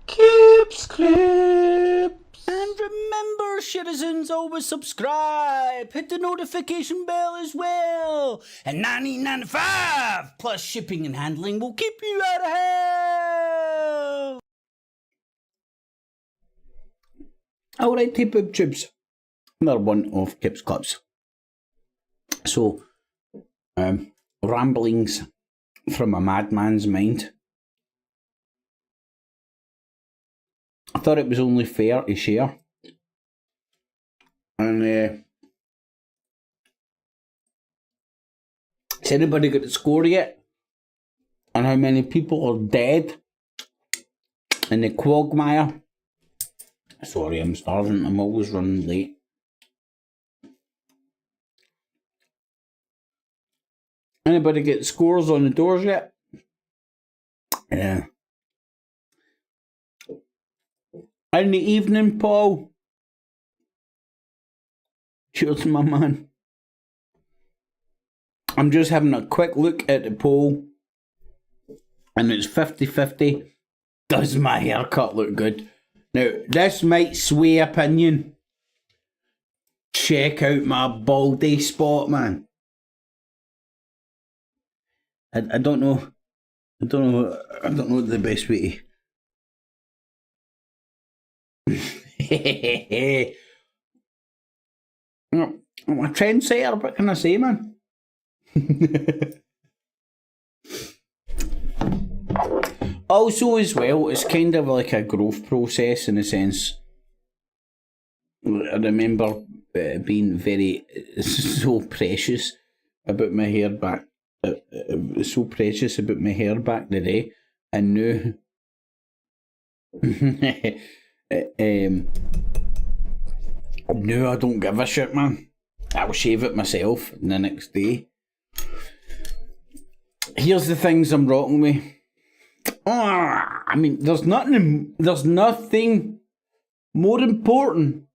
Clips, clips. And remember, citizens, always subscribe. Hit the notification bell as well. And $19.95 plus shipping and handling will keep you out of hell. Alright, boob tubes. Another one of Kip's Clips. So, ramblings from a madman's mind. I thought it was only fair to share. And has anybody got the score yet? On how many people are dead in the quagmire? Sorry, I'm starving. I'm always running late. Anybody get scores on the doors yet? Yeah. In the evening, Paul. Cheers, my man. I'm just having a quick look at the poll. And it's 50-50. Does my haircut look good? Now, this might sway opinion. Check out my baldy spot, man. I don't know. I don't know the best way to... I'm a trendsetter, what can I say, man? Also, as well, it's kind of like a growth process in a sense. I remember being very so precious about my hair back. So precious about my hair back in the day, and now. No, I don't give a shit, man. I'll shave it myself the next day. Here's the things I'm rocking with. I mean, there's nothing more important.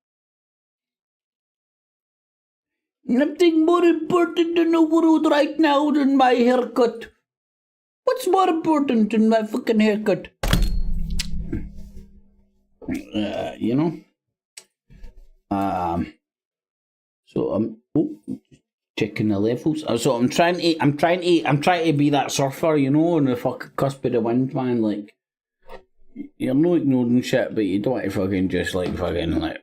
Nothing more important in the world right now than my haircut. What's more important than my fucking haircut? You know. So I'm checking the levels. So I'm trying to be that surfer, you know, on the fucking cusp of the wind, man. Like, you're not ignoring shit, but you don't want to fucking just like fucking like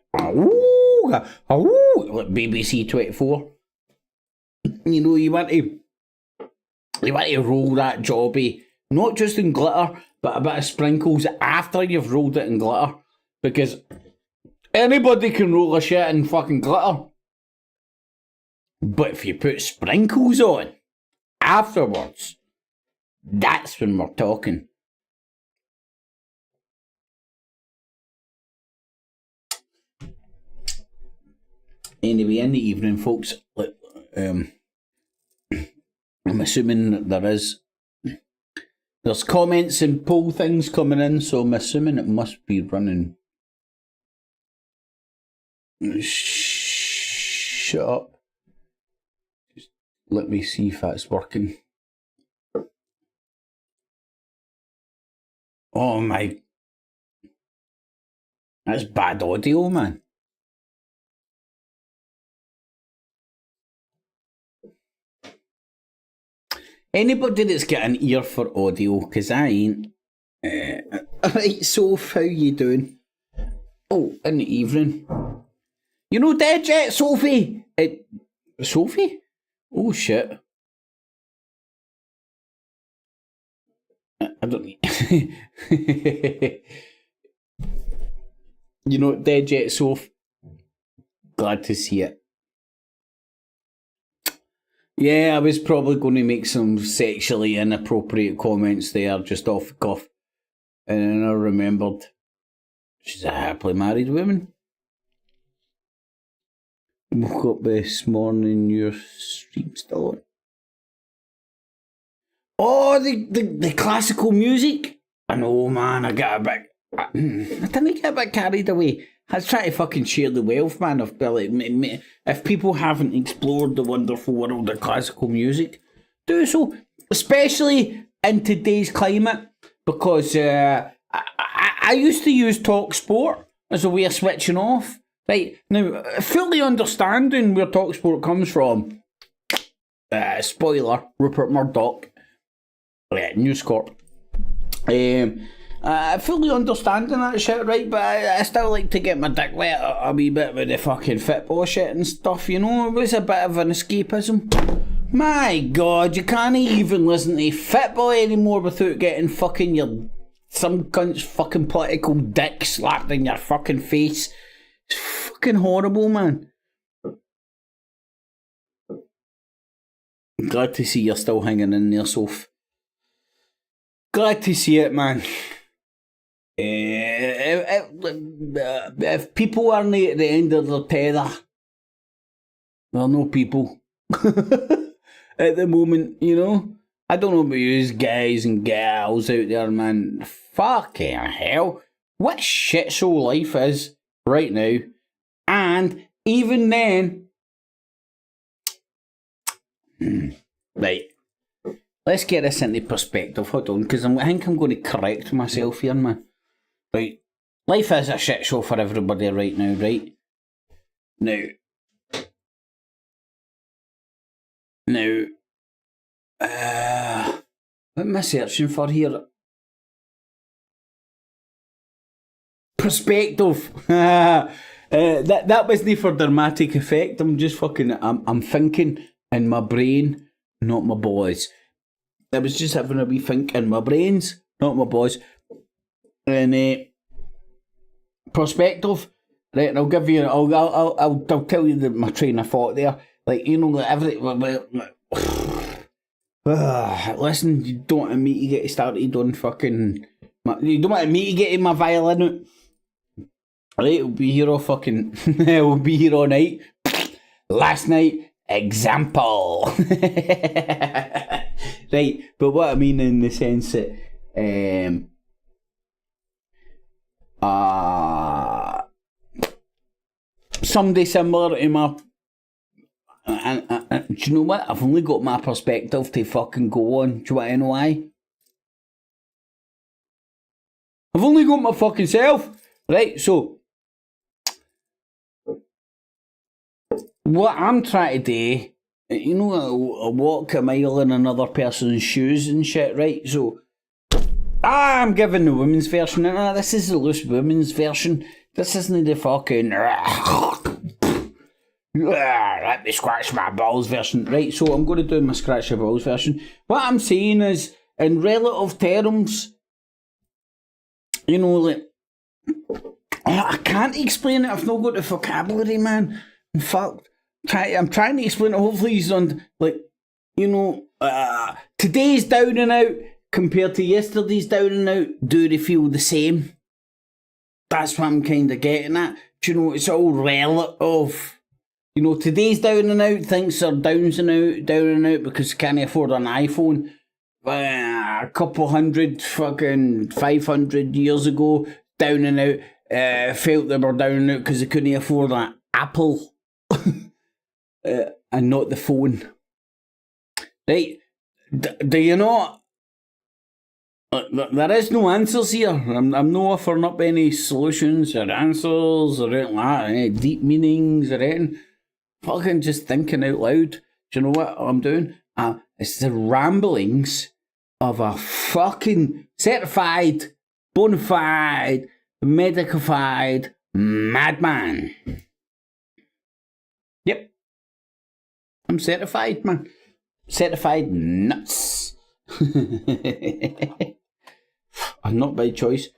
like BBC 24. You know, you want to roll that jobby, not just in glitter, but a bit of sprinkles after you've rolled it in glitter, because anybody can roll a shit in fucking glitter. But if you put sprinkles on afterwards, that's when we're talking. Anyway, in the evening, folks, I'm assuming that there's comments and poll things coming in, so I'm assuming it must be running. Shut up. Just let me see if that's working. Oh my. That's bad audio, man. Anybody that's got an ear for audio, because I ain't. Alright, Soph, how you doing? Oh, in the evening. You know, dead yet, Sophie? Sophie? Oh, shit. I don't... You know, dead yet, Soph? Glad to see it. Yeah, I was probably going to make some sexually inappropriate comments there, just off the cuff. And then I remembered she's a happily married woman. Woke up this morning, your stream still on. Oh, the classical music. I know, man. I didn't get a bit carried away. I was trying to fucking share the wealth, man. Of if people haven't explored the wonderful world of classical music, do so. Especially in today's climate, because I used to use Talk Sport as a way of switching off. Right, now, fully understanding where Talk Sport comes from, spoiler, Rupert Murdoch, News Corp. Fully understanding that shit, right, but I still like to get my dick wet a wee bit with the fucking football shit and stuff, you know. It was a bit of an escapism. My God, you can't even listen to football anymore without getting fucking some cunt's fucking political dick slapped in your fucking face. It's fucking horrible, man. Glad to see you're still hanging in there, Soph. Glad to see it, man. If people aren't at the end of their tether, they're no people. At the moment, you know. I don't know about you guys and gals out there, man. Fucking hell. What shit show life is right now. And even then... Right. Let's get this into perspective. Hold on, because I think I'm going to correct myself here, man. Right. Life is a shit show for everybody right now, right? Now, what am I searching for here? Perspective. That wasn't for dramatic effect. I'm just fucking. I'm thinking in my brain, not my boys. I was just having a wee think in my brains, not my boys. And perspective, right? And I'll give you. I'll tell you my train of thought there. Like, you know, like listen, you don't want me to get started on fucking. You don't want me to get in my violin out. Right, it'll be here all fucking. It'll be here all night. Last night, example. Right, but what I mean in the sense that somebody similar to my. Do you know what? I've only got my perspective to fucking go on. Do you want to know why? I've only got my fucking self. Right, so what I'm trying to do, you know, I walk a mile in another person's shoes and shit, right? So I'm giving the women's version. This is the loose women's version. This isn't the fucking let me scratch my balls version. Right, so I'm going to do my scratch your balls version. What I'm saying is, in relative terms, you know, like, I can't explain it. I've not got the vocabulary, man. In fact, I'm trying to explain it. Hopefully he's on, like, you know, today's down and out compared to yesterday's down and out. Do they feel the same? That's what I'm kind of getting at. Do you know, it's all relative. You know, today's down and out, things are down and out because you can't afford an iPhone. A couple hundred, fucking 500 years ago, down and out, felt they were down and out because they couldn't afford an Apple and not the phone. Right? Do you know? There is no answers here. I'm not offering up any solutions or answers or anything like that, any deep meanings or anything. Fucking just thinking out loud. Do you know what I'm doing? It's the ramblings of a fucking certified, bona fide, medicified madman. Yep. I'm certified, man. Certified nuts. I'm not by choice.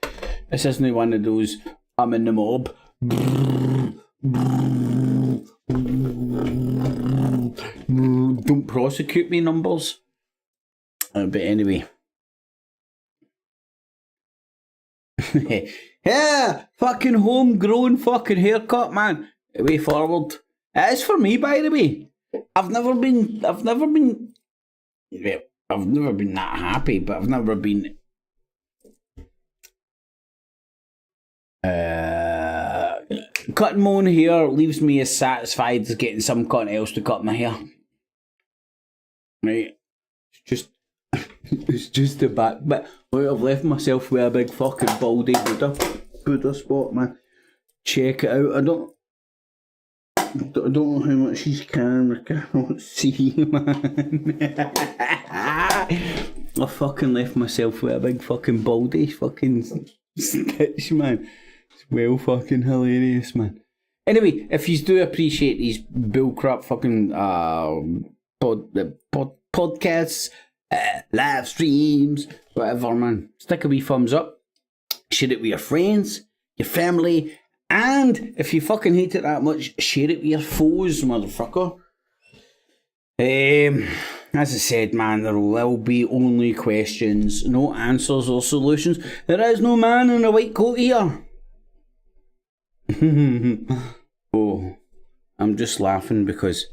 This isn't one of those, I'm in the mob. Don't prosecute me numbers. But anyway. Yeah, fucking homegrown fucking haircut, man. Way forward. It is for me, by the way. I've never been that happy, but I've never been cutting my own hair leaves me as satisfied as getting some cunt else to cut my hair. Right? It's just It's just the back bit. Wait, I've left myself with a big fucking baldy Buddha spot, man. Check it out. I don't know how much his camera cannot see, man. I fucking left myself with a big fucking baldy fucking stitch, man. It's well fucking hilarious, man. Anyway, if you do appreciate these bullcrap fucking podcasts, live streams, whatever, man, stick a wee thumbs up, share it with your friends, your family, and if you fucking hate it that much, share it with your foes, motherfucker. As I said, man, there will be only questions, no answers or solutions. There is no man in a white coat here. Oh, I'm just laughing because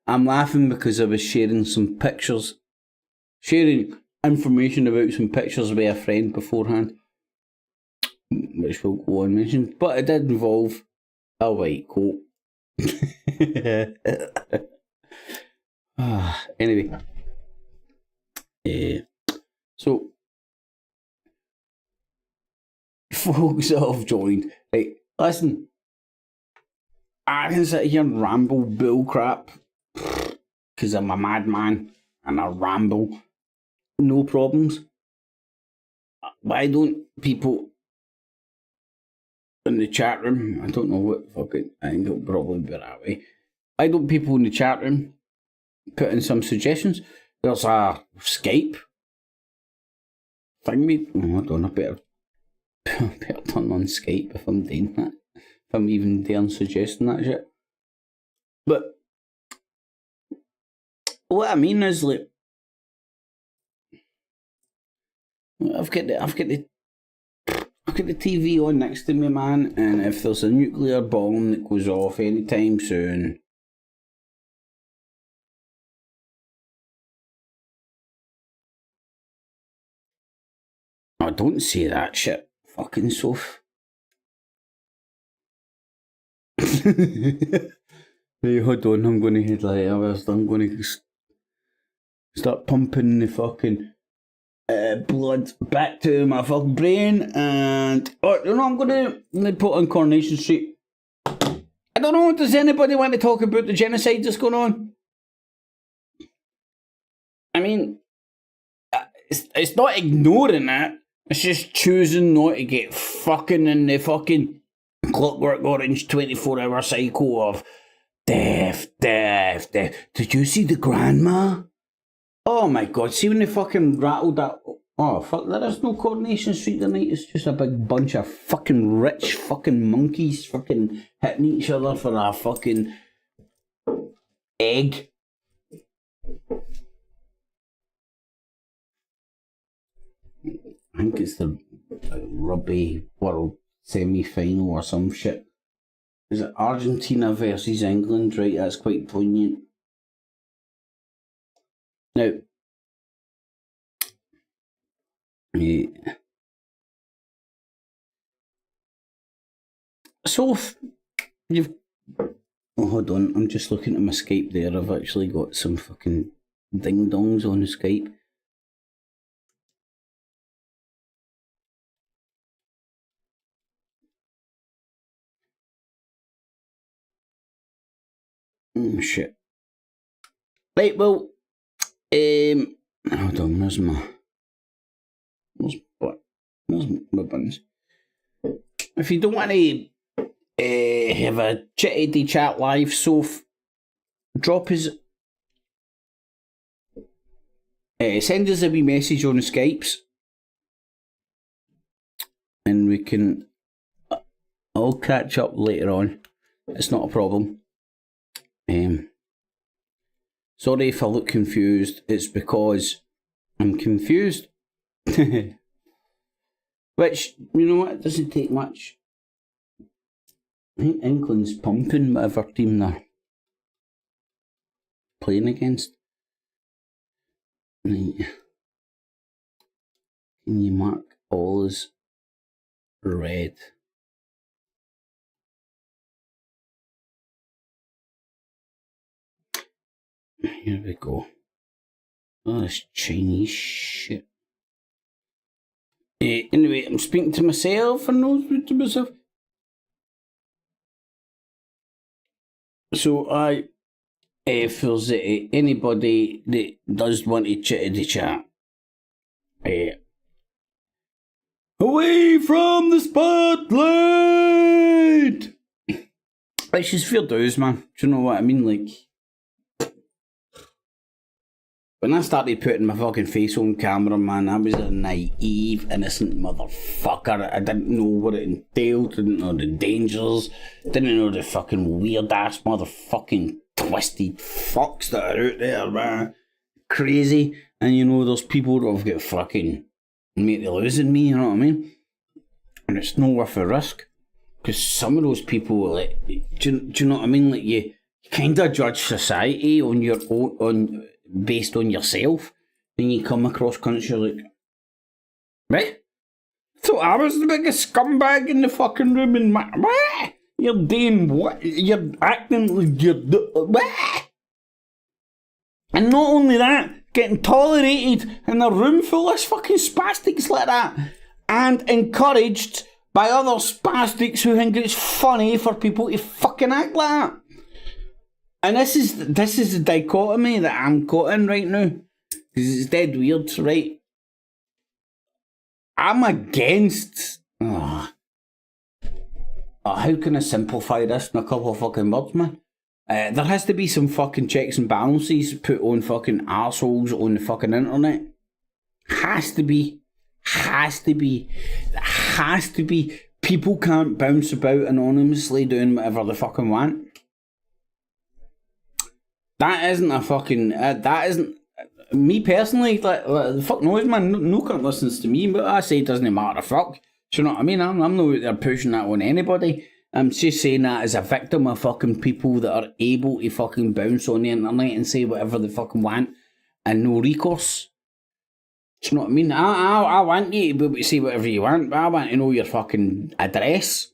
I'm laughing because I was sharing information about some pictures with a friend beforehand, which we'll go on mention, but it did involve a white coat. Anyway, so folks that have joined, right, listen, I can sit here and ramble bull crap because I'm a madman and I ramble, no problems. Why don't people in the chat room, I don't know what fucking, I think it'll probably be that way. Why don't people in the chat room put in some suggestions? There's a Skype thing me. Oh, hold on, I better turn on Skype if I'm doing that. If I'm even daring suggesting that shit. But what I mean is, like, I've got the TV on next to me, man, and if there's a nuclear bomb that goes off anytime soon, I don't say that shit, fucking Soph. Hey, hold on, I'm going to headlight hours. I'm going to start pumping the fucking blood back to my fucking brain, and you know, I'm going to put on Coronation Street. I don't know, does anybody want to talk about the genocide that's going on? I mean, it's not ignoring it, it's just choosing not to get fucking in the fucking Clockwork Orange 24-hour cycle of death. Did you see the grandma? Oh my god, see when they fucking rattled that. Oh fuck, there is no Coronation Street tonight, it's just a big bunch of fucking rich fucking monkeys fucking hitting each other for a fucking egg. I think it's the Rugby World semi-final or some shit. Is it Argentina versus England? Right, that's quite poignant. Now, so you've... Oh, hold on, I'm just looking at my Skype there. I've actually got some fucking ding-dongs on the Skype. Oh, shit. Right, well, hold on, where's my buttons? If you don't want to have a chitty chat live, so drop us, send us a wee message on the Skypes, and we can all catch up later on. It's not a problem. Sorry if I look confused, it's because I'm confused. Which, you know what, it doesn't take much. I think England's pumping whatever team they're playing against. Right. Can you mark all as red? Here we go. Oh, this Chinese shit. Anyway, I'm speaking to myself and not speaking to myself. So if there's anybody that does want to chittity chat, away from the spotlight! Which is fair dues, man. Do you know what I mean? Like, when I started putting my fucking face on camera, man, I was a naive, innocent motherfucker. I didn't know what it entailed, didn't know the dangers, didn't know the fucking weird-ass motherfucking twisted fucks that are out there, man. Crazy. And you know, there's people that have got fucking made the losing me, you know what I mean? And it's not worth the risk. Because some of those people, like, do you know what I mean? Like, you kind of judge society on your own, based on yourself, and you come across countries, you're like, right? So I was the biggest scumbag in the fucking room, and what? You're doing what? You're acting like you're what? And not only that, getting tolerated in a room full of fucking spastics like that, and encouraged by other spastics who think it's funny for people to fucking act like that. And this is the dichotomy that I'm caught in right now. Because it's dead weird, right? I'm against... how can I simplify this in a couple of fucking words, man? There has to be some fucking checks and balances put on fucking arseholes on the fucking internet. Has to be. People can't bounce about anonymously doing whatever they fucking want. That isn't a fucking... that isn't... Me personally, like, the fuck knows, man. No cunt listens to me, but I say it doesn't matter fuck. Do you know what I mean? I'm not out there pushing that on anybody. I'm just saying that as a victim of fucking people that are able to fucking bounce on the internet and say whatever they fucking want and no recourse. Do you know what I mean? I want you to be able to say whatever you want, but I want to know your fucking address.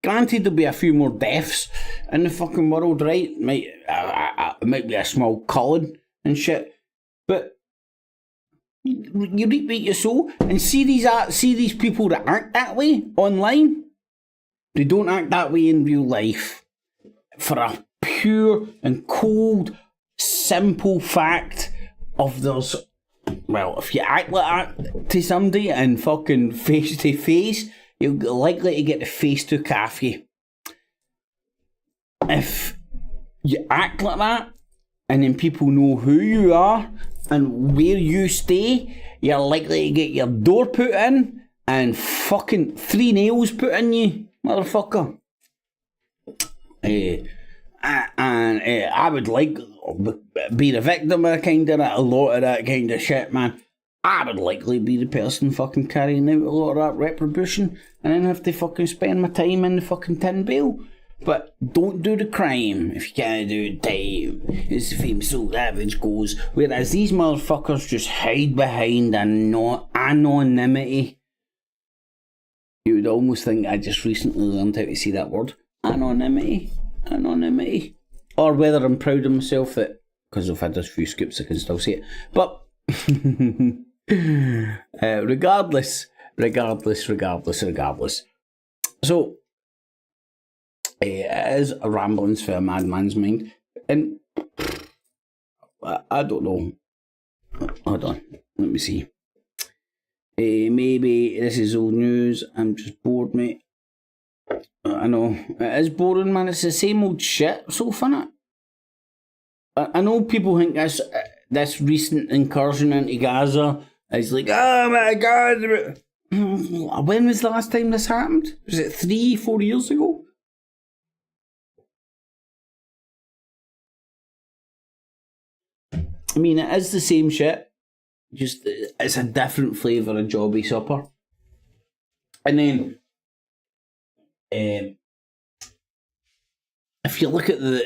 Granted, there'll be a few more deaths in the fucking world, right? It might be a small culling and shit, but you reap what you sow. And see these people that act that way online. They don't act that way in real life for a pure and cold, simple fact of there's... Well, if you act like that to somebody and fucking face to face, you're likely to get the face took off you. If you act like that, and then people know who you are and where you stay, you're likely to get your door put in and fucking 3 nails put in you, motherfucker. I would like be the victim of a lot of that kind of shit, man. I would likely be the person fucking carrying out a lot of that retribution and then have to fucking spend my time in the fucking tin bail. But don't do the crime if you can't do the time, as the famous old adage goes. Whereas these motherfuckers just hide behind anonymity. You would almost think I just recently learned how to say that word. Anonymity. Or whether I'm proud of myself that, because I've had a few scoops, I can still say it. But regardless. So, it is a ramblings for a madman's mind. And I don't know. Hold on. Let me see. Maybe this is old news. I'm just bored, mate. I know. It is boring, man. It's the same old shit so fun. I know people think this recent incursion into Gaza is like, oh my god. When was the last time this happened? Was it 3-4 years ago? I mean, it is the same shit. Just, it's a different flavour of jobby supper. And then, if you look at the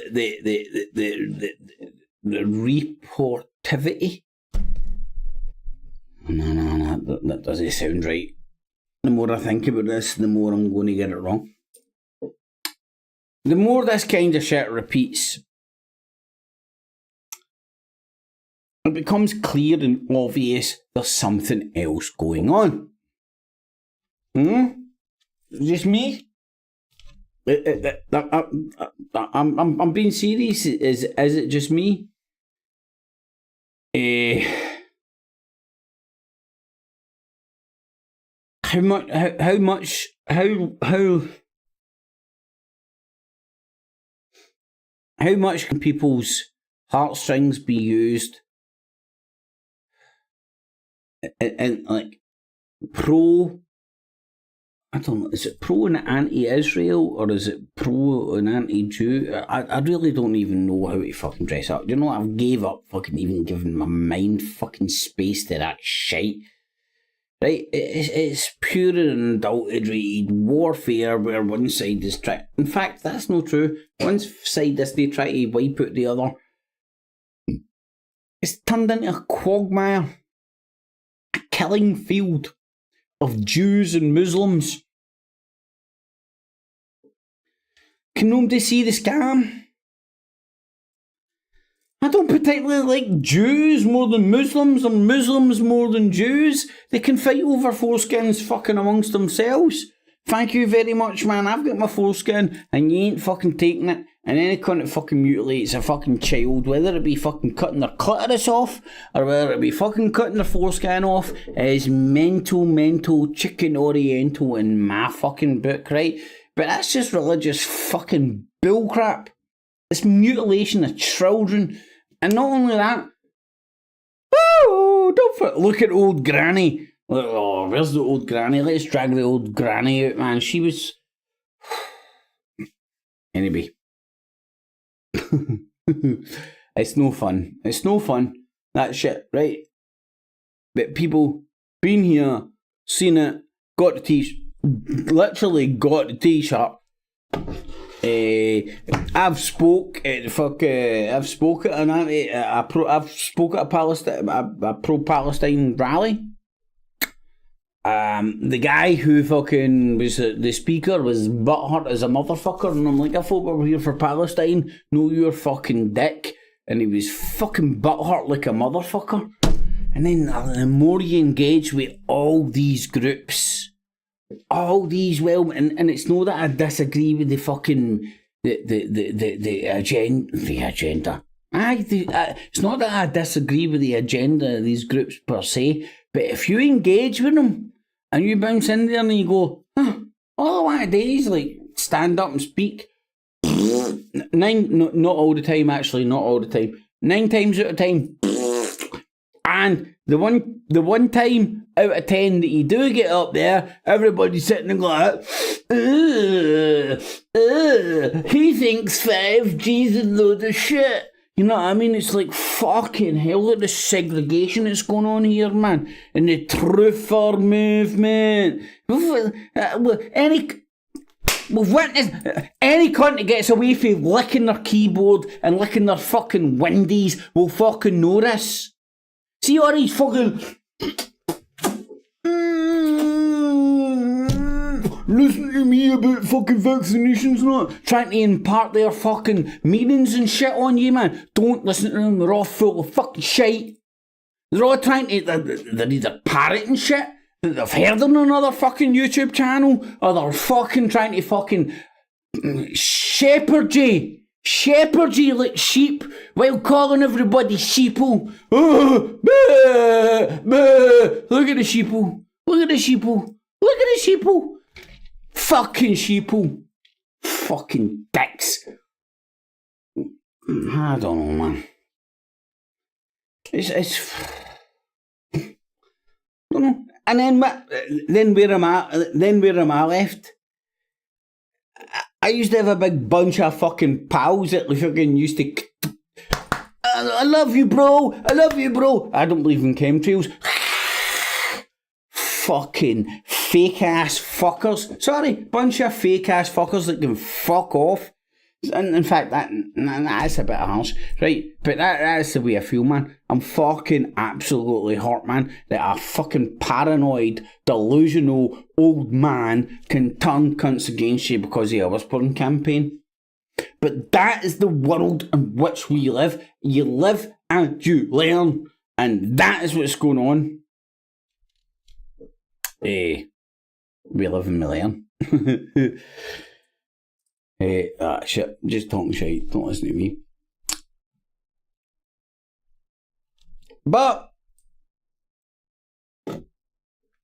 reportivity, no, that doesn't sound right. The more I think about this, the more I'm going to get it wrong. The more this kind of shit repeats, it becomes clear and obvious there's something else going on. Just me? I'm being serious. Is it just me? How much can people's heartstrings be used and like pro? I don't know, is it pro and anti-Israel, or is it pro and anti-Jew? I really don't even know how to fucking dress up. You know, I've gave up fucking even giving my mind fucking space to that shite. Right? It's pure and adulterated warfare where one side is trying... In fact, that's not true. One side is they try to wipe out the other. It's turned into a quagmire. A killing field of Jews and Muslims. Can nobody see the scam? I don't particularly like Jews more than Muslims, or Muslims more than Jews. They can fight over foreskins fucking amongst themselves. Thank you very much, man. I've got my foreskin, and you ain't fucking taking it. And any cunt that fucking mutilates a fucking child, whether it be fucking cutting their clitoris off, or whether it be fucking cutting their foreskin off, is mental, chicken oriental in my fucking book, right? But that's just religious fucking bullcrap. It's mutilation of children. And not only that, look at old granny. Oh, where's the old granny? Let's drag the old granny out, man. She was... Anyway. It's no fun. It's no fun. That shit, right? But people been here, seen it, got the literally got the t-shirt. I've spoke at a pro-Palestine rally. The guy who fucking was the speaker was butthurt as a motherfucker, and I'm like, I thought we were here for Palestine. No, you're fucking dick. And he was fucking butthurt like a motherfucker. And then the more you engage with all these groups, all these and it's not that I disagree with the fucking the agenda. It's not that I disagree with the agenda of these groups per se, but if you engage with them and you bounce in there and you go, all I want to do is like stand up and speak. Not all the time, actually, not all the time. 9 times out of 10. And the one time out of 10 that you do get up there, everybody's sitting and going, he thinks 5G's a load of shit. You know what I mean? It's like fucking hell, look at the segregation that's going on here, man. And the truther movement. We've witnessed any cunt that gets away from licking their keyboard and licking their fucking Wendy's will fucking know this. See all these fucking... Listen to me about fucking vaccinations and all. Trying to impart their fucking meanings and shit on you, man. Don't listen to them, they're all full of fucking shite. They're all trying to... They're either parroting shit that they've heard on another fucking YouTube channel, or they're fucking trying to fucking shepherd you like sheep while calling everybody sheeple. Oh, bah, bah. Look at the sheeple. Look at the sheeple. Look at the sheeple. Fucking sheeple. Fucking dicks. I don't know, man. It's I don't know. And then where am I left? I used to have a big bunch of fucking pals that fucking used to... I love you, bro. I love you, bro. I don't believe in chemtrails. Fucking fake-ass fuckers. Sorry, bunch of fake-ass fuckers that can fuck off. And in fact, that's a bit harsh, right? But that's the way I feel, man. I'm fucking absolutely hurt, man, that a fucking paranoid, delusional old man can turn cunts against you because of a whispering campaign. But that is the world in which we live. You live and you learn. And that is what's going on. We live and we learn. Shit, just talking shit, don't listen to me. But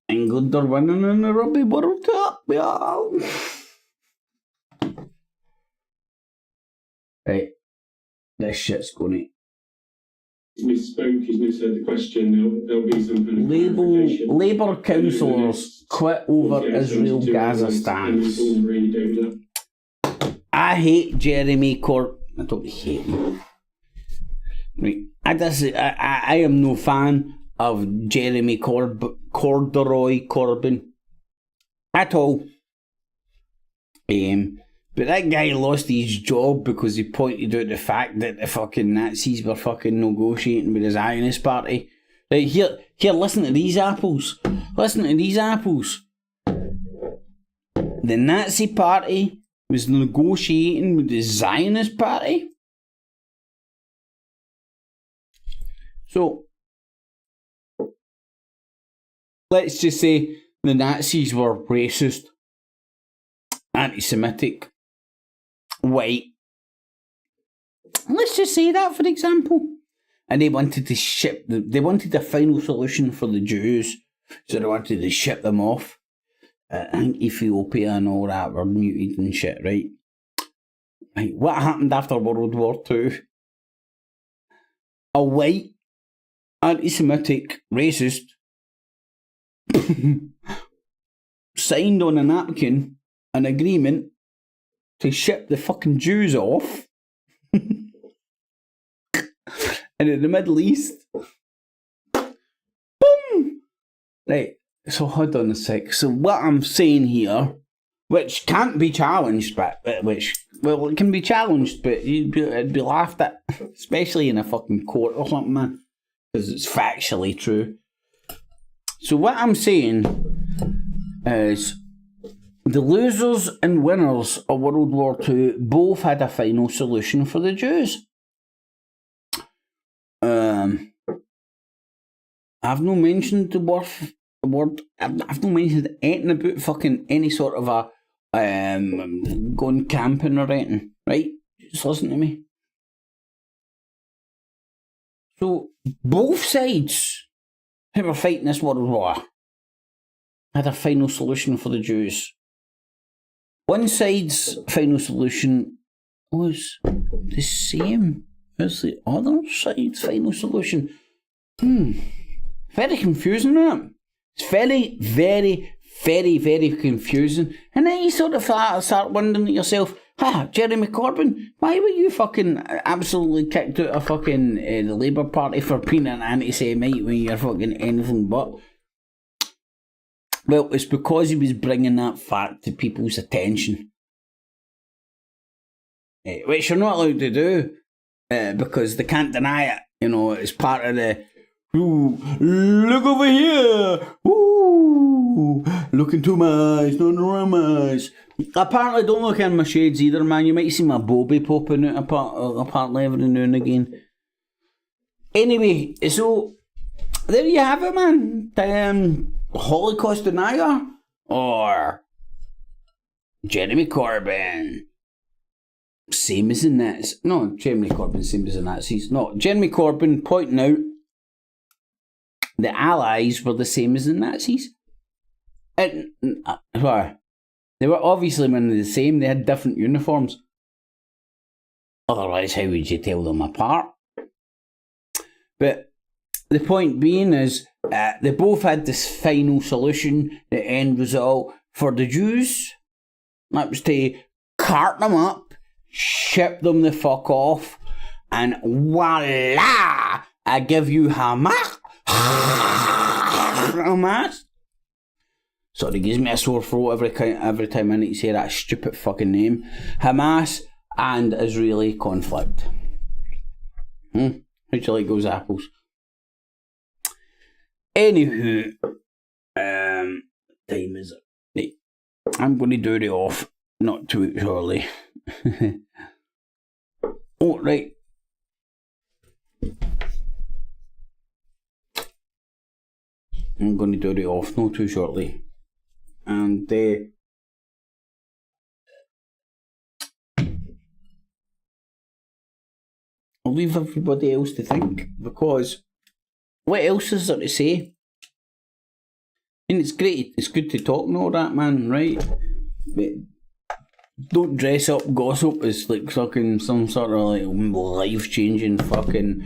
England are winning in the Rugby World Cup, yeah. Right, this shit's going to misspoke, he's misheard the question. There'll be some kind of clarification. Labour councillors quit over Israel-Gaza stance. I hate Jeremy Corbyn. I don't hate him. Right. I am no fan of Jeremy Corduroy Corbyn at all. But that guy lost his job because he pointed out the fact that the fucking Nazis were fucking negotiating with the Zionist party. Right, here, listen to these apples. Listen to these apples. The Nazi party was negotiating with the Zionist party. So, let's just say the Nazis were racist, anti-Semitic, white. Let's just say that, for example. And they wanted to they wanted a final solution for the Jews, so they wanted to ship them off. I think Ethiopia and all that were muted and shit, right? Right, what happened after World War II? A white, anti-Semitic, racist signed on a napkin an agreement to ship the fucking Jews off and in the Middle East. Boom! Right, so hold on a sec. So what I'm saying here, which can't be challenged, but it can be challenged, but it'd be laughed at, especially in a fucking court or something, man, because it's factually true. So what I'm saying is the losers and winners of World War II both had a final solution for the Jews. I've not mentioned the word. I've not mentioned anything about fucking any sort of a going camping or anything, right? Just listen to me. So both sides who were fighting this world war had a final solution for the Jews. One side's final solution was the same as the other side's final solution. Very confusing, isn't it? It's very, very, very, very confusing. And then you sort of start wondering to yourself, Jeremy Corbyn, why were you fucking absolutely kicked out of fucking the Labour Party for being an anti-Semite when you're fucking anything but? Well, it's because he was bringing that fact to people's attention. Which you're not allowed to do, because they can't deny it. You know, it's part of the, ooh, look over here, ooh, look into my eyes, not around my eyes. Apparently, don't look in my shades either, man. You might see my bobby popping out apparently every now and again. Anyway, so there you have it, man. Holocaust denier or Jeremy Corbyn, same as the Nazis. No, Jeremy Corbyn, same as the Nazis. No, Jeremy Corbyn pointing out the Allies were the same as the Nazis. And they were obviously one of the same. They had different uniforms. Otherwise, how would you tell them apart? But the point being is, they both had this final solution, the end result for the Jews. That was to cart them up, ship them the fuck off, and voila! I give you Hamas. Hamas. Sorry, it gives me a sore throat every time I need to say that stupid fucking name. Hamas and Israeli conflict. How'd you like those apples? Anywho, time is it? Right. I'm going to do it off, not too early. Oh, right. I'm going to do it off no too shortly. And I'll leave everybody else to think, because what else is there to say? And it's great, it's good to talk and all that, man, right? But don't dress up gossip as like fucking some sort of like life-changing fucking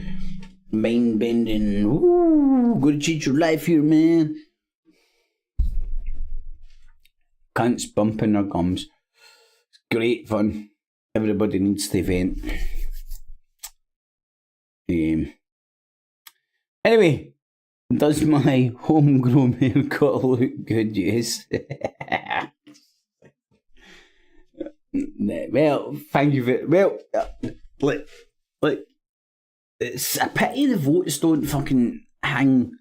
mind-bending, ooh, gonna change your life here, man. Cunts bumping their gums. It's great fun. Everybody needs to vent. Anyway, does my homegrown haircut look good? Yes. Well, thank you very well. Like, it's a pity the votes don't fucking hang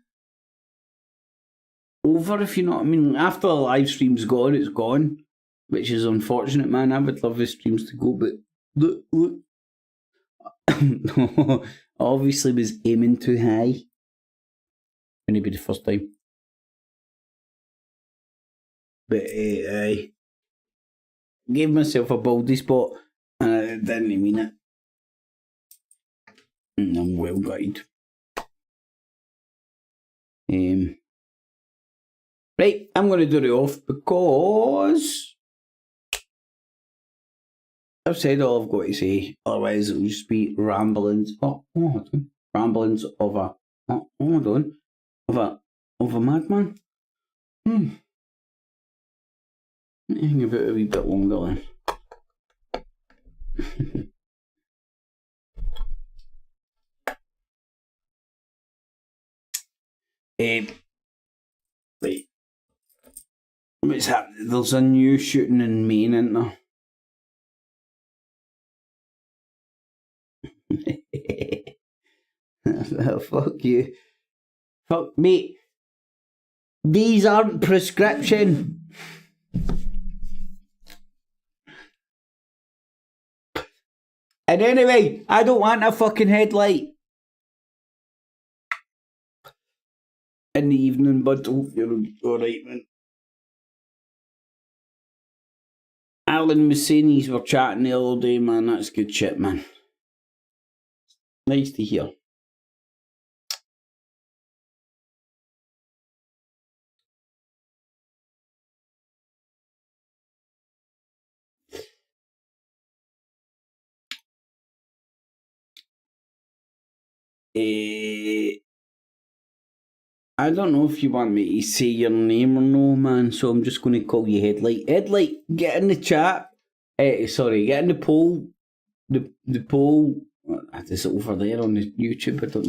over, if you know what I mean. After the live stream's gone, it's gone, which is unfortunate, man. I would love the streams to go, but look. Obviously was aiming too high. Gonna be the first time. But I gave myself a baldy spot and I didn't mean it. And I'm well gutted. Right, I'm going to do it off because I've said all I've got to say. Otherwise, it'll just be ramblings. Ramblings of a of a madman. Hang about a wee bit longer then. Right. What's happening? There's a new shooting in Maine, isn't there? Fuck you. Fuck me. These aren't prescription. And anyway, I don't want a fucking headlight. In the evening, but hope you're alright, man. Alan was saying these were chatting the other day, man. That's good shit, man. Nice to hear. I don't know if you want me to say your name or no, man, so I'm just going to call you Headlight. Headlight, get in the chat. Sorry, get in the poll. The poll. Is it over there on the YouTube? I don't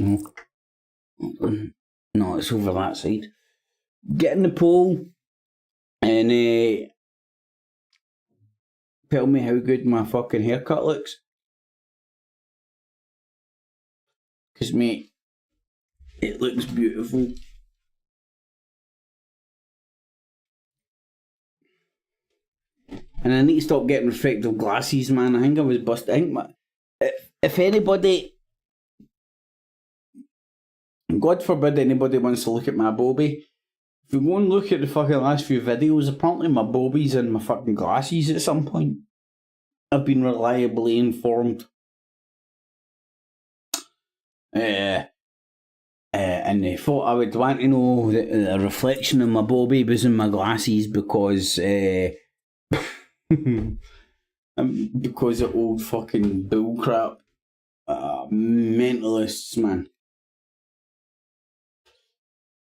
know. No, it's over that side. Get in the poll and tell me how good my fucking haircut looks. Because, mate, it looks beautiful. And I need to stop getting reflective glasses, man. I think I was busted. If anybody, God forbid anybody wants to look at my bobby, if you go and look at the fucking last few videos, apparently my bobby's in my fucking glasses at some point. I've been reliably informed. And they thought I would want to know the reflection of my bobby was in my glasses because because of old fucking bullcrap. Mentalists, man.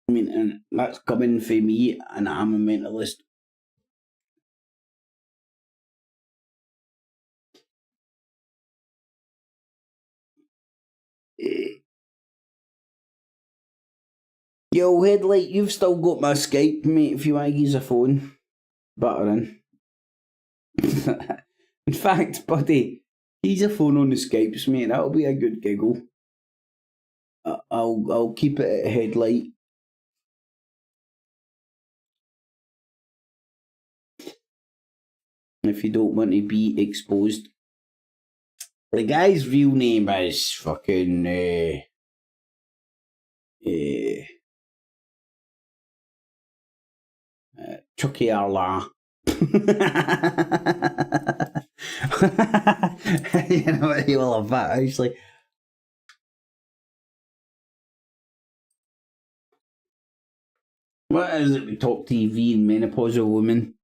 I mean, and that's coming from me, and I'm a mentalist. Yo, Headlight, you've still got my Skype, mate, if you want to use a phone. Butter in. In fact, buddy, use a phone on the Skypes, mate. That'll be a good giggle. I'll keep it at Headlight. If you don't want to be exposed. The guy's real name is fucking Chucky Arla. You know what, you will love that, actually. What is it with Talk TV and menopausal women?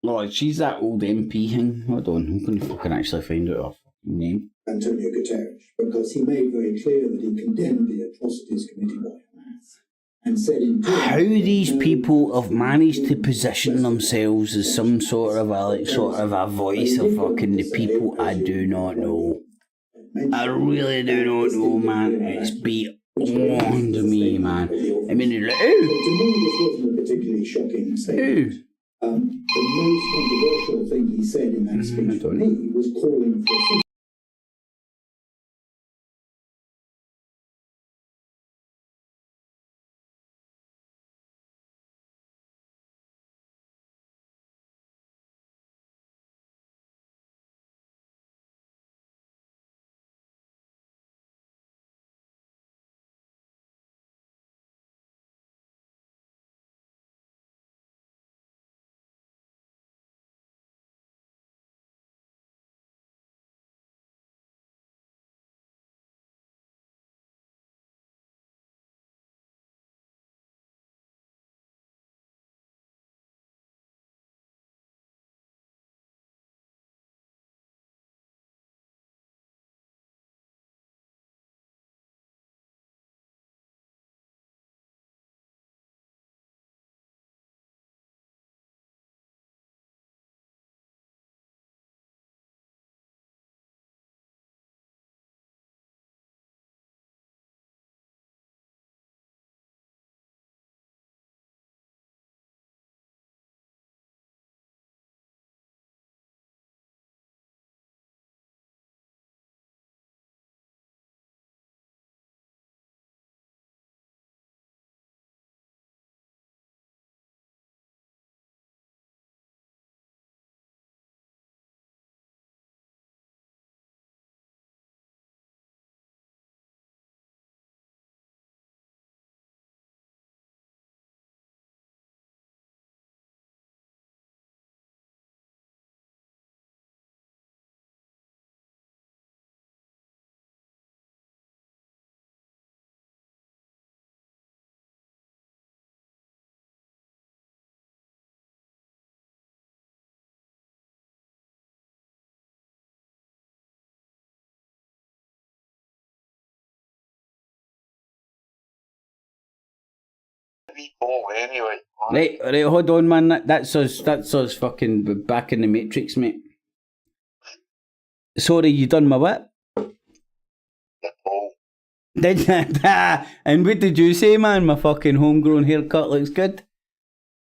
Oh, she's that old MP thing. Hold on, I'm going to fucking actually find out her fucking name. Antonio Guterres, because he made very clear that he condemned the atrocities committed by Hamas and said in how these people have managed to position themselves as some sort of a voice of fucking the people, I do not know. I really do not know, man. It's beyond me, man. I mean, you're like, to me, this wasn't a particularly shocking statement. The most controversial thing he said in that speech for me was calling for Anyway. Right, hold on, man. That's us fucking back in the Matrix, mate. Sorry, you done my what? Did you? And what did you say, man? My fucking homegrown haircut looks good.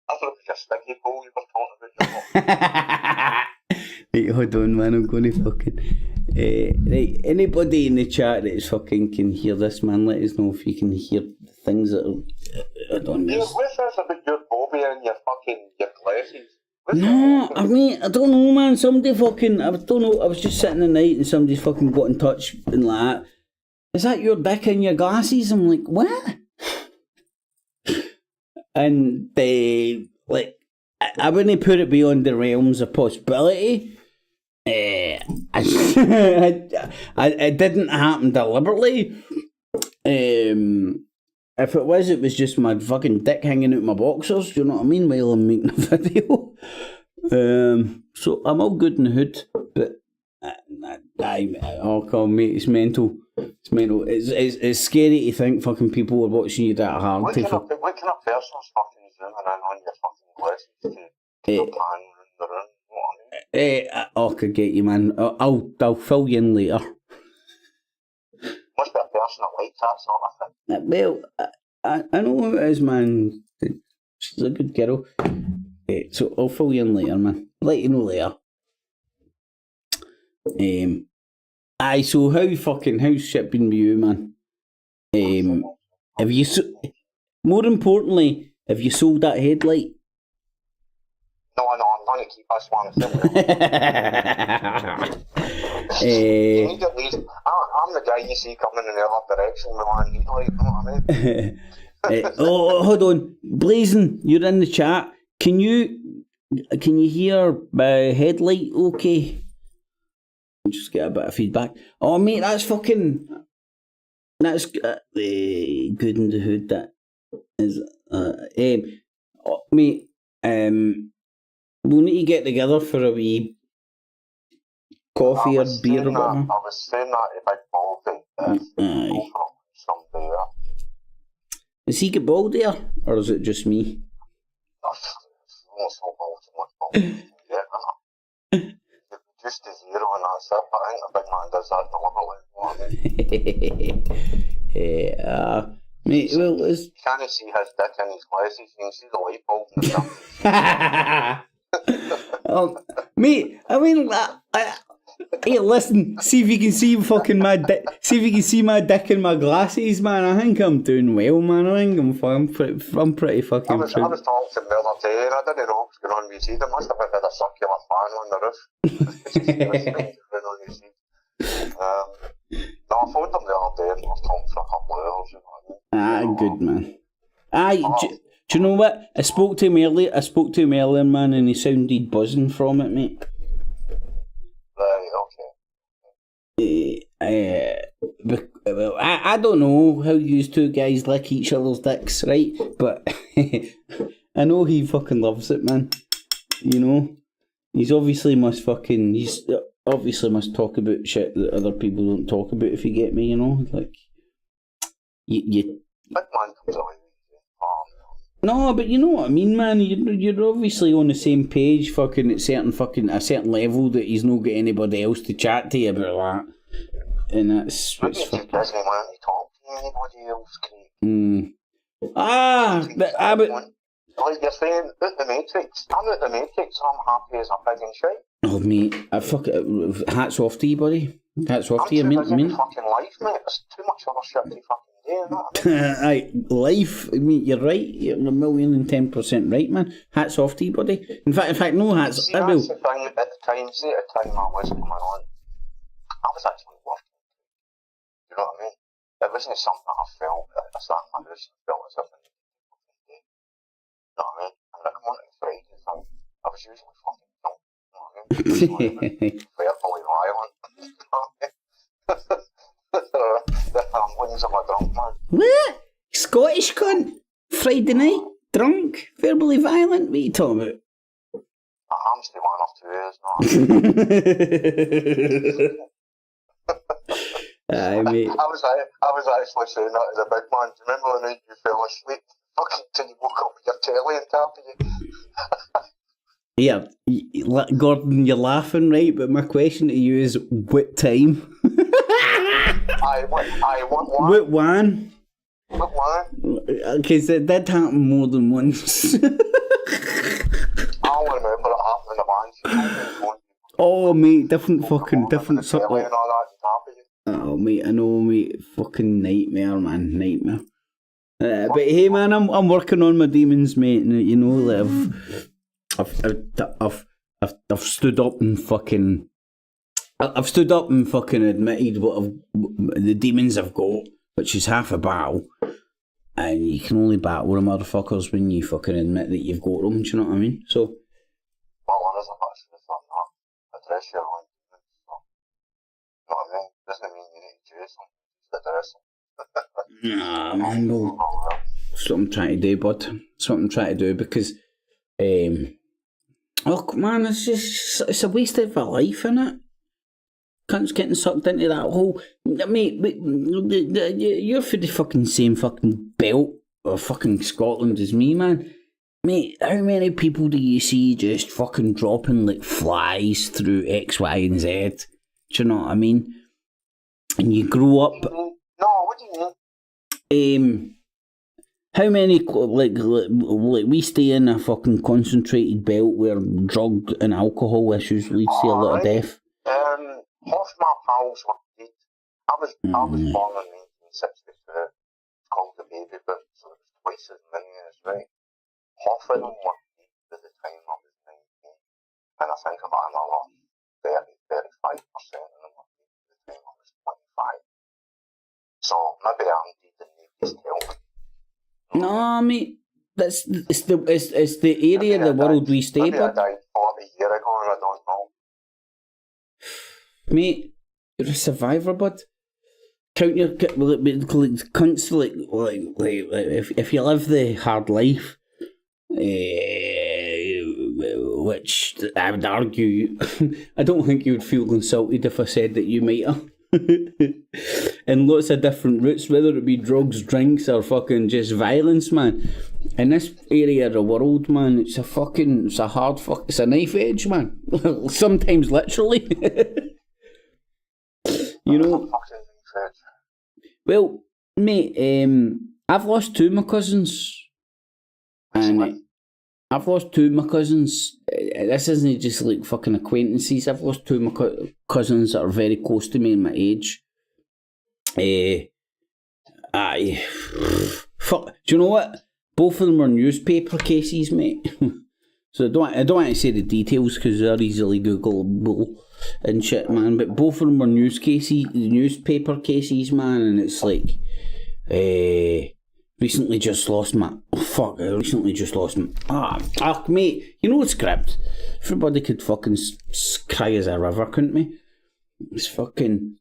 I thought it was a sticky ball you were talking about. Right, hold on, man. I'm going to fucking. Right, anybody in the chat that's fucking can hear this, man, let us know if you can hear things that are. I don't know. What's this about your Bobby and your glasses? No, I mean, I don't know, man. Somebody fucking. I don't know. I was just sitting the night and somebody fucking got in touch and like, is that your dick in your glasses? I'm like, what? And they, like, I wouldn't put it beyond the realms of possibility. It didn't happen deliberately. If it was just my fucking dick hanging out my boxers, do you know what I mean, while I'm making a video. So I'm all good in the hood, but mate, it's mental. It's mental. It's scary to think fucking people are watching you that hard. What kind of person's fucking zooming in on your fucking glasses to pan around the room? I could get you, man. I'll fill you in later. Must be a person that likes that sort of thing. Well, I know who it is, man. She's a good girl. So I'll fill you in later, man. I'll let you know later. So how's shit been with you, man? Have you more importantly, have you sold that headlight? No, I'm going to keep this one. You need at least, I'm the guy you see coming in the other direction with one headlight, you know what I mean? Hold on. Blazing, you're in the chat. Can you hear my headlight okay? Just get a bit of feedback. Oh, mate, that's good in the hood, that is. Mate, we'll need to get together for a wee coffee or beer or whatever. I was saying that to Big Baldy. Aye. Someday, Does he get bald there, or is it just me? Not so Baldy, yeah, just his ear and that's it, but I think the big man does that deliberately, you know what I mean? Mate, well, it's... You can't see his dick in his glasses, you can see the light bulb and stuff. Mate, I mean, hey, listen, see if you can see fucking my dick, see if you can see my dick in my glasses, man. I think I'm doing well, man. I think I'm pretty fucking I was talking to him the other day and I didn't know what was going on with his head. There must have been a circular fan on the roof. No, I phoned him the other day and I was talking for a couple of hours, you know what I mean? Good, man. Do you know what? I spoke to him earlier, man, and he sounded buzzing from it, mate. Right, Well, I don't know how you two guys lick each other's dicks, right? But I know he fucking loves it, man. You know, he's obviously must talk about shit that other people don't talk about. If you get me, you know, like you. Big man comes on. No, but you know what I mean, man. You're obviously on the same page, fucking at a certain level that he's not got anybody else to chat to you about that, and that's what's fucking. Doesn't want to talk to anybody else, Craig. Like you're saying, out the Matrix. I'm out the Matrix. I'm happy as a pig in shite. Oh, mate, hats off to you, buddy. Hats off to you, mate. Fucking life, mate. There's too much other shit to fucking do, you know what I mean? Aye, life. I mean, you're right. You're 1,010% right, man. Hats off to you, buddy. In fact, no hats. See, that's the thing at the time. See, at the time I was coming on, I was actually working. You know what I mean? It wasn't something I felt. I sat in my house and felt as if I needed to fucking do. You know what I mean? And I come on to the Friday thing. I was usually fucking drunk. You know what I mean? Verbally violent. You know what I mean? The ramblings of a drunk man. What? Scottish cunt? Friday night? Drunk? Verbally violent? What are you talking about? A hamster one or 2 years, no. Aye, mate. I was actually saying that to the big man. Do you remember the night you fell asleep? Fucking till you woke up with your telly on top of you. Yeah, Gordon, you're laughing, right? But my question to you is, what time? What one? What one? Because it did happen more than once. I only remember it happening in the van. Oh, mate, different something. And all that on top of you. Oh, mate, I know, mate. Fucking nightmare, man. Nightmare. But hey, man, I'm working on my demons, mate. And you know that I've stood up and fucking. I've stood up and fucking admitted the demons I've got, which is half a battle. And you can only battle with motherfuckers when you fucking admit that you've got them. Do you know what I mean? So. Well, I wasn't actually from that. Address your own demons. So. You know what I mean? Doesn't mean you need to choose them. Just address them. Nah, man, no. That's what I'm trying to do, bud. That's what I'm trying to do because, oh man, it's a waste of a life, innit? Cunts getting sucked into that hole. Mate, you're for the fucking same fucking belt of fucking Scotland as me, man. Mate, how many people do you see just fucking dropping like flies through X, Y, and Z? Do you know what I mean? And you grow up. No, what do you mean? How many like we stay in a fucking concentrated belt where drug and alcohol issues leads to a lot of death. Half my pals were dead. I was born in 1962. It's called the baby boom, so it was twice as many as right. Half of them were dead at the time I was 19, and I think about another 35% of them were dead at the time I was 25. So maybe I'm dead and nobody's telling me. No, mate. It's the area of the world we stay, Maybe I bud. died 40 years ago and I don't know. Mate, you're a survivor, bud. Count your cunts like if you live the hard life, which I would argue, I don't think you would feel insulted if I said that you might have. In lots of different routes, whether it be drugs, drinks, or fucking just violence, man. In this area of the world, man, it's a knife edge, man. Sometimes literally. You know. Well, mate, I've lost two of my cousins. And I've lost two of my cousins. This isn't just like fucking acquaintances. I've lost two of my cousins that are very close to me in my age. Fuck. Do you know what? Both of them were newspaper cases, mate. So I don't want to say the details because they're easily Googleable and shit, man. But both of them were newspaper cases, man. And it's like, recently just lost my... Oh, fuck, I recently just lost my... mate, you know the script. Everybody could fucking cry as a river, couldn't we? It's fucking...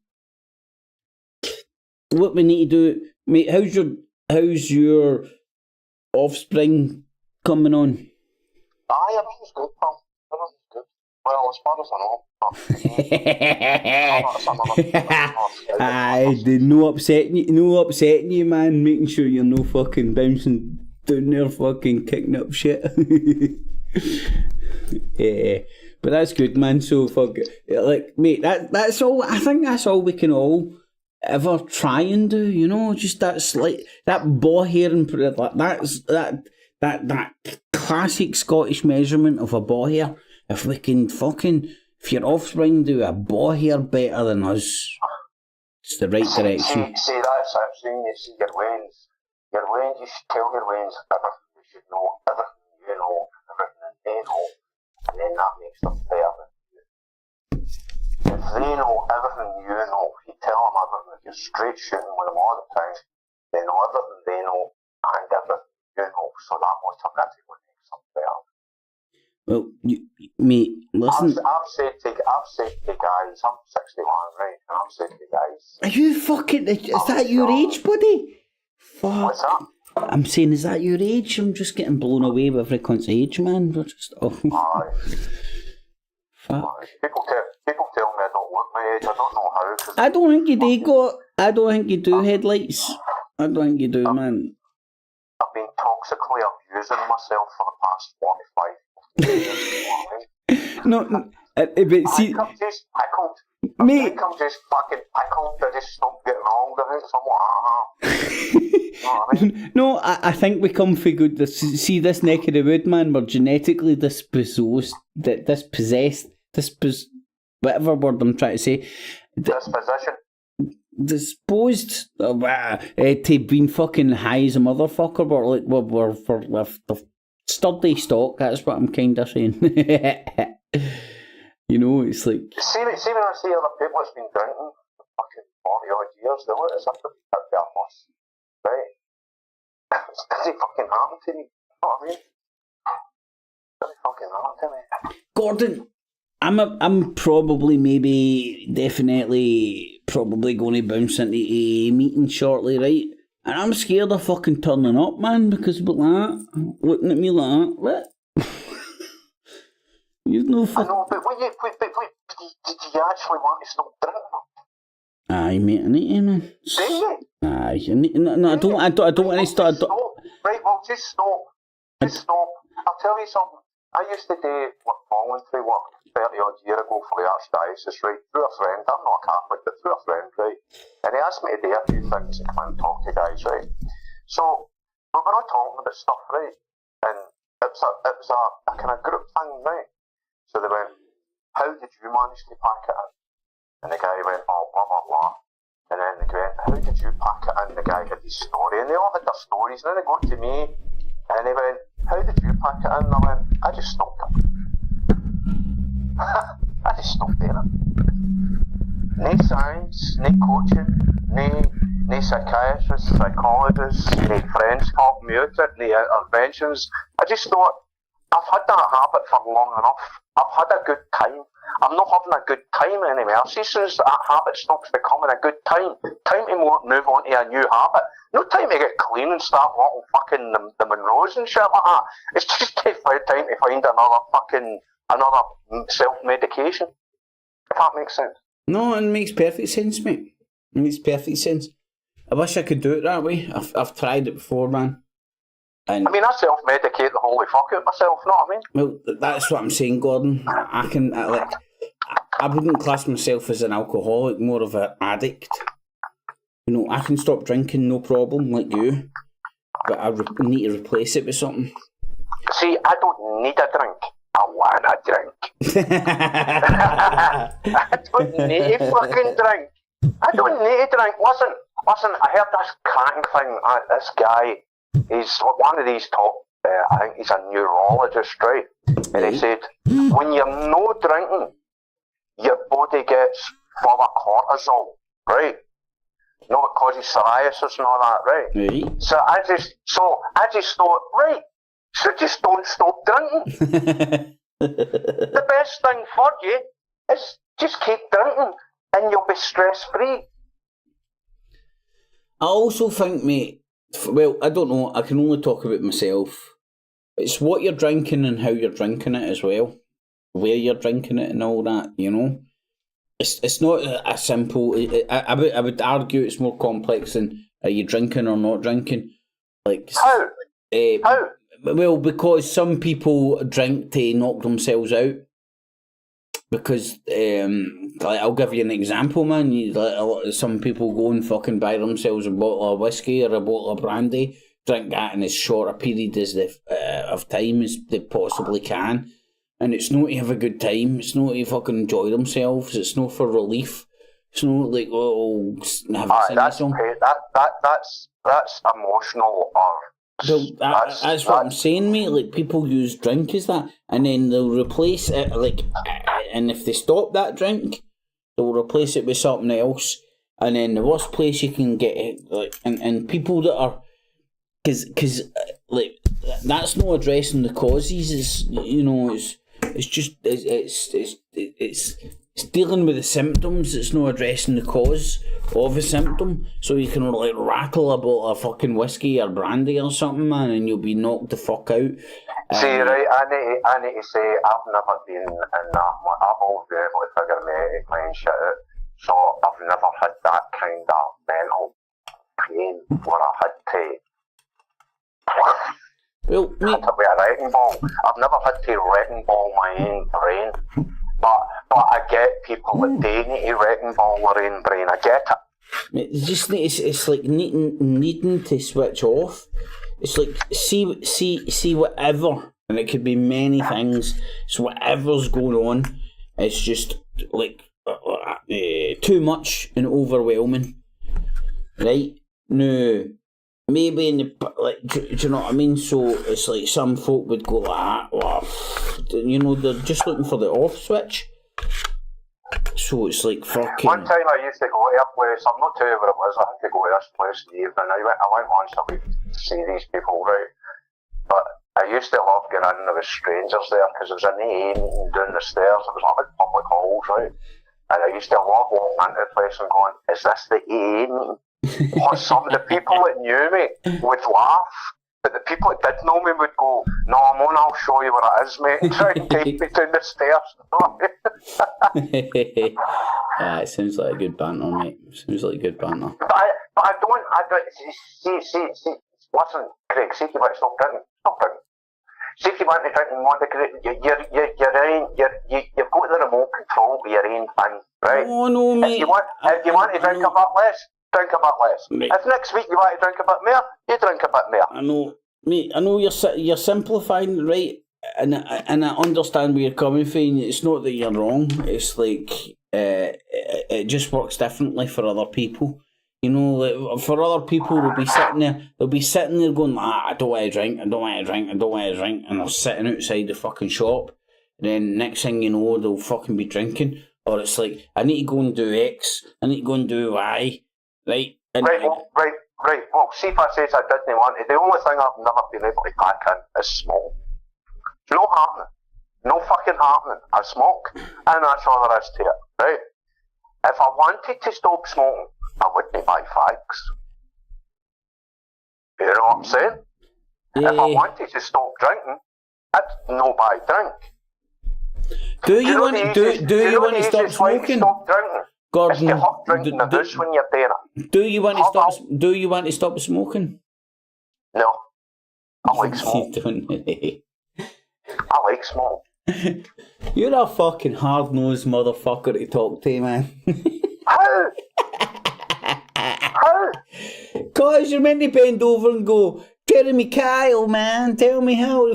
What we need to do... Mate, how's your offspring coming on? Aye, everything's good, pal. Everything's good. Well, as far as I know. Aye, no upsetting you, man. Making sure you're no fucking bouncing down there, fucking kicking up shit. Yeah, but that's good, man. So fuck it. Like, mate, that's all. I think that's all we can all ever try and do. You know, just that bow hair and that classic Scottish measurement of a bow hair. If we can if your offspring do a bow hair better than us, it's the right direction. See, that's it. You see your wains. You should tell your wains everything you should know, everything you know, everything they know, and then that makes them better than you. If they know everything you know, you tell them everything, if you're straight shooting with them all the time, they know everything they know, and everything you know, so that automatically makes them better. Well, mate, listen. I've said to guys, I'm 61, right? And I've said to guys. Are you fucking? Is that your age, buddy? Fuck. What's that? I'm saying, is that your age? I'm just getting blown away with every cunt's age, man. We're just. Oh. Aye. Fuck. Aye. People tell me I don't look my age. I don't know how. I don't think you do. I don't think you do headlights. I don't think you do, man. I've been toxically abusing myself for the past 45 years. No, but see, I'm just pickled. mate. I'm just fucking pickled. I just stopped getting old. I think you know what I mean? No, I think we come for good. See, this neck of the wood, man. We're genetically dispossessed. Whatever word I'm trying to say. Disposition. Disposed to being fucking high as a motherfucker. We're for the sturdy stock. That's what I'm kind of saying. You know, it's like. See when I see other people that's been drinking for fucking 40 odd years, they look as if they've been hit by a bus. Right? It doesn't fucking happen to me. You know what I mean? It doesn't fucking happen to me. Gordon, I'm probably definitely going to bounce into a meeting shortly, right? And I'm scared of fucking turning up, man, because of that, looking at me like that, what? You've no fucking... I know, but did you actually want to stop drinking? Aye, mate, I need to, man. Do you? Aye, I don't want to start... Right, well, just stop. Just stop. I'll tell you something. I used to do voluntary work 30 odd years ago for the Archdiocese, right? Through a friend. I'm not a Catholic, but through a friend, right? And he asked me to do a few things and come and talk to guys, right? So, we were all talking about stuff, right? And it was a kind of group thing, right? So they went, how did you manage to pack it in? And the guy went, oh, blah, blah, blah. And then they went, how did you pack it in? The guy had his story, and they all had their stories. And then they got to me, and they went, how did you pack it in? And I went, I just stopped it. I just stopped doing it. No science, no coaching, no no psychiatrists, psychologists, no friends helping me out with it, no interventions. I just thought, I've had that habit for long enough. I've had a good time. I'm not having a good time anymore. See, as soon as that habit stops becoming a good time to move on to a new habit. No time to get clean and start walking fucking the Monroes and shit like that. It's just time to find another self-medication. If that makes sense. No, it makes perfect sense, mate. It makes perfect sense. I wish I could do it that way. I've tried it before, man. And I mean, I self-medicate the holy fuck out myself, know what I mean? Well, that's what I'm saying, Gordon. I wouldn't class myself as an alcoholic, more of an addict. You know, I can stop drinking, no problem, like you. But I need to replace it with something. See, I don't need a drink. I want a drink. I don't need a fucking drink. I don't need a drink. Listen, I heard this cracking thing. This guy, he's one of these top, I think he's a neurologist, right? And he said, when you're no drinking, your body gets full of cortisol, right? No, it causes psoriasis and all that, right? Right. So I just thought, right, so just don't stop drinking. The best thing for you is just keep drinking and you'll be stress-free. I also think, mate, well, I don't know, I can only talk about myself. It's what you're drinking and how you're drinking it as well. Where you're drinking it and all that, you know. It's not a simple. I would argue it's more complex than are you drinking or not drinking. Like how? How? Well, because some people drink to knock themselves out. Because like I'll give you an example, man. Some people go and fucking buy themselves a bottle of whiskey or a bottle of brandy, drink that in as short a period as of time as they possibly can. And it's not to have a good time. It's not to fucking enjoy themselves. It's not for relief. It's not like, oh, have a sing song. That's emotional or... Well, that's what I'm saying, mate. Like, people use drink as that, and then they'll replace it, like, and if they stop that drink, they'll replace it with something else. And then the worst place you can get it, like, and people that are... Because, like, that's not addressing the causes. It's, you know, it's just it's dealing with the symptoms. It's not addressing the cause of a symptom. So you can like rattle about a fucking whiskey or brandy or something, man, and you'll be knocked the fuck out. See, right, I need to say I've never been in that. I've always been able to figure my own shit out. So I've never had that kind of mental pain where I had to. Well, mate, had to be a wrecking ball. I've never had to wrecking ball my own brain. But I get people that they need to wrecking ball their own brain. I get it. Mate, it's like needing to switch off. It's like see whatever, and it could be many things. So whatever's going on, it's just like too much and overwhelming. Right? No. Maybe in the, like, do you know what I mean? So it's like some folk would go like, you know, they're just looking for the off switch. So it's like fucking... One time I used to go to a place, I'm not telling you what it was, I had to go to this place in the evening. I went once a week to see these people, right? But I used to love going in and there was strangers there, because there was an AA meeting down the stairs, it was like public halls, right? And I used to love walking into the place and going, is this the AA meeting? Or some of the people that knew me would laugh, but the people that didn't know me would go, no, I'm on, I'll show you what it is, mate, and try and take me down the stairs. It sounds like a good banter, mate. Sounds like a good banter. But I don't, see, listen, Craig, see if you want to stop drinking, stop drinking. See if you want to drink more, you've got the remote control with your own thing, right? Oh, no, mate. If you want to drink a bit less, drink a bit less. Mate. If next week you want to drink a bit more, you drink a bit more. I know, mate. I know you're simplifying, right? And I understand where you're coming from. It's not that you're wrong. It's like it just works differently for other people. You know, like, for other people, they'll be sitting there going, I don't want to drink, and they're sitting outside the fucking shop. And then next thing you know, they'll fucking be drinking. Or it's like, I need to go and do X, I need to go and do Y. Right, Right. Well, see if I says I didn't want it. The only thing I've never been able to crack in is smoke. No happening. No fucking happening. I smoke, and that's all there is to it, right? If I wanted to stop smoking, I wouldn't buy fags. You know what I'm saying? Yeah. If I wanted to stop drinking, I'd no buy drink. Do you want to stop smoking? Stop drinking? Gordon, it's to hot drinking the house when you're doing it. Do you want to stop smoking? No. I like smoke. You don't. I like smoke. You're a fucking hard-nosed motherfucker to talk to, man. How? How? Cause you're meant to bend over and go, Jeremy Kyle, man, tell me how.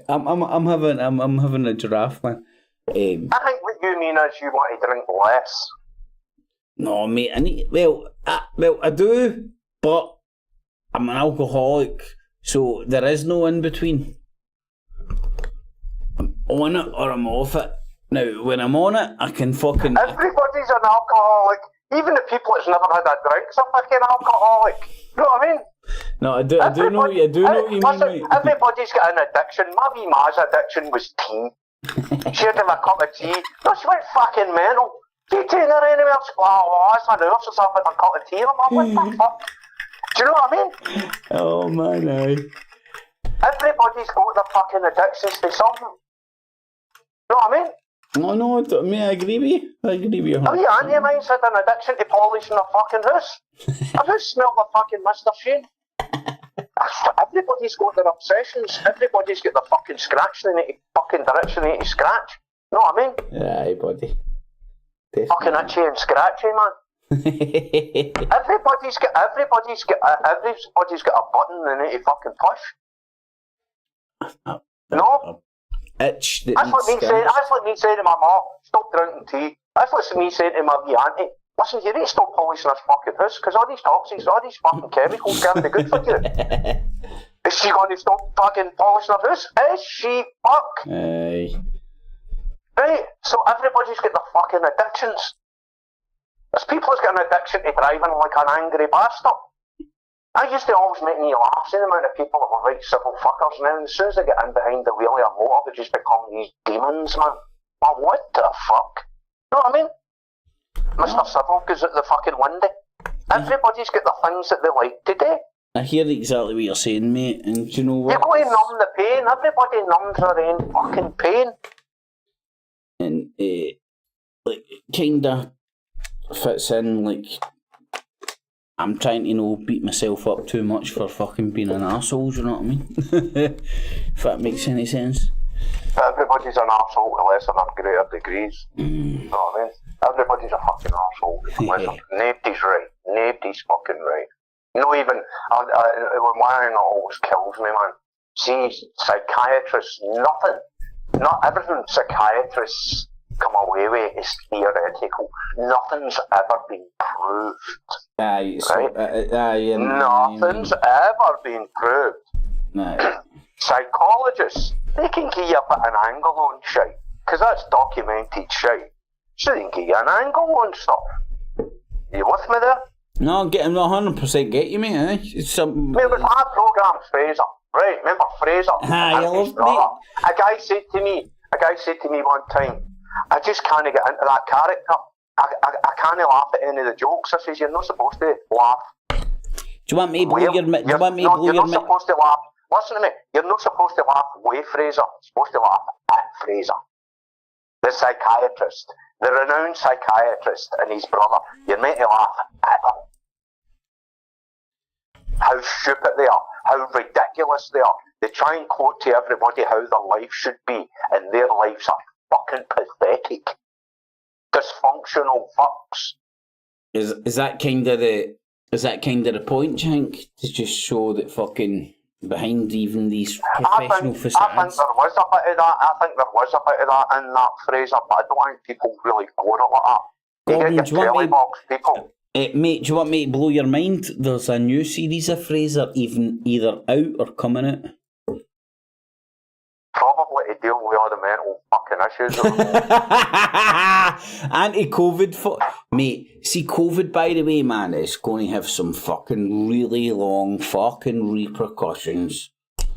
I'm having a giraffe, man. I think what you mean is you want to drink less. No, mate. I do, but I'm an alcoholic, so there is no in between. I'm on it or I'm off it. Now, when I'm on it, I can fucking. Everybody's an alcoholic. Even the people that's never had a drink's a fucking alcoholic. You know what I mean? No, I do know what you mean, mate. Everybody's got an addiction. My wee ma's addiction was tea. She'd have a cup of tea. No, she went fucking mental. She taking her anywhere. Oh, that's my nurse or something with a cup of tea. I'm like, what the fuck? Do you know what I mean? Oh, man, aye. Everybody's got their fucking addictions to something. You know what I mean? No, I agree with you. I agree with you. Have you auntie of mine's had an addiction to polishing her fucking house? I've just smelled the fucking Mr. Shane. Everybody's got their obsessions. Everybody's got the fucking scratch they need to fucking direction they need to scratch. You know what I mean? Aye, buddy. Definitely. Fucking itchy and scratchy, man. everybody's got a button they need to fucking push. No? Itch. That's like me saying to my mum, stop drinking tea. That's like me saying to my wee auntie, listen, you need to stop polishing this fucking house, because all these toxins, all these fucking chemicals can't be good for you. Is she going to stop fucking polishing her house? Is she? Fuck. Aye. Right, so everybody's got their fucking addictions. There's people who's got an addiction to driving like an angry bastard. I used to always make me laugh, seeing the amount of people that were right civil fuckers, and then as soon as they get in behind the wheel of a motor, they just become these demons, man. Well, what the fuck? You know what I mean? Mr. Civil goes at the fucking window. Everybody's got the things that they like to do. I hear exactly what you're saying, mate, and do you know what? You're going to numb the pain. Everybody numbs their own fucking pain. And, like, kinda fits in, like, I'm trying to beat myself up too much for fucking being an arsehole, do you know what I mean? If that makes any sense. Everybody's an arsehole to lesser or greater degrees. You know what I mean? Everybody's a fucking arsehole. Nobody's right. Nobody's fucking right. No, even when wiring always kills me, man. See, psychiatrists, nothing. Not everything psychiatrists come away with is theoretical. Nothing's ever been proved. Aye, so, right? Nothing's ever been proved. Aye. Psychologists, they can give you a bit of an angle on shit, because that's documented shit. So they can give you an angle on stuff. You with me there? No, I'm 100% get you, mate. Eh? Remember, my program's Fraser, right? Remember Fraser? Aye, I love me. A guy said to me one time, I just can't get into that character. I can't laugh at any of the jokes. I says, you're not supposed to laugh. Do you want me to blow your mind? You're not supposed to laugh. Listen to me. You're not supposed to laugh with Fraser. You're supposed to laugh at Fraser. The psychiatrist. The renowned psychiatrist and his brother. You're meant to laugh at them. How stupid they are. How ridiculous they are. They try and quote to everybody how their life should be, and their lives are fucking pathetic. Dysfunctional fucks. Is that kind of the point, Hank? To just show that fucking behind even these professional facades. I think there was a bit of that. I think there was a bit of that in that Fraser, but I don't think people really go it like that. Gordon, you get your telebox people. Mate, do you want me to blow your mind? There's a new series of Fraser, even either out or coming out. Probably deal with all the mental fucking issues at the moment. Anti-COVID, mate. See, COVID, by the way, man, is going to have some fucking really long fucking repercussions.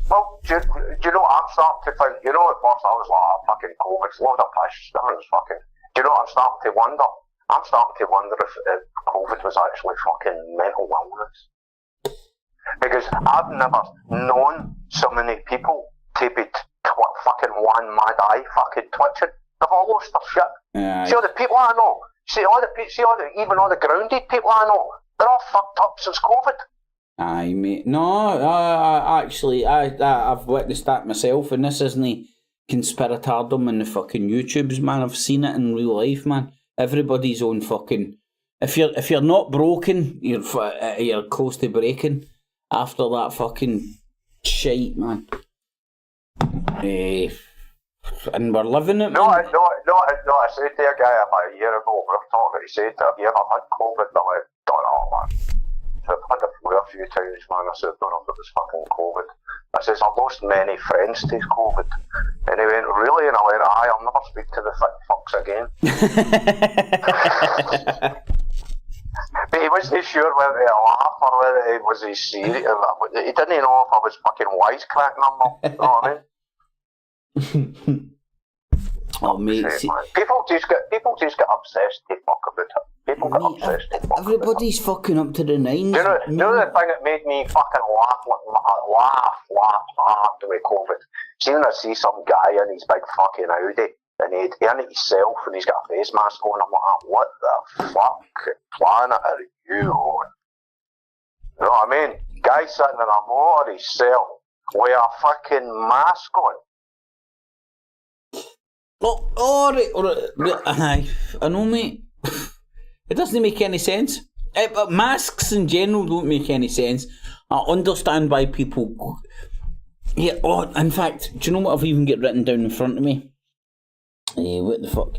Well, do you know what I'm starting to think? You know, at first I was like, fucking COVID's a load of piss. Fucking. Do you know what I'm starting to wonder? I'm starting to wonder if COVID was actually fucking mental illness. Because I've never known so many people to be fucking one mad eye fucking twitching. They've all lost their shit. See all the people I know. Even all the grounded people I know. They're all fucked up since COVID. Aye, mate. No, I've witnessed that myself, and this isn't conspiratardom in the fucking YouTubes, man. I've seen it in real life, man. Everybody's on fucking. If you're not broken, you're close to breaking after that fucking shite, man. And we're living it, man. No, I said to a guy about a year ago, we were talking, he said, have you ever had COVID? I went, don't know, man. I've had the flu a few times, man. I said, don't know if it was fucking COVID. I says, I've lost many friends to COVID. And he went, really? And I went, aye, I'll never speak to the thick fucks again. But he wasn't sure whether to laugh or whether it was serious. He didn't know if I was fucking wisecracking or not. You know what I mean? Oh, mate. People just get obsessed to fuck about it. People get obsessed to fuck everybody's about it. fucking up to the nines. You know the thing that made me fucking laugh hard with COVID? See when I see some guy in his big fucking Audi and he's in it himself and he's got a face mask on, I'm like, what the fuck planet are you on? You know what I mean? Guy sitting in a motor himself with a fucking mask on. Aye, I know, mate. It doesn't make any sense. But masks in general don't make any sense. I understand why people. Yeah. Oh, in fact, do you know what I've even got written down in front of me? What the fuck?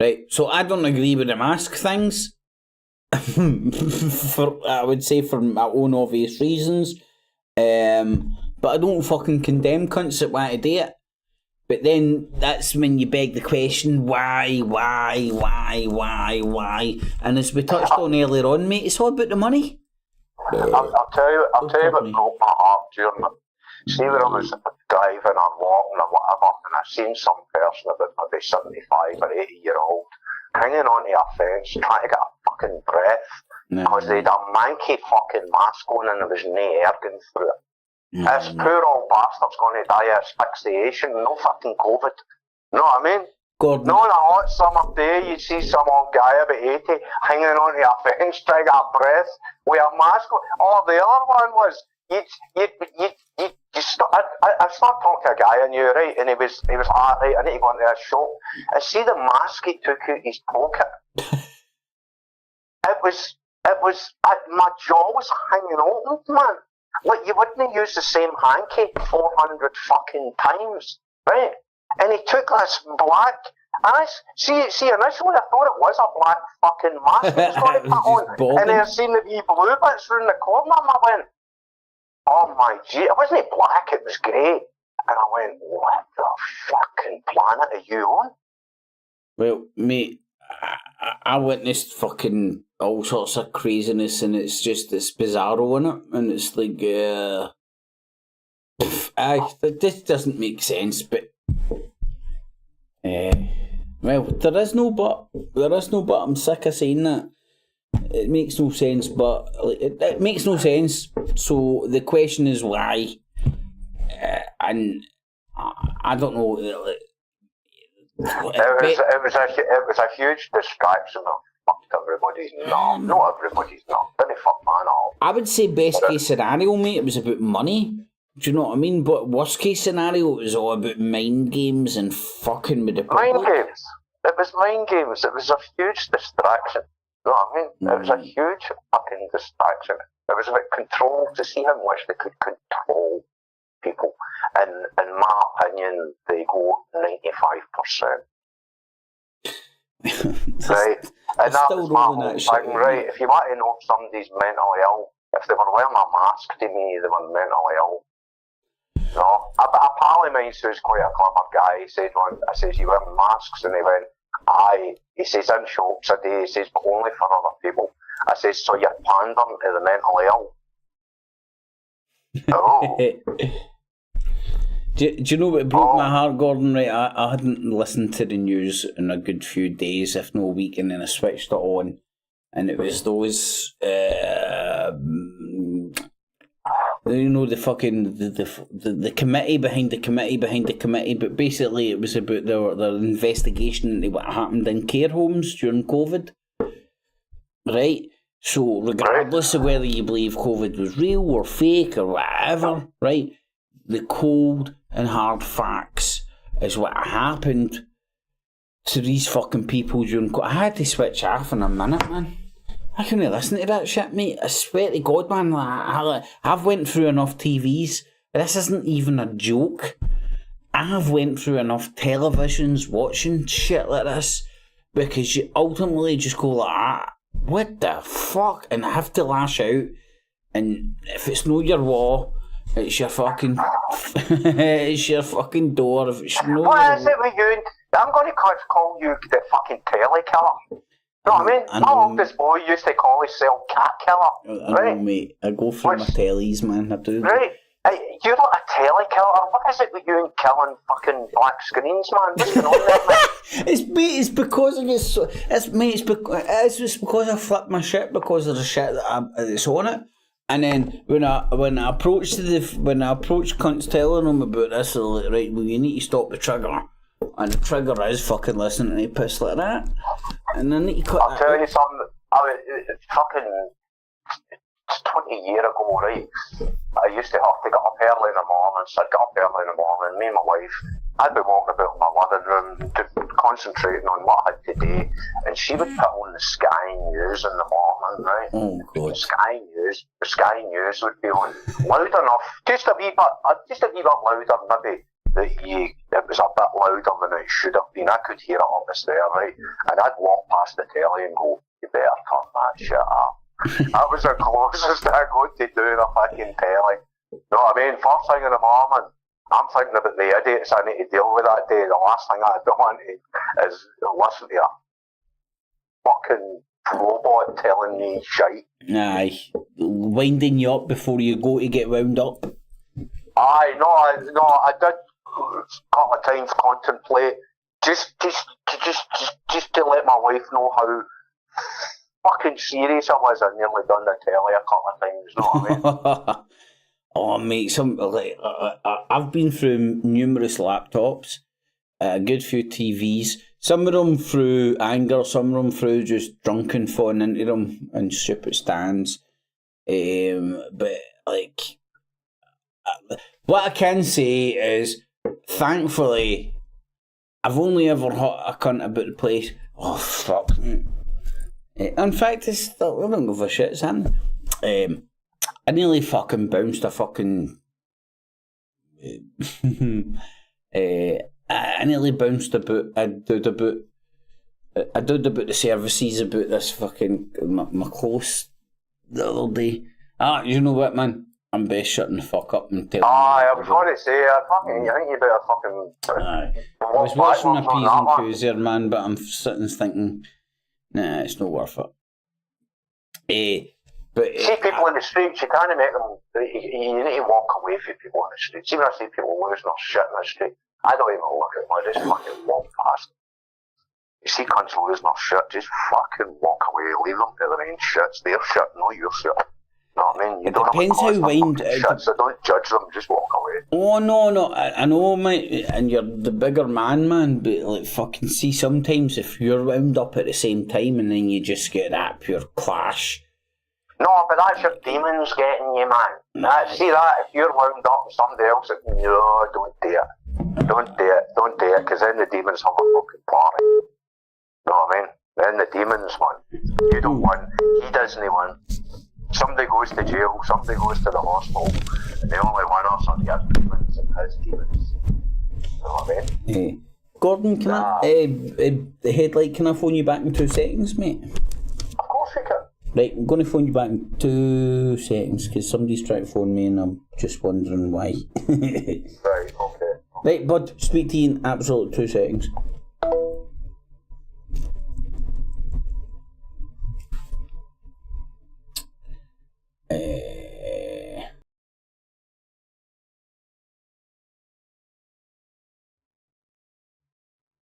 Right. So I don't agree with the mask things. I would say for my own obvious reasons. But I don't fucking condemn cunts that want to do it. But then that's when you beg the question, why? And as we touched on earlier on, mate, it's all about the money. I'll tell you what broke my heart during it. See when I was driving or walking or whatever, and I seen some person about maybe 75 or 80 year old hanging onto a fence trying to get a fucking breath because they'd a manky fucking mask on and there was no air going through it. This poor old bastard's going to die of asphyxiation, no fucking COVID. You know what I mean? God. No, on a hot summer day, you'd see some old guy about 80 hanging onto a fence trying to get a breath with a mask on. Oh, the other one was, I started talking to a guy I knew, right, and he was like, right, I need to go into a shop. And see the mask he took out his pocket. My jaw was hanging open, man. Like, you wouldn't use the same hanky 400 fucking times, right? And he took this black, and see, initially I thought it was a black fucking mask he was going to put on. And then I seen the wee blue bits round the corner, and I went, oh my gee, it wasn't black, it was grey. And I went, what the fucking planet are you on? Well, mate, I witnessed fucking all sorts of craziness, and it's bizarro, innit? And it's like, this doesn't make sense, but well, there is no but. I'm sick of saying that. It makes no sense, but it makes no sense. So the question is why, and I don't know. It was a huge distraction of fucked everybody's not. Not everybody's not. Didn't fuck man all. I would say best case scenario, mate, it was about money. Do you know what I mean? But worst case scenario, it was all about mind games and fucking with the public. Mind games. It was mind games. It was a huge distraction. You know what I mean? It was a huge fucking distraction. It was about control, to see how much they could control people. And in my opinion, they go 95%. Right? And that was my whole thing, right? If you want to know if somebody's mentally ill, if they were wearing a mask to me, they were mentally ill. No, a pal of mine who's quite a clever guy, he said, I says, you wear masks? And he went, aye. He says, in shops a day, he says, but only for other people. I says, so you're pandering to the mentally ill? Oh. Do you know what broke my heart, Gordon? Right, I hadn't listened to the news in a good few days, if no a week, and then I switched it on, and it was those, you know, the fucking the committee behind the committee behind the committee, but basically it was about their investigation into what happened in care homes during COVID, right? So regardless of whether you believe COVID was real or fake or whatever, right? The cold and hard facts is what happened to these fucking people during COVID. I had to switch off in a minute, man. I couldn't listen to that shit, mate. I swear to God, man. I've went through enough TVs. This isn't even a joke. I've went through enough televisions watching shit like this because you ultimately just go like, what the fuck? And I have to lash out. And if it's no your wall, it's your fucking it's your fucking door. If it's no what is it with you? I'm going to call you the fucking telly killer. You know what I mean? My oldest boy used to call himself cat killer. I know, mate. I go through my tellies, man. I do. Right. You're not a telly killer. What is it with you and killing fucking black screens, man? What's going on there, man? It's because it's because I flipped my shit because of the shit that's on it. And then when I approached cunts telling them about this, they're like, right, well, you need to stop the trigger. And the trigger is fucking listening to piss like that. And I need to cut I'll tell you something. It's fucking 20 years ago, right? I used to have to get up early in the morning, so I'd get up early in the morning, me and my wife, I'd be walking about in my living room, concentrating on what I had to do, and she would put on the Sky News in the morning, right? Oh, God. The Sky News would be on loud enough, just a wee bit louder, maybe. It was a bit louder than it should have been. I could hear it up the stair, right? And I'd walk past the telly and go, you better turn that shit up. That was the closest I got to doing a fucking telly. You know what I mean? First thing in the morning, I'm thinking about the idiots I need to deal with that day. The last thing I don't want is listen to a fucking robot telling me shite. Aye. Winding you up before you go to get wound up. Aye, no, I did a couple of times contemplate just to let my wife know how fucking serious I was. I nearly done the telly a couple of times, you know what I mean? Oh, mate, I've been through numerous laptops, a good few TVs, some of them through anger, some of them through just drunken falling into them and stupid stands. But, like, what I can say is, thankfully, I've only ever hot a cunt about the place. Oh, fuck. In fact, I don't give a shit, son. I nearly fucking bounced a fucking... I nearly bounced about... I did about the services about this fucking... My close the other day. You know what, man? I'm best shutting the fuck up and telling you. I was going to say, I think you better fucking... Aye. I was watching the P's and Q's there, man, but I'm sitting thinking, nah, it's not worth it. But see people in the streets, you can't make them... You need to walk away from people in the streets. See when I see people losing their shit in the street, I don't even look at them, I just fucking walk past. You see cunts losing their shit, just fucking walk away, leave them to their own shit. It's their shit, not your shit. You know what I mean? You it depends how wind... shit, so don't judge them, just walk away. Oh, no, I know, mate, and you're the bigger man, but like, fucking see, sometimes if you're wound up at the same time and then you just get that pure clash... No, but that's your demons getting you, man. See that? If you're wound up with somebody else, no, don't do it. Don't do it, because then the demons have a fucking party. You know what I mean? Then the demons win. You don't win, he doesn't win. Somebody goes to jail, somebody goes to the hospital, and the only winners are your demons and his demons. You know what I mean? Hey. Gordon, the headlight, can I phone you back in 2 seconds, mate? Of course you can. Right, I'm going to phone you back in 2 seconds because somebody's trying to phone me and I'm just wondering why. Right, okay. Right, bud, speak to you in absolute 2 seconds.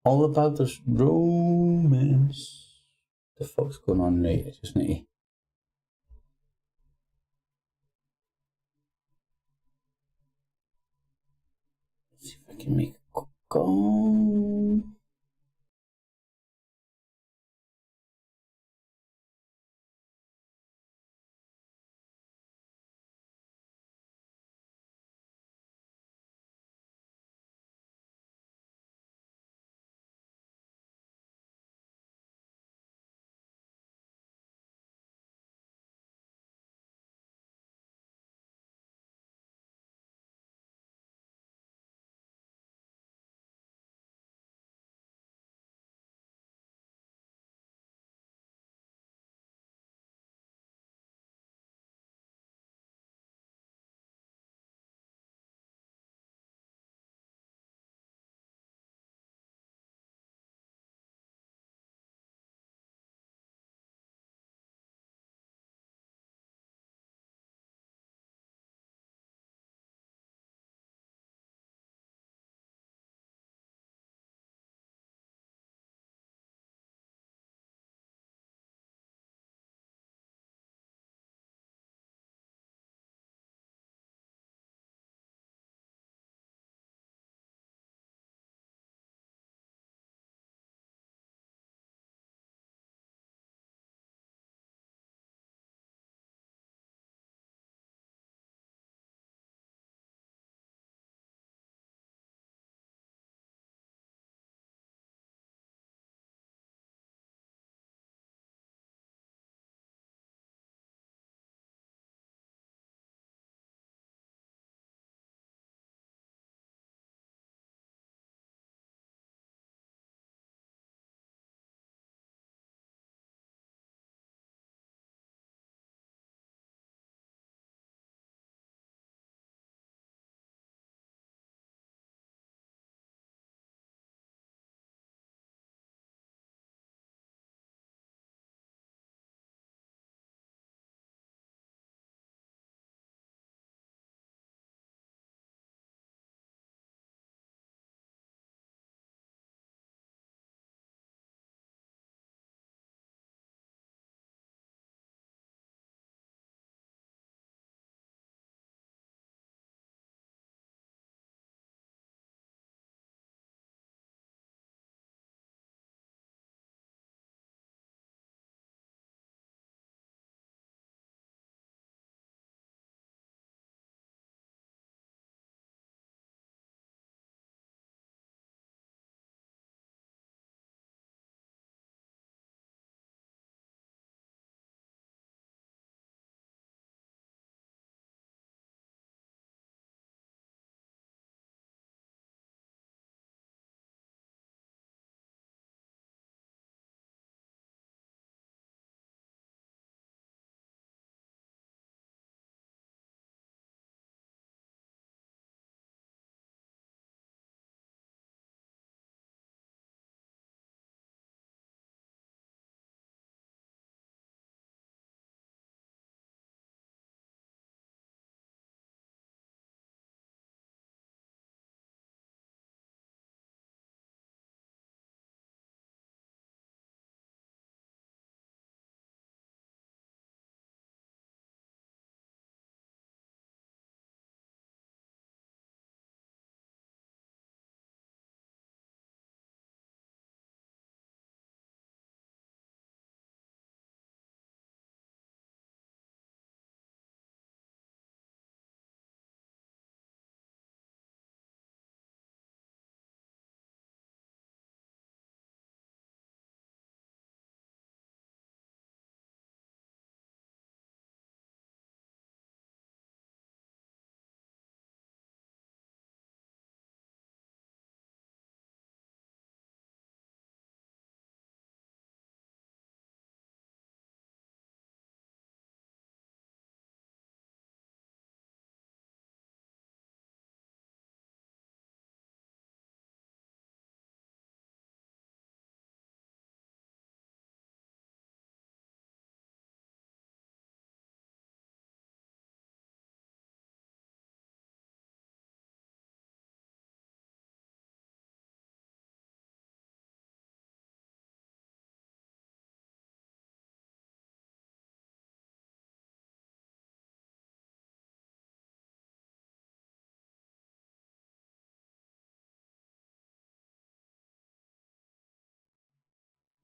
All about this romance. The fuck's going on, right? I just need to... See if I can make a call.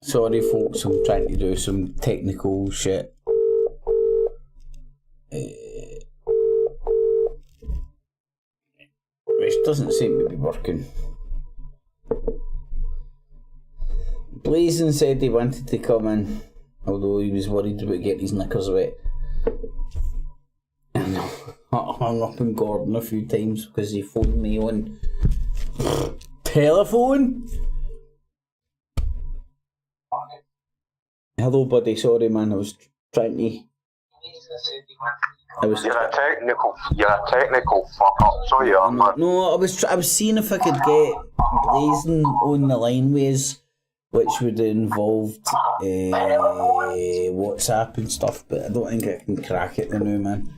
Sorry folks, I'm trying to do some technical shit. Which doesn't seem to be working. Blazing said he wanted to come in, although he was worried about getting his knickers wet. And I hung up on Gordon a few times because he phoned me on telephone. Hello buddy, sorry man, I was trying to... You're a technical fuck up, so you are, man. No, I was seeing if I could get Blazing on the line with us, which would have involved WhatsApp and stuff, but I don't think I can crack it now, man.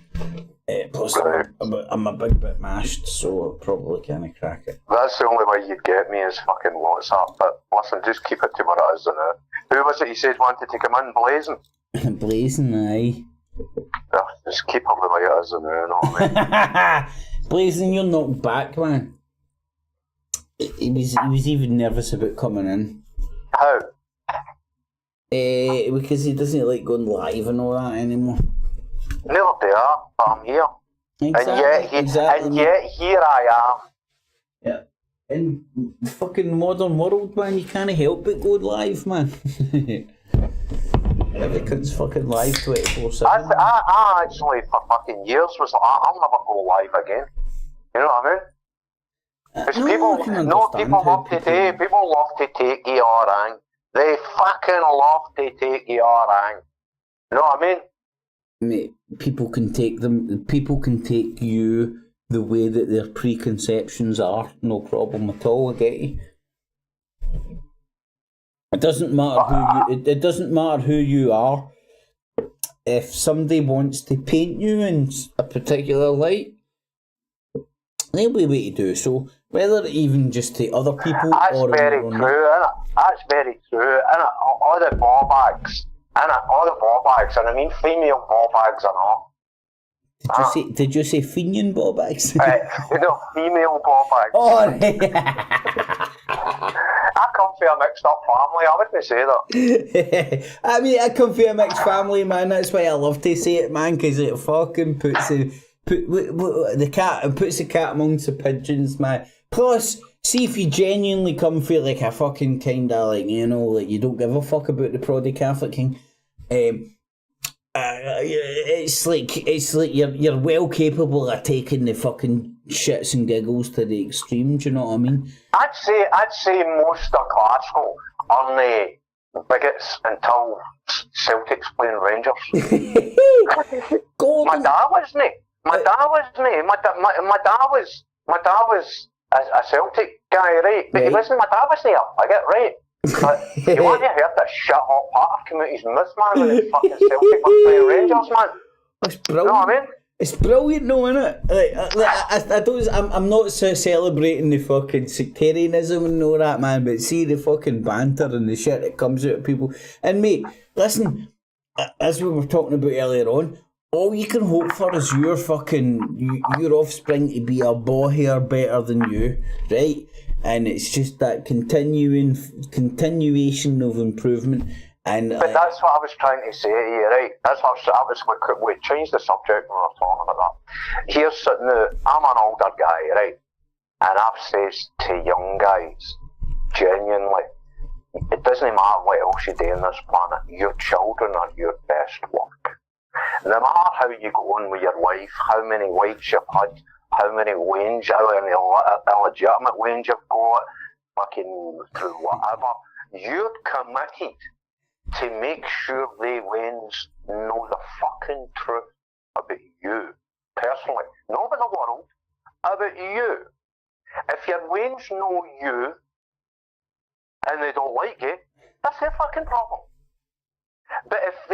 Plus, I'm a big bit mashed, so I probably can't crack it. That's the only way you'd get me is fucking WhatsApp, but listen, just keep it to what it is now. Who was it you said wanted to come in? Blazing? Blazing, aye. Yeah, just keep it the way it is now, you know what I mean? Blazing, you're knocked back, man. He was even nervous about coming in. How? Because he doesn't like going live and all that anymore. Neither do I, but I'm here. Exactly, and yet here I am. Yeah. In the fucking modern world, man, you can't help but go live, man. Everything's fucking live 24/7. I actually, for fucking years, was like, I'll never go live again. You know what I mean? Because people love to take the orang. They fucking love to take the orang. You know what I mean? Mate, people can take you the way that their preconceptions are, no problem at all, I get you. It doesn't matter it doesn't matter who you are. If somebody wants to paint you in a particular light, there'll be a way to do so, whether even just to other people or... That's very true, innit? All the ball bags, and I mean female ball bags and all. Did you say Fenian ball bags? Female ball bags. Oh, right. I come from a mixed up family, I wouldn't say that. I mean, I come from a mixed family, man, that's why I love to say it, man, because it fucking puts the cat amongst the pigeons, man. Plus, see if you genuinely come from like a fucking kind of like, you know, like you don't give a fuck about the proddy Catholic king, it's like you're well capable of taking the fucking shits and giggles to the extreme. Do you know what I mean? I'd say most of Glasgow are the bigots until Celtic's playing Rangers. My dad wasn't. My dad was a Celtic guy, right? But he wasn't. My dad was there. I get it right. But you want to hear that shit hot part come out his mouth, man, when it's fucking Celtic was playing Rangers, man. That's brilliant. You know what I mean? It's brilliant, though, isn't it? I'm not celebrating the fucking sectarianism and all that, man, but see the fucking banter and the shit that comes out of people. And mate, listen, as we were talking about earlier on, all you can hope for is your offspring to be a boy hair better than you, right? And it's just that continuation of improvement. And but that's what I was trying to say to you, right? That's what we changed the subject when we were talking about that. Here's now, I'm an older guy, right? And I've said to young guys, genuinely, it doesn't matter what else you do on this planet, your children are your best work. No matter how you go on with your life, how many wives you've had, how many wains, how many illegitimate wains you've got, fucking through whatever, you're committed to make sure they wains know the fucking truth about you, personally. Not about the world, about you. If your wains know you, and they don't like you, that's their fucking problem. But if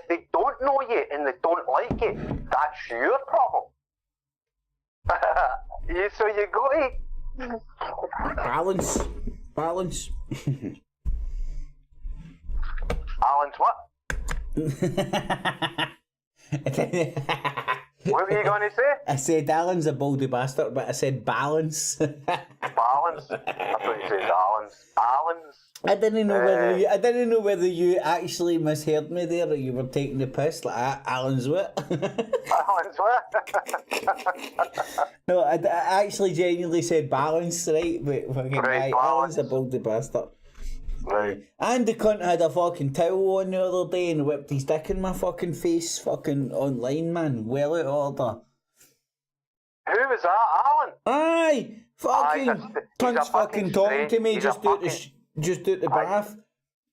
they don't know you and they don't like you, that's your problem. So you go to balance. Balance what? What were you going to say? I said Alan's a baldy bastard, but I said balance. Balance? I thought you said Alan's. Alan's? I didn't know whether you actually misheard me there or you were taking the piss like Alan's what? Alan's what? No, I actually genuinely said balance, right? But fucking right, Alan's a baldy bastard. Right. And the cunt had a fucking towel on the other day and whipped his dick in my fucking face, fucking online, man. Well out of order. Who was that, Alan? Aye! Fucking cunt's fucking talking to me just out the bath.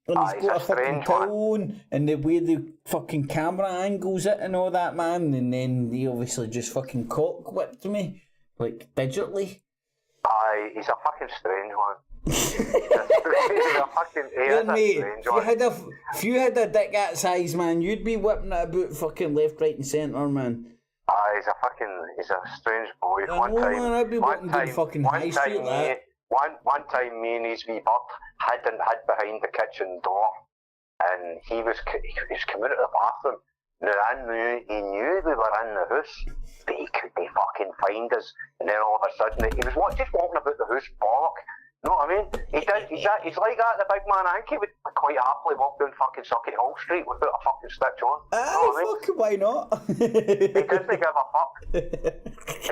And he's got a fucking towel on and the way the fucking camera angles it and all that, man. And then he obviously just fucking cock whipped me, like digitally. Aye, he's a fucking strange one. If you had a dick that size, man, you'd be whipping it about fucking left, right, and centre, man. He's a strange boy. One time, me and his wee bird hid behind the kitchen door, and he was coming out of the bathroom. Now he knew we were in the house, but he couldn't fucking find us. And then all of a sudden, he was just walking about the house, bollock. You know what I mean? He's like that, the big man. I think he would quite happily walk down fucking Sucky Hall Street without a fucking stitch on. Fucking why not? He doesn't give a fuck. He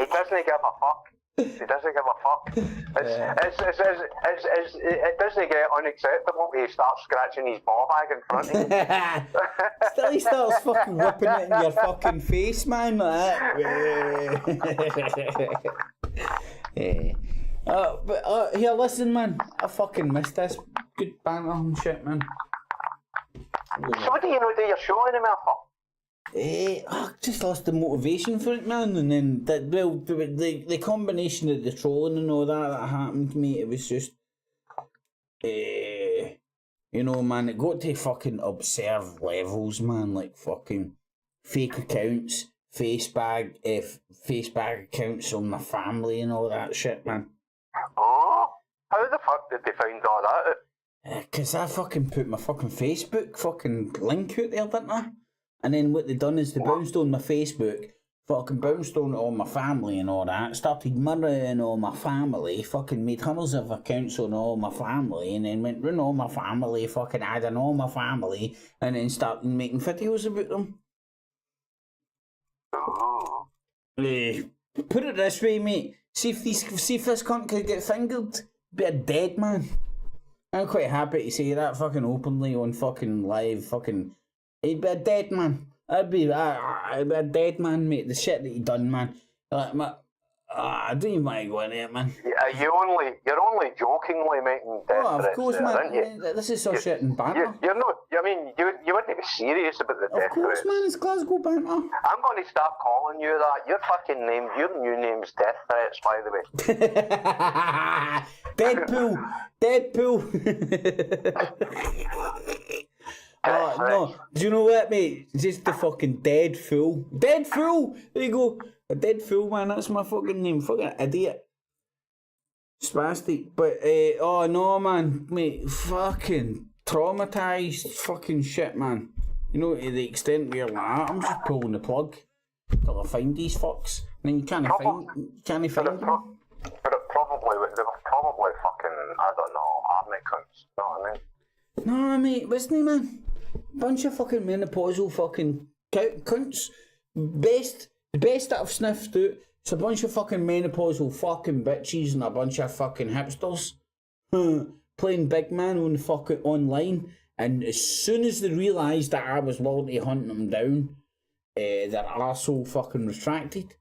doesn't give a fuck. It doesn't get unacceptable when he starts scratching his ball bag in front of you. Still he starts fucking whipping it in your fucking face, man, like that. Here, listen, man. I fucking missed this. Good banter and shit, man. So what do you know do your show anymore for? I just lost the motivation for it, man. And then, the combination of the trolling and all that happened to me, it was just, you know, man, it got to fucking absurd levels, man. Like fucking fake accounts, face bag accounts on my family and all that shit, man. Oh, how the fuck did they find all that out? Because I fucking put my fucking Facebook fucking link out there, didn't I? And then what they done is they bounced on my Facebook, fucking bounced on all my family and all that, started mirroring all my family, fucking made hundreds of accounts on all my family, and then went round all my family, fucking adding all my family, and then started making videos about them. Oh. Put it this way, mate. See if this cunt could get fingered, be a dead man. I'm quite happy to say that fucking openly on fucking live fucking. He'd be a dead man. I'd be a dead man, mate. The shit that he done, man. Like, I don't even want to go in there, man. Yeah, you're only jokingly making death threats. Of course, there, man. aren't you? This is so shit and banter. You're not. I mean, you wouldn't be serious about the death threats. Of course, man. It's Glasgow banter. I'm going to start calling you that. Your fucking name, your new name's Death Threats, by the way. Deadpool. No. Do you know what, mate? Just the fucking dead fool. Dead fool! There you go. A dead fool, man. That's my fucking name. Fucking idiot. Spastic. But, oh no, man. Mate, fucking traumatised fucking shit, man. You know, to the extent where, like, I'm just pulling the plug till I find these fucks. And then you can't find them. But they were probably fucking, I don't know, army cunts. You know what I mean? No, mate, wasn't he, man? Bunch of fucking menopausal fucking cunts. The best that I've sniffed out, it's a bunch of fucking menopausal fucking bitches and a bunch of fucking hipsters playing big man on the fucking online. And as soon as they realised that I was willing to hunt them down, their arsehole fucking retracted.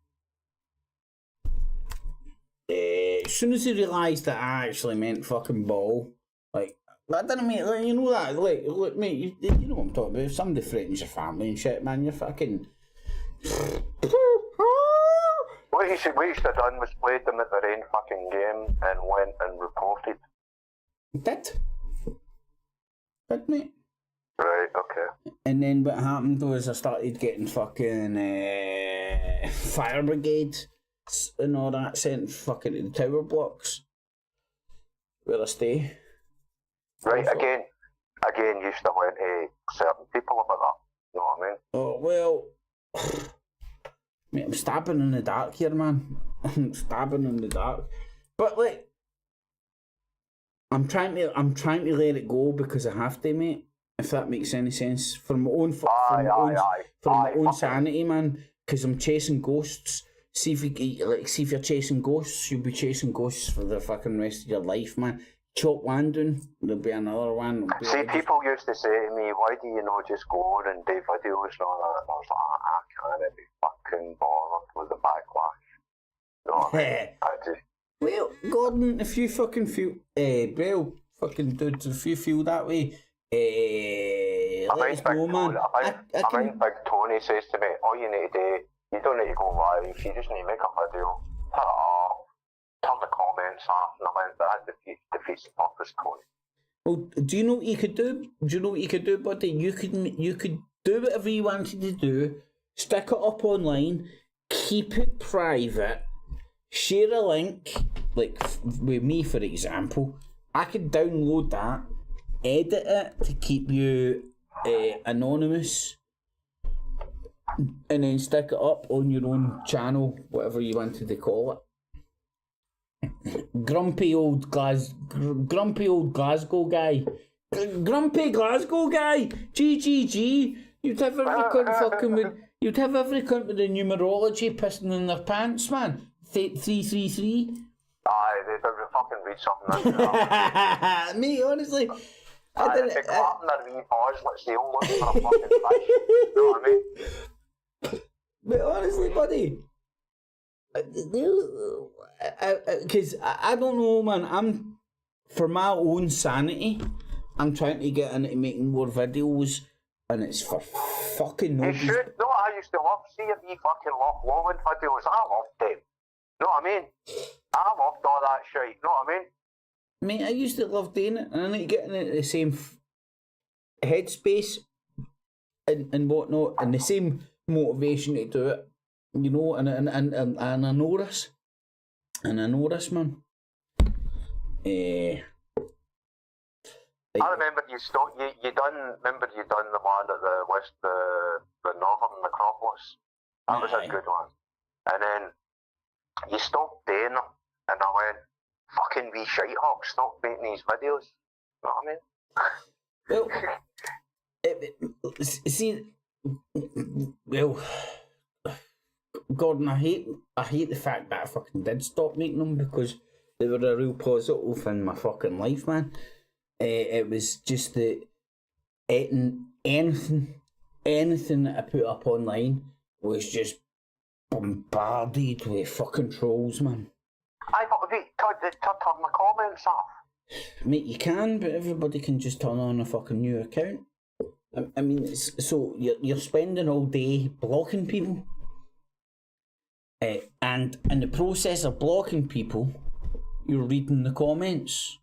As soon as they realised that I actually meant fucking ball, like, that didn't mean, like, you know that, like, look, mate, you know what I'm talking about. If somebody threatens your family and shit, man, you're fucking. What you should have done was played them at their own fucking game and went and reported. Did, mate? Right, okay. And then what happened was I started getting fucking fire brigade and all that sent fucking to the tower blocks where I stay. Right, again, you still went to certain people about that. You know what I mean? Oh, well, Mate, I'm stabbing in the dark here, man. I'm stabbing in the dark. But like, I'm trying to let it go because I have to, mate. If that makes any sense, for my own sanity, man. Because I'm chasing ghosts. See if you're chasing ghosts, you'll be chasing ghosts for the fucking rest of your life, man. Chop one down, there'll be another one. See, people used to say to me, why do you not just go on and do videos and all that? And I was like, I can't be fucking bothered with the backlash. You know what I mean? I just... Well, Gordon, if you fucking feel, fucking dudes, if you feel that way, let us know, man. I think Big Tony says to me, all you need to do, you don't need to go live, you just need to make a video, put it up, turn the comments off, and I went, that defeats the purpose, Tony. Well, do you know what you could do? Buddy? You could do whatever you wanted to do, stick it up online, keep it private, share a link, like with me, for example. I could download that, edit it to keep you anonymous, and then stick it up on your own channel, whatever you wanted to call it. Grumpy old Glasgow guy. Grumpy Glasgow guy. GGG. You'd have every cunt with the numerology pissing in their pants, man. 333. Aye, they fucking read something like that. Mate, honestly. If they clap in their wee paws, let's say, oh, look for a fucking fish. You know what I mean? But honestly, buddy, because I don't know, man. For my own sanity, I'm trying to get into making more videos, and it's for fucking nobody. You should. No, I used to love seeing you fucking love Logan videos. I loved them. You know what I mean? I loved all that shit. You know what I mean? Mate, I used to love doing it, and I need to get into the same headspace and whatnot, and the same motivation to do it, you know, and I know this, man. I remember you done the one at the Northern Necropolis. That was a good one. And then you stopped doing them, and I went, fucking wee shitehawk, stop making these videos. You know what I mean? Well, Gordon, I hate the fact that I fucking did stop making them, because they were a real positive in my fucking life, man. It was just that anything that I put up online was just bombarded with fucking trolls, man. I thought turn the comments off. Mate, you can, but everybody can just turn on a fucking new account. I mean, so you're spending all day blocking people, and in the process of blocking people, you're reading the comments.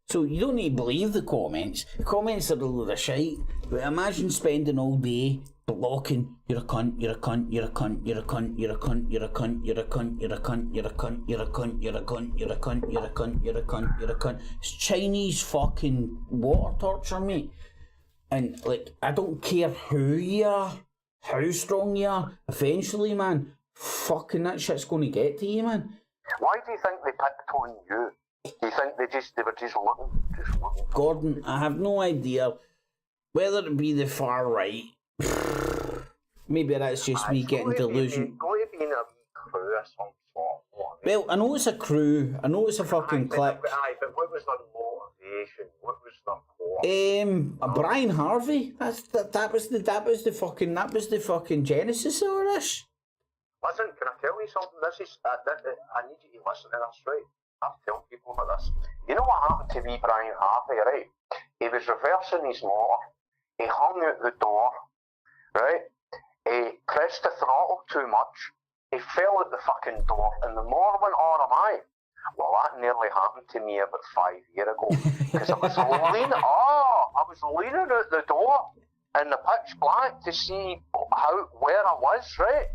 So you don't need to believe the comments. The comments are a load of shite. But imagine spending all day blocking, you're a cunt, you're a cunt, you're a cunt, you're a cunt, you're a cunt, you're a cunt, you're a cunt, you're a cunt, you're a cunt, you're a cunt, you're a cunt, you're a cunt, you're a cunt, you're a cunt, you're a cunt. It's Chinese fucking water torture, mate. And like, I don't care who you are, how strong you are, eventually, man, fucking that shit's gonna get to you, man. Why do you think they picked on you? Do you think they were just looking? Gordon, I have no idea whether it be the far right. Maybe that's just me getting delusional. Going to be in a crew or some sort. Well, I know it's a crew. I know it's a fucking clique. Aye, but what was their motivation? What was their core? Brian Harvey. That was the fucking genesis of this. Listen, can I tell you something? This is I need you to listen to this, right? I've told people about this. You know what happened to me, Brian Harvey, right? He was reversing his motor. He hung out the door, right? He pressed the throttle too much. He fell out the fucking door, and the motor went automatic. Well, that nearly happened to me about 5 years ago. Because I was leaning out the door in the pitch black to see where I was, right?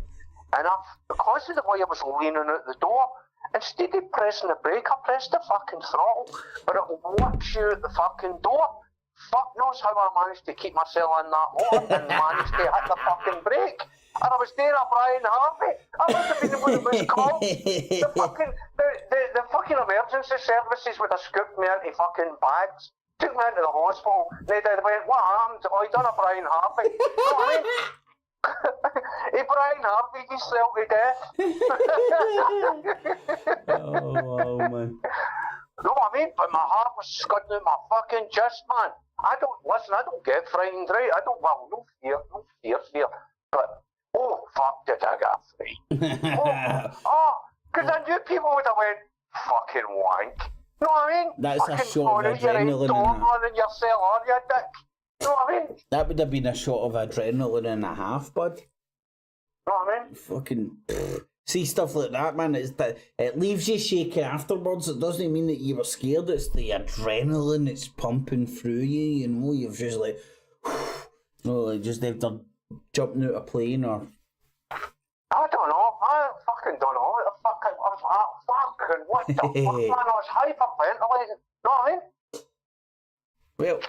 And because of the way I was leaning out the door, instead of pressing the brake, I pressed the fucking throttle, but it whips you out the fucking door. fuck knows how I managed to keep myself in that motor and managed to hit the fucking brake. And I was there at Brian Harvey. I must have been what it was called. The fucking emergency services would have scooped me into fucking bags, took me into the hospital. They went, what happened? Oh, he done a Brian Harvey. You know what I mean? He Brian Harvey himself to death. Oh, man. You know what I mean? But my heart was scudding out my fucking chest, man. I don't get frightened, right? No fear. But, oh, fuck, did I get frightened. Because I knew people would have went, fucking wank. You know what I mean? That's a shot of adrenaline in that. In yourself, are you, dick? You know what I mean? That would have been a shot of adrenaline and a half, bud. You know what I mean? Fucking... See stuff like that, man. It leaves you shaking afterwards. It doesn't mean that you were scared. It's the adrenaline that's pumping through you. You know, you've just like, like just after jumping out a plane or. I don't know. I fucking don't know. What the fuck, man? I was hyperventilating. You know what I mean? Well,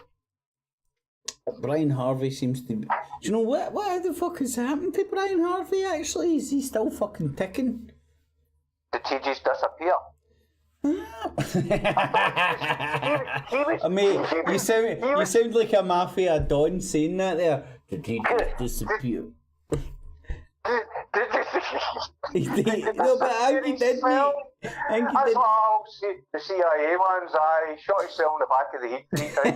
Brian Harvey seems to be... Do you know what the fuck has happened to Brian Harvey, actually? Is he still fucking ticking? Did he just disappear? Mate, you sound like a mafia don saying that there. Did he just disappear? No, but I think he did, mate. That's like how the CIA man's shot himself in the back of the heat 3 times.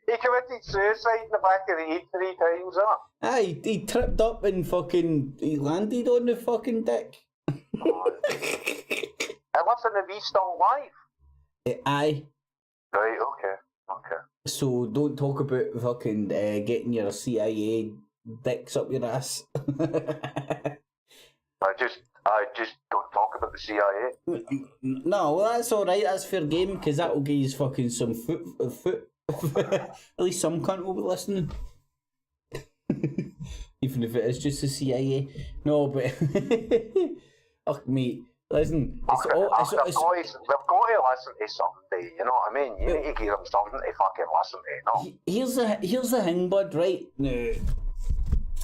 he committed suicide in the back of the heat 3 times, huh? Aye, he tripped up and fucking he landed on the fucking dick. And listen, to be still alive. Aye. Right, okay. So don't talk about fucking getting your CIA dicks up your ass. I just don't talk about the CIA. No, well, that's alright, that's fair game, because that'll give you fucking some foot. At least some cunt will be listening. Even if it is just the CIA. No, but... Oh, mate, listen. They've got to listen to somebody, you know what I mean? You need to give them something to fucking listen to, no? Here's the thing, bud, right? Now,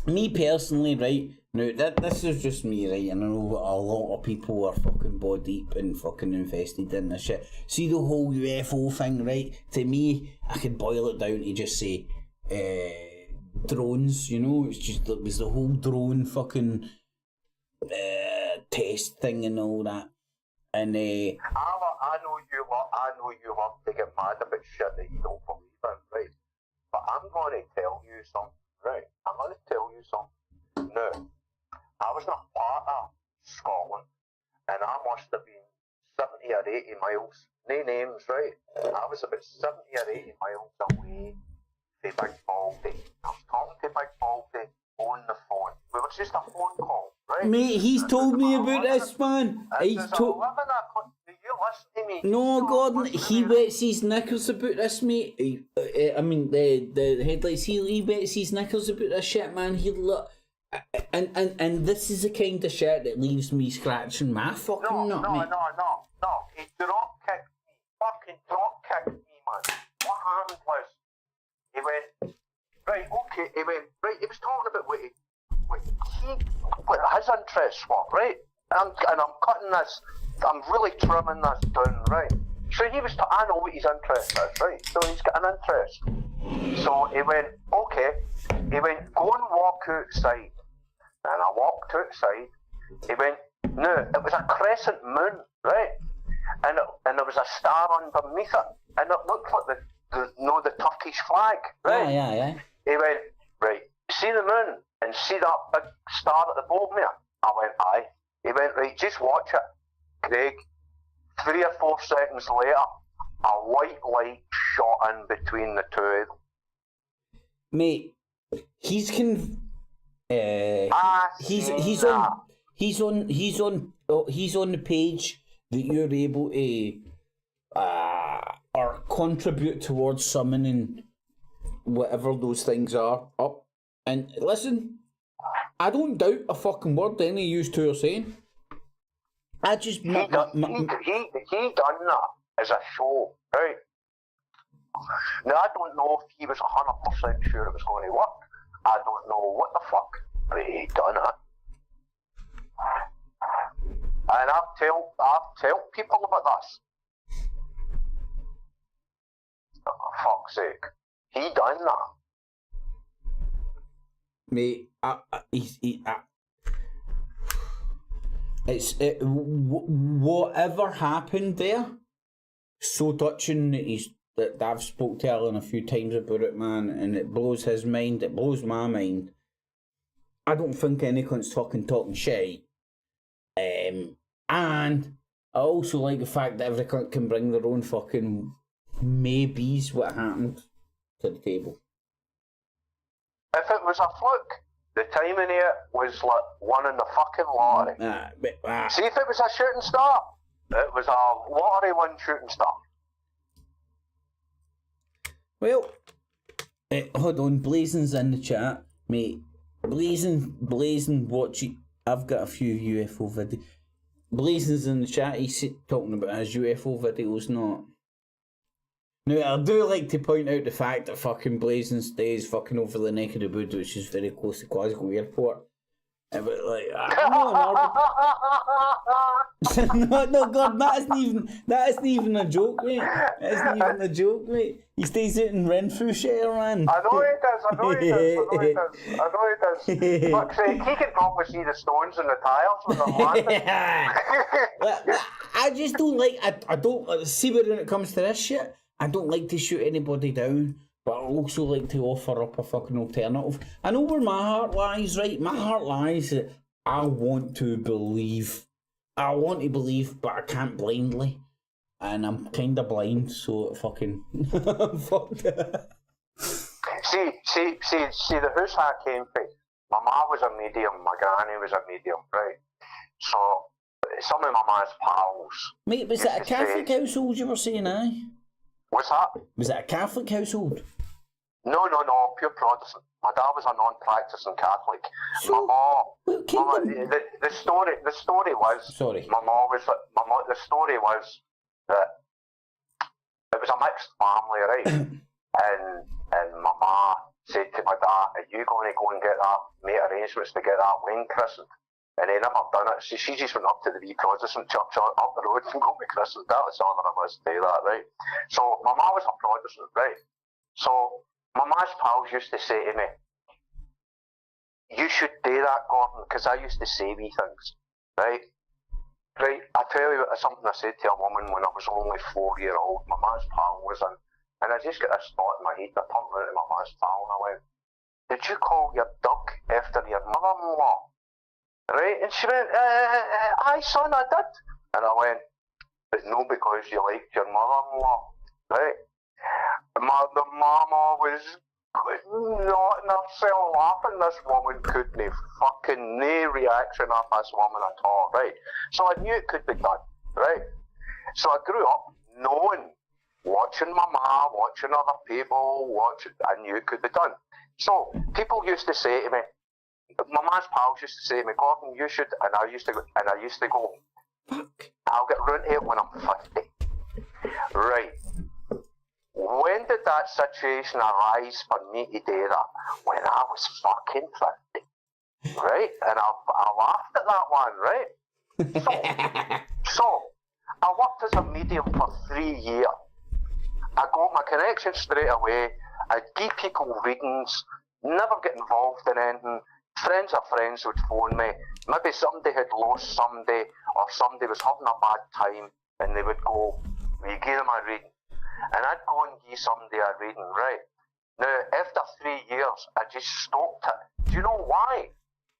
me personally, right? Now, this is just me, right? And I know a lot of people are fucking ball deep and fucking invested in this shit. See the whole UFO thing, right? To me, I could boil it down to just say, drones, you know? It was the whole drone fucking test thing and all that. And I know you love to get mad about shit that you don't believe in, right? But I'm going to tell you something, right? I'm going to tell you something. No. I was in a part of Scotland, and I must have been 70 or 80 miles, no names, right? I was about 70 or 80 miles away from Big Baldy. I was talking to Big Baldy on the phone. It was just a phone call, right? Mate, he's told me about this, man. He's told... Do you listen to me? No, Gordon, he wets his knickers about this, mate. I mean, the headlights, he wets his knickers about this shit, man. He look... And this is the kind of shit that leaves me scratching my fucking nut, mate. No. He drop kicked me. Fucking drop kicked me, man. What happened was, he went, right, okay, he was talking about what his interests were, right? And I'm cutting this, I'm really trimming this down, right? So he was, I know what his interest is, right? So he's got an interest. So he went, okay, go and walk outside. And I walked outside. He went, no, it was a crescent moon, right? And there was a star underneath it. And it looked like the Turkish flag, right? Yeah. He went, right, see the moon and see that big star at the bottom there? I went, aye. He went, right, just watch it. Craig, 3 or 4 seconds later, a white light shot in between the two of them. Mate, he's on the page that you're able to or contribute towards summoning whatever those things are up. And listen, I don't doubt a fucking word any of you two are saying. I just... He done that as a show, right? Now, I don't know if he was 100% sure it was going to work. I don't know what the fuck, but he done it. And I've told people about this. For fuck's sake. He done that. Mate, whatever happened there, so touching that I've spoke to Alan a few times about it, man, and it blows his mind, it blows my mind. I don't think any cunt's fucking talking shit. And I also like the fact that every cunt can bring their own fucking maybes what happened to the table. If it was a fluke, the timing here was like one in the fucking lottery. See, if it was a shooting star, it was a lottery one shooting star. Well, hold on, Blazing's in the chat, mate. Blazing, watching. I've got a few UFO videos. Blazing's in the chat. He's talking about his UFO videos, not. Now, I do like to point out the fact that fucking Blazing stays fucking over the neck of the wood, which is very close to Glasgow Airport. But like, no, God, that isn't even a joke, mate. That isn't even a joke, mate. He stays out in Renfrewshire, man. I know he does. Fuck's sake, he can probably see the stones in the tires when they're landing. I just don't like, I don't, see when it comes to this shit, I don't like to shoot anybody down, but I also like to offer up a fucking alternative. I know where my heart lies, right? My heart lies that I want to believe, but I can't blindly. And I'm kind of blind, so fucking fuck that. See, the house I came from, my ma was a medium, my granny was a medium, right? So, some of my ma's pals... Mate, was it a Catholic household you were saying, aye? What's that? Was it a Catholic household? No, pure Protestant. My dad was a non-practicing Catholic. So, the story was... Sorry. The story was that it was a mixed family, right? and my ma said to my dad, "Are you going to go and make arrangements to get that wedding christened?" And he never done it. So she just went up to the wee Protestant church up the road and got me christened. That was all that I was to do that, right? So my ma was a Protestant, right? So my ma's pals used to say to me, "You should do that, Gordon," because I used to say wee things, right? Right, I tell you something I said to a woman when I was only 4 years old. My ma's pal was in, and I just got this thought in my head. I turned around to my ma's pal and I went, "Did you call your duck after your mother-in-law?" Right, and she went, "Aye, son, I did." And I went, "But no, because you liked your mother-in-law." Right? The mama was knotting herself laughing. This woman couldn't fucking no reaction off this woman at all, right? So I knew it could be done, right? So I grew up knowing, watching my ma, watching other people, I knew it could be done. So people used to say to me, my ma's pals used to say to me, "Gordon, you should," and I used to go, Fuck. "I'll get round to it when I'm 50. Right. When did that situation arise for me to do that? When I was fucking 50. Right? And I laughed at that one, right? So I worked as a medium for 3 years. I got my connection straight away. I'd give people readings, never get involved in anything. Friends of friends would phone me. Maybe somebody had lost somebody, or somebody was having a bad time, and they would go, "Will you give them a reading?" And I'd go and give somebody a reading, right? Now, after 3 years, I just stopped it. Do you know why?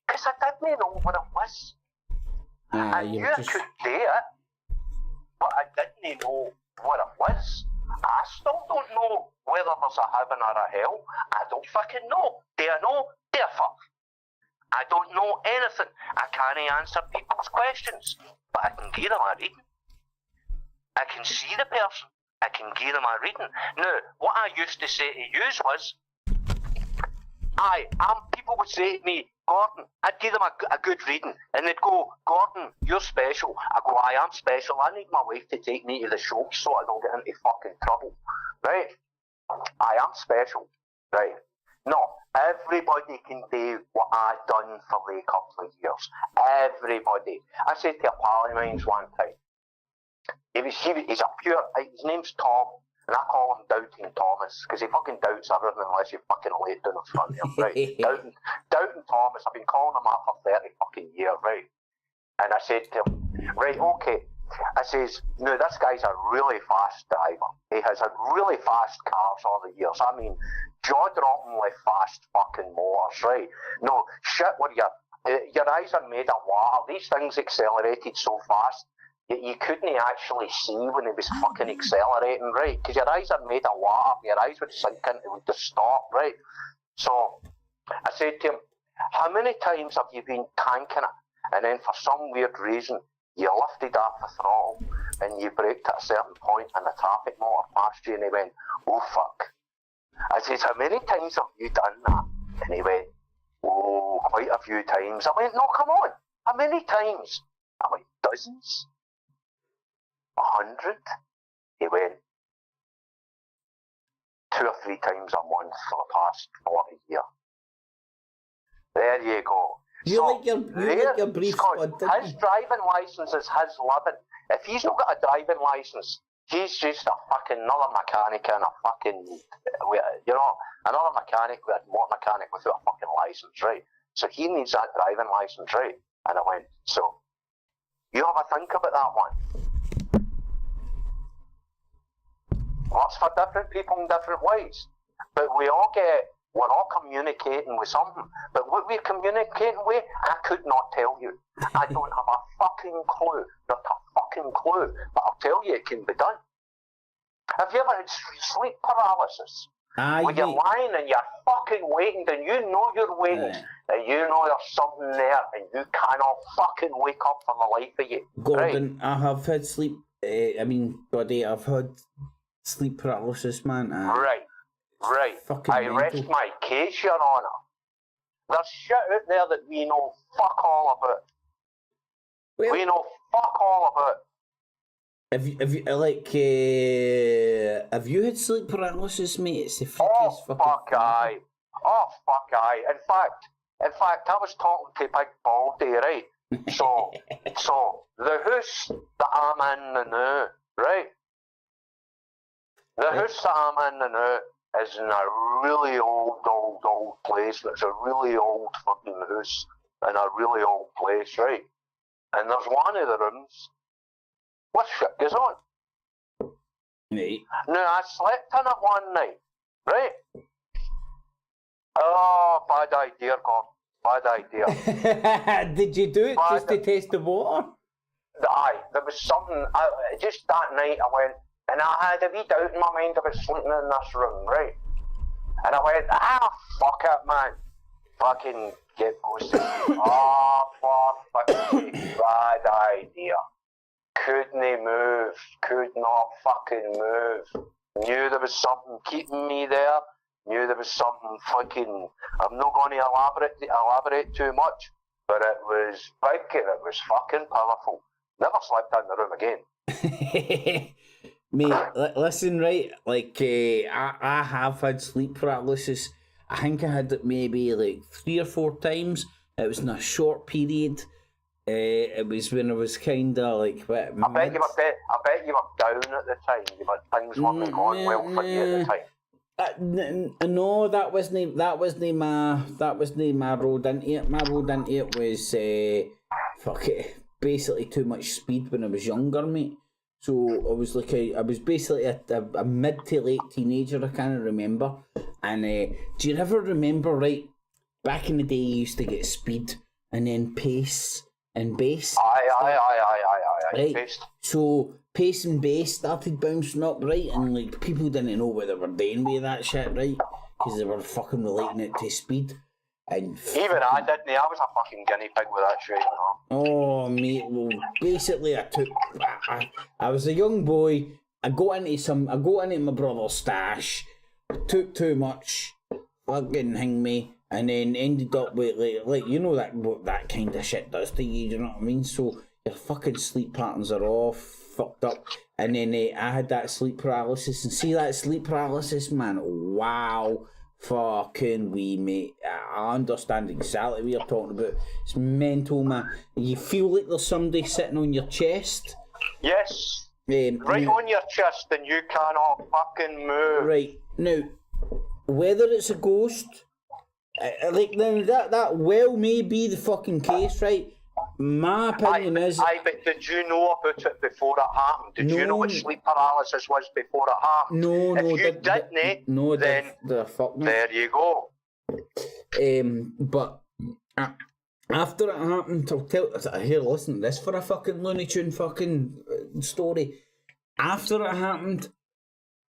Because I didn't know what it was. I knew I could do it, but I didn't know what it was. I still don't know whether there's a heaven or a hell. I don't fucking know. Do I know? Do I fuck? I don't know anything. I can't answer people's questions, but I can give them a reading. I can see the person. I can give them a reading. Now, what I used to say to you was, people would say to me, "Gordon," I'd give them a good reading, and they'd go, "Gordon, you're special." I go, "I am special. I need my wife to take me to the shops so I don't get into fucking trouble." Right? I am special, right? No, everybody can do what I've done for a couple of years. Everybody. I said to a pal of mine one time, he's a pure, his name's Tom, and I call him Doubting Thomas, because he fucking doubts everything unless you fucking lay it down in front of him, right? Doubting Thomas, I've been calling him that for 30 fucking years, right? And I said to him, right, okay. I says, no, this guy's a really fast driver. He has had really fast cars all the years. I mean, jaw-droppingly fast fucking motors, right? No, shit, where your eyes are made of water. These things accelerated so fast that you couldn't actually see when he was fucking accelerating, right? Because your eyes are made of water. Your eyes would sink in, it would just stop, right? So I said to him, how many times have you been tanking it? And then for some weird reason, you lifted off the throttle and you braked at a certain point and the traffic motor passed you, and he went, oh fuck. I said, how many times have you done that? And he went, oh, quite a few times. I went, no, come on, how many times? I went, dozens? 100? He went, 2 or 3 times a month for the past 40 years. There you go. You like your brief squad, didn't his you? driving licence is his living. If he's not got a driving licence, he's just a fucking another mechanic and a fucking, you know, another mechanic, a motor mechanic without a fucking licence, right? So he needs that driving licence, right? And I went, so, you have a think about that one. That's for different people in different ways. But we're all communicating with something. But what we're communicating with, I could not tell you. I don't have a fucking clue. Not a fucking clue. But I'll tell you it can be done. Have you ever had sleep paralysis? Where you're lying and you're fucking waiting, and you know you're waiting, and you know there's something there, and you cannot fucking wake up for the life of you. Gordon, right? I have had sleep, buddy, I've had sleep paralysis, man. Right. I mental. rest my case, Your Honour. There's shit out there that we know fuck all about. Well, we know fuck all about. Have you had sleep paralysis, mate? It's the freakiest fucking fuck aye. Oh, fuck aye. In fact, I was talking to Big Baldy, right? So the house that I'm in now, right? The house that I'm in now is in a really old place. It's a really old fucking house in a really old place, right? And there's one of the rooms where shit goes on. Right. Now, I slept in it one night, right? Oh, bad idea, Gordon. Bad idea. Did you do it just to test the water? Aye, there was something, just that night I went, and I had a wee doubt in my mind about sleeping in this room, right? And I went, fuck it, man. Fucking get ghosted. Oh, for fucking sake, bad idea. Couldn't move. Could not fucking move. Knew there was something keeping me there. Knew there was something fucking, I'm not going to elaborate too much, but it was big and it was fucking powerful. Never slept in the room again. Mate, listen, right, like, I have had sleep paralysis. I think I had it maybe like 3 or 4 times. It was in a short period. It was when I was kind of like... I bet you were down at the time. Things weren't going well for you at the time. No, that wasn't my road into it. My road into it was basically too much speed when I was younger, mate. So I was basically a mid to late teenager. I can't remember. And do you ever remember, right? Back in the day, you used to get speed and then pace and bass. Aye. Right. Pace. So pace and bass started bouncing up, right? And like people didn't know what they were doing with that shit, right? Because they were fucking relating it to speed. And even I didn't. I was a fucking guinea pig with that shit, you know. Oh, mate. Well, basically, I was a young boy. I got into my brother's stash. Took too much. Fucking hang me. And then ended up with like you know what that kind of shit does to you. Do you know what I mean? So your fucking sleep patterns are all fucked up. And then I had that sleep paralysis. And see that sleep paralysis, man? Wow. Fucking we, mate. I understand exactly what you're talking about. It's mental, man. You feel like there's somebody sitting on your chest. Yes. Right on your chest, and you cannot fucking move. Right. Now, whether it's a ghost, like, now that well may be the fucking case, right? My opinion is... but did you know about it before it happened? Did you know what sleep paralysis was before it happened? If you didn't, then there you go. But after it happened, here, listen to this for a fucking Looney Tune fucking story. After it happened,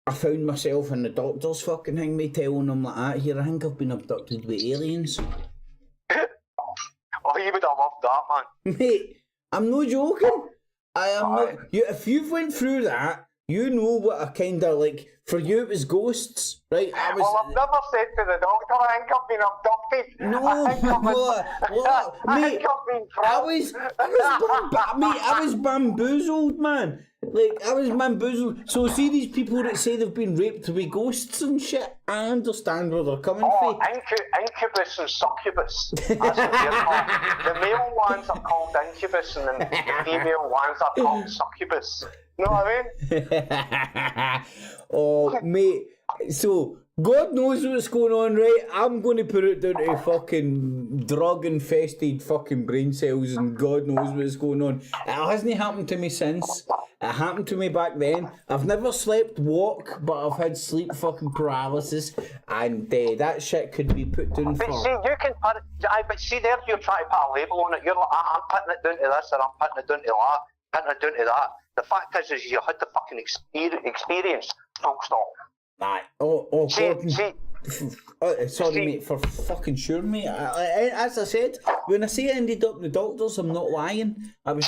I found myself in the doctor's fucking thing, me telling them like that. Here, I think I've been abducted by aliens. Oh, you would have loved that, man. Mate, I'm no joking. I am not. If you've went through that, you know what a kind of like. For you, it was ghosts, right? I've never said to the doctor, I think I've been abducted. No, I think I was bamboozled, man. Like, I was bamboozled. So, see these people that say they've been raped with ghosts and shit? I understand where they're coming from. Incubus and succubus. That's what they're called. The male ones are called incubus, and the female ones are called succubus. You know what I mean? Oh, mate. So, God knows what's going on, right? I'm going to put it down to fucking drug-infested fucking brain cells, and God knows what's going on. It hasn't happened to me since. It happened to me back then. I've never slept walk, but I've had sleep fucking paralysis, and that shit could be put down for... But see, you can put it... But see, there you're trying to put a label on it. You're like, I'm putting it down to this, and I'm putting it down to that, putting it down to that. The fact is you had the fucking experience. Full stop. Right. Oh, Gordon. Sorry, mate, for fucking sure, mate. As I said, when I say I ended up in the doctors, I'm not lying. There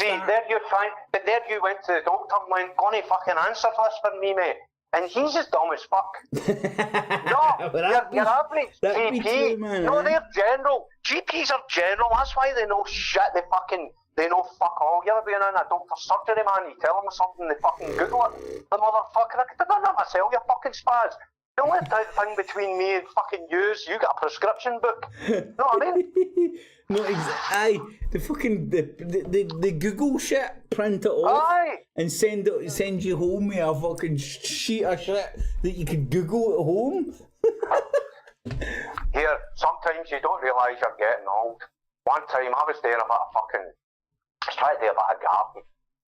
you went to the doctor and went, "Gonna fucking answer this for me, mate." And he's as dumb as fuck. No, your average GP. No, they're general. GPs are general. That's why they know shit. They know fuck all. You ever been in a doctor's surgery, man? You tell them something, they fucking Google it. The motherfucker, I don't know myself, you fucking spaz. The only thing between me and fucking you is you got a prescription book. You know what I mean? No, exactly. The fucking the Google shit, print it off and send you home with a fucking sheet of shit that you can Google at home. Here, sometimes you don't realise you're getting old. One time I was there about I was trying to do a bit of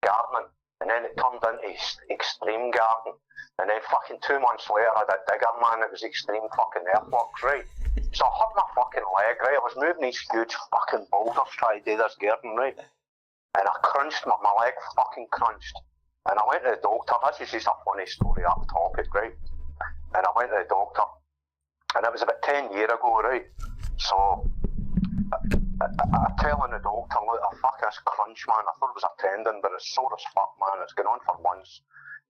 gardening, and then it turned into extreme gardening. And then fucking 2 months later I had a digger, man. It was extreme fucking earthworks, right? So I hurt my fucking leg, right? I was moving these huge fucking boulders trying to do this garden, right? And I crunched, my leg fucking crunched. And I went to the doctor. This is just a funny story off topic, right? And I went to the doctor. And it was about 10 years ago, right? So I'm telling the doctor, look, I fuck this crunch, man. I thought it was a tendon, but it's sore as fuck, man. It's going on for months.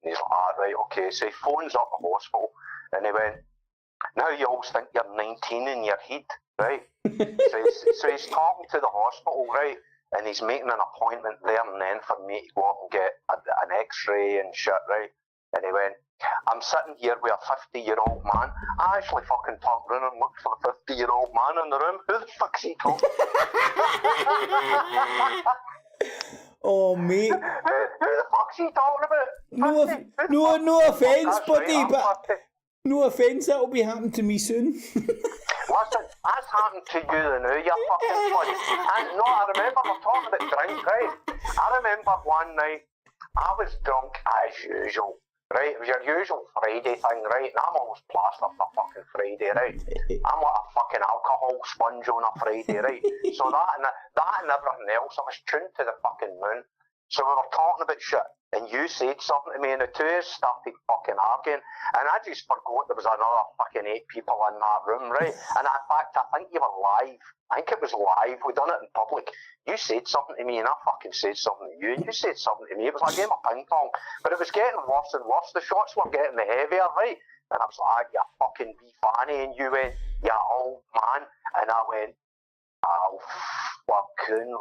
And he's like, right, okay. So he phones up the hospital, and he went, now you always think you're 19 in your head, right? so he's talking to the hospital, right? And he's making an appointment there and then for me to go up and get an x-ray and shit, right? And he went, I'm sitting here with a 50-year-old man. I actually fucking turned around and looked for the 50-year-old man in the room. Who the fuck's he talking? Oh, mate. Who the fuck's he talking about? No offence, buddy, right, but no offence, that'll be happening to me soon. Listen, that's happened to you now, you fucking funny. I remember we're talking about drink, right? I remember one night, I was drunk as usual. Right, it was your usual Friday thing, right? And I'm always plastered for fucking Friday, right? I'm like a fucking alcohol sponge on a Friday, right? So that and everything else, I was tuned to the fucking moon. So we were talking about shit, and you said something to me, and the two of us started fucking arguing, and I just forgot there was another fucking 8 people in that room, right? And in fact, I think you were live. I think it was live. We done it in public. You said something to me, and I fucking said something to you, and you said something to me. It was like a game of ping pong, but it was getting worse and worse. The shots were getting heavier, right? And I was like, you fucking be funny, and you went, you old man, and I went, I'll fucking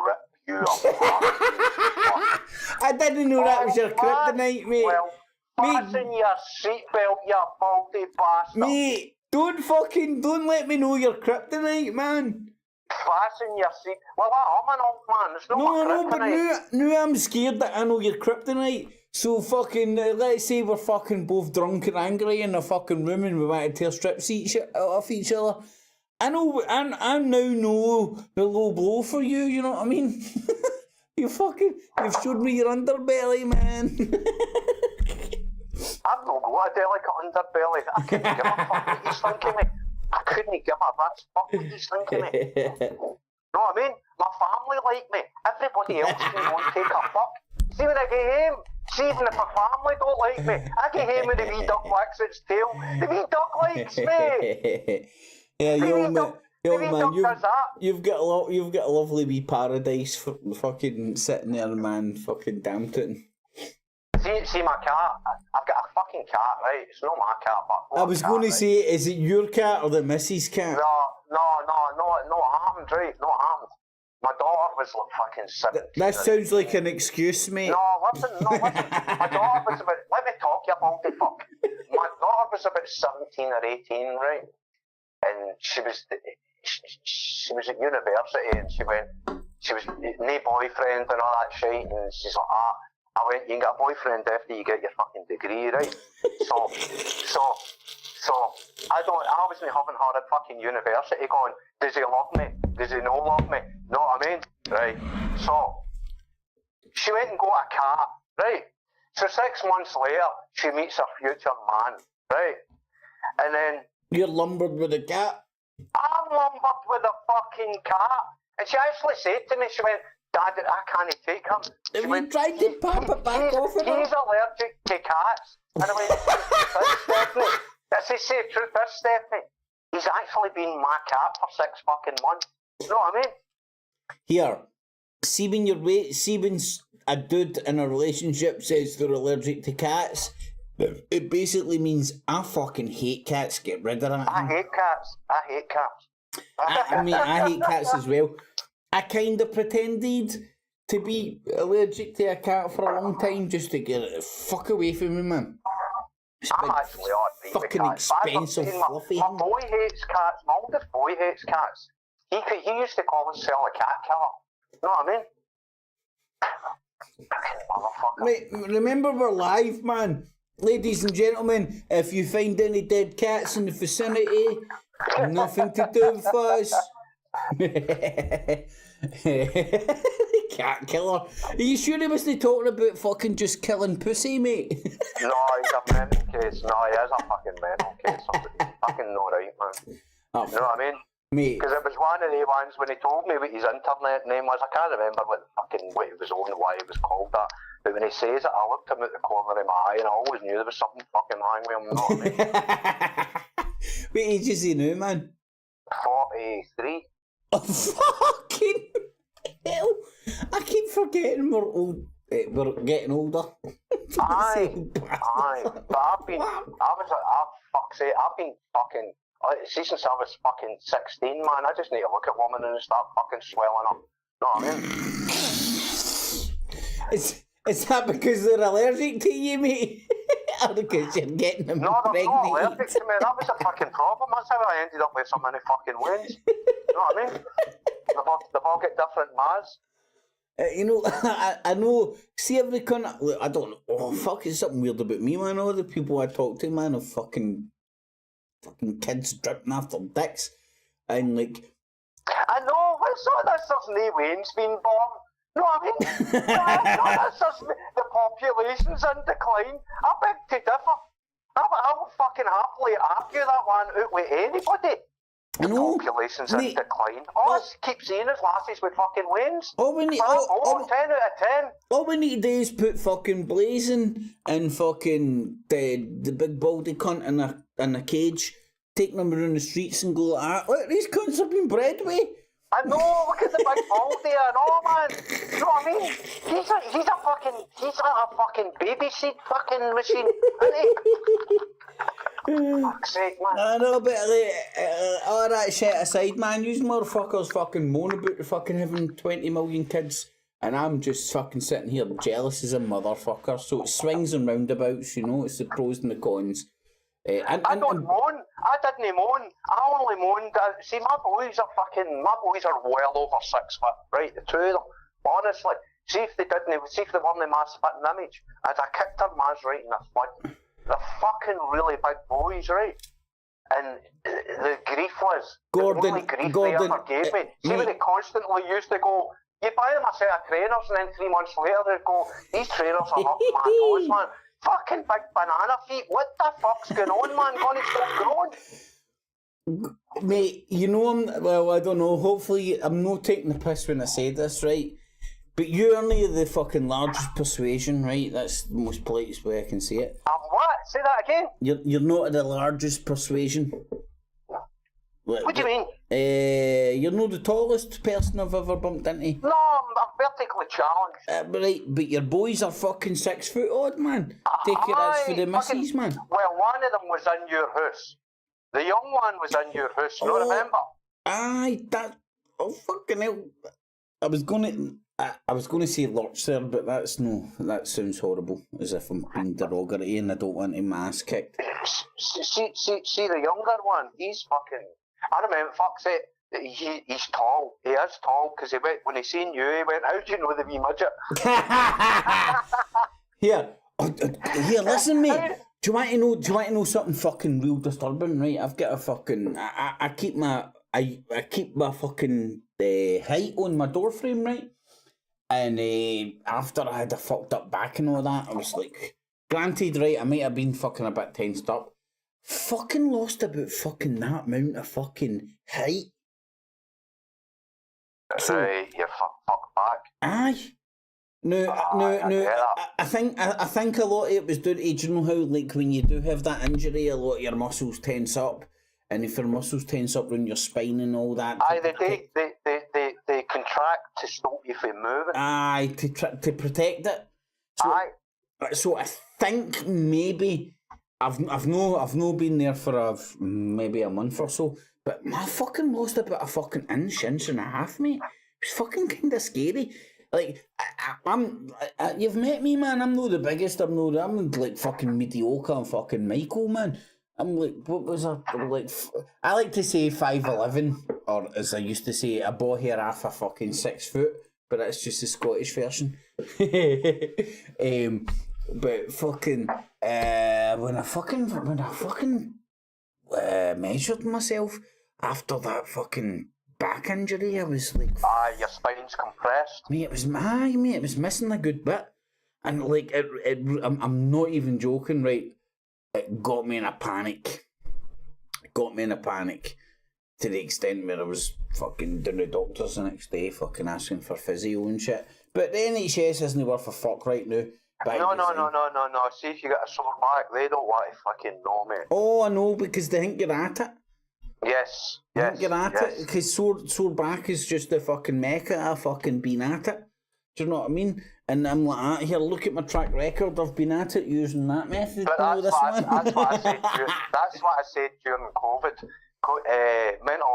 rip you are. I didn't know that was your kryptonite, mate. Well, fasten your seatbelt, you baldy bastard. Mate, don't let me know your kryptonite, man. Fasten your seat. Well, I'm an old man. It's not No, my but kryptonite. now I'm scared that I know your kryptonite. So fucking, let's say we're fucking both drunk and angry in a fucking room and we want to tear strip seats off each other. I now know the low blow for you, you know what I mean? You've showed me your underbelly, man. I've not got a delicate underbelly. I couldn't give a fuck what he's thinking me. I couldn't give a rat's fuck what he's thinking me. Know what I mean? My family like me. Everybody else can go and take a fuck. See when I get home, see even if my family don't like me, I get home with the wee duck wags its tail. The wee duck likes me. Yeah, you've got a lovely wee paradise for fucking sitting there, man. Fucking damn it. See my cat. I've got a fucking cat, right? It's not my cat, but I was going to say, is it your cat or the missus' cat? No, harmed, right? Not harmed. My daughter was like fucking 17. That sounds like an excuse, mate. No, listen. My daughter was about, let me talk, you baldy fuck. My daughter was about 17 or 18, right? And she was at university and she was no boyfriend and all that shit, and she's like, I went, you can get a boyfriend after you get your fucking degree, right? So I wasn't having her at fucking university going, does he love me? Does he not love me? Know what I mean? Right. So she went and got a cat, right? So 6 months later, she meets her future man, right? And then you're lumbered with a cat? I'm lumbered with a fucking cat. And she actually said to me, she went, Dad, I can't take him. Have you tried to pop it back off of her? He's allergic to cats. And I went, Stephanie. That's the truth is, Stephanie. He's actually been my cat for 6 fucking months. You know what I mean? Here, see when a dude in a relationship says they're allergic to cats, it basically means I fucking hate cats, get rid of that. I hate cats. I mean, I hate cats as well. I kind of pretended to be allergic to a cat for a long time just to get it the fuck away from me, man. I'm actually alright. Fucking expensive, fluffy. My boy hates cats. My oldest boy hates cats. He used to call himself a cat killer. You know what I mean? Fucking motherfucker. Mate, remember we're live, man. Ladies and gentlemen, if you find any dead cats in the vicinity, nothing to do with us. Cat killer. Are you sure he wasn't talking about fucking just killing pussy, mate? No, he's a mental case. No, he is a fucking mental case. Somebody's fucking not right, man. Oh, you know what I mean? Mate. Because it was one of the ones when he told me what his internet name was. I can't remember what it was on, why it was called that. But when he says it, I looked him at the corner of my eye and I always knew there was something fucking wrong with him. You know what I mean? What age is he now, man? 43. Oh, fucking hell. I keep forgetting we're old. We're getting older. Aye. But I've been fucking, see, since I was fucking 16, man, I just need to look at women and start fucking swelling up. You know what I mean? Is that because they're allergic to you, mate? Or because you're getting them No, they're pregnant? not allergic to me. That was a fucking problem. That's how I ended up with so many fucking wounds. You know what I mean? They've all got different ma's. You know, I know, see every cunt, look, I don't know, oh fuck, it's something weird about me, man. All the people I talk to, man, are fucking kids dripping after dicks. And like... I know, it's not that there's no Wayne's been born. You know what I mean? The population's in decline. I beg to differ. I will fucking happily argue that one out with anybody. The population's in decline. All I keep seeing is lasses with fucking wings. 10 out of 10. All we need to do is put fucking Blazing and fucking the big baldy cunt in a cage, take them around the streets and go like that. Look, these cunts have been bred with. I know, look at the big baldy and all, man. You know what I mean? He's a fucking baby seat fucking machine, isn't he? Fuck's sake, man. I know, but all that shit aside, man, you motherfuckers fucking moan about the fucking having 20 million kids And I'm just fucking sitting here jealous as a motherfucker. So it swings and roundabouts, you know, it's the pros and the cons. I don't moan. I didn't moan. I only moaned. See, my boys are well over 6 foot, right? The two of them. Honestly, see if they weren't my spitting image, I'd have kicked their ma's right in the foot. They're fucking really big boys, right? And the grief was the only grief they ever gave me. See when they constantly used to go, you buy them a set of trainers, and then 3 months later they'd go, these trainers are up my toes, man. Fucking big banana feet. What the fuck's going on, man? Gonna stop growing. Mate, you know I don't know, hopefully I'm not taking the piss when I say this, right? But you're only the fucking largest persuasion, right? That's the most politest way I can say it. What? Say that again? You're not the largest persuasion. What do you mean? You're not the tallest person I've ever bumped into. No, I'm vertically challenged. But your boys are fucking 6 foot odd, man. Take it as for the missus, man. Well, one of them was in your house. The young one was in your house, you remember? Aye, fucking hell. I was gonna say lurch there, but that sounds horrible, as if I'm being derogatory and I don't want him ass kicked. See the younger one, he's fucking, I remember, fuck's it, he's tall, he is tall, because when he seen you, he went, how do you know the wee midget? Here, listen mate, do you want to know something fucking real disturbing, right? I've got a fucking, I keep my fucking height on my door frame, right? And after I had a fucked up back and all that, I was like, granted, right, I might have been fucking a bit tensed up. Fucking lost about fucking that amount of fucking height. So, you fuck back. Aye. No. I think a lot of it was due to, do you know how, like, when you do have that injury, a lot of your muscles tense up. And if your muscles tense up around your spine and all that... Aye, they contract to stop you from moving. Aye, to protect it. So I think maybe... I've no been there for maybe a month or so, but I fucking lost about a fucking inch and a half, mate. It was fucking kind of scary. Like, you've met me, man. I'm not the biggest. I'm like fucking mediocre and fucking Michael, man. I'm like, what was I? Like, I like to say 5'11", or as I used to say, a boy here half a fucking 6 foot, but that's just the Scottish version. But fucking, when I fucking measured myself after that fucking back injury, I was like, your spine's compressed. Mate, it was missing a good bit, and like, I'm not even joking, right? It got me in a panic. To the extent where I was fucking down to the doctors the next day, fucking asking for physio and shit. But the NHS isn't worth a fuck right now. No. See if you got a sore back, they don't want to fucking know, mate. Oh, I know, because they think you're at it. Yes. They think you're at it, because sore back is just the fucking mecca of fucking being at it. Do you know what I mean? And I'm like, here, look at my track record. I've been at it using that method. But that's what I said during COVID. Mental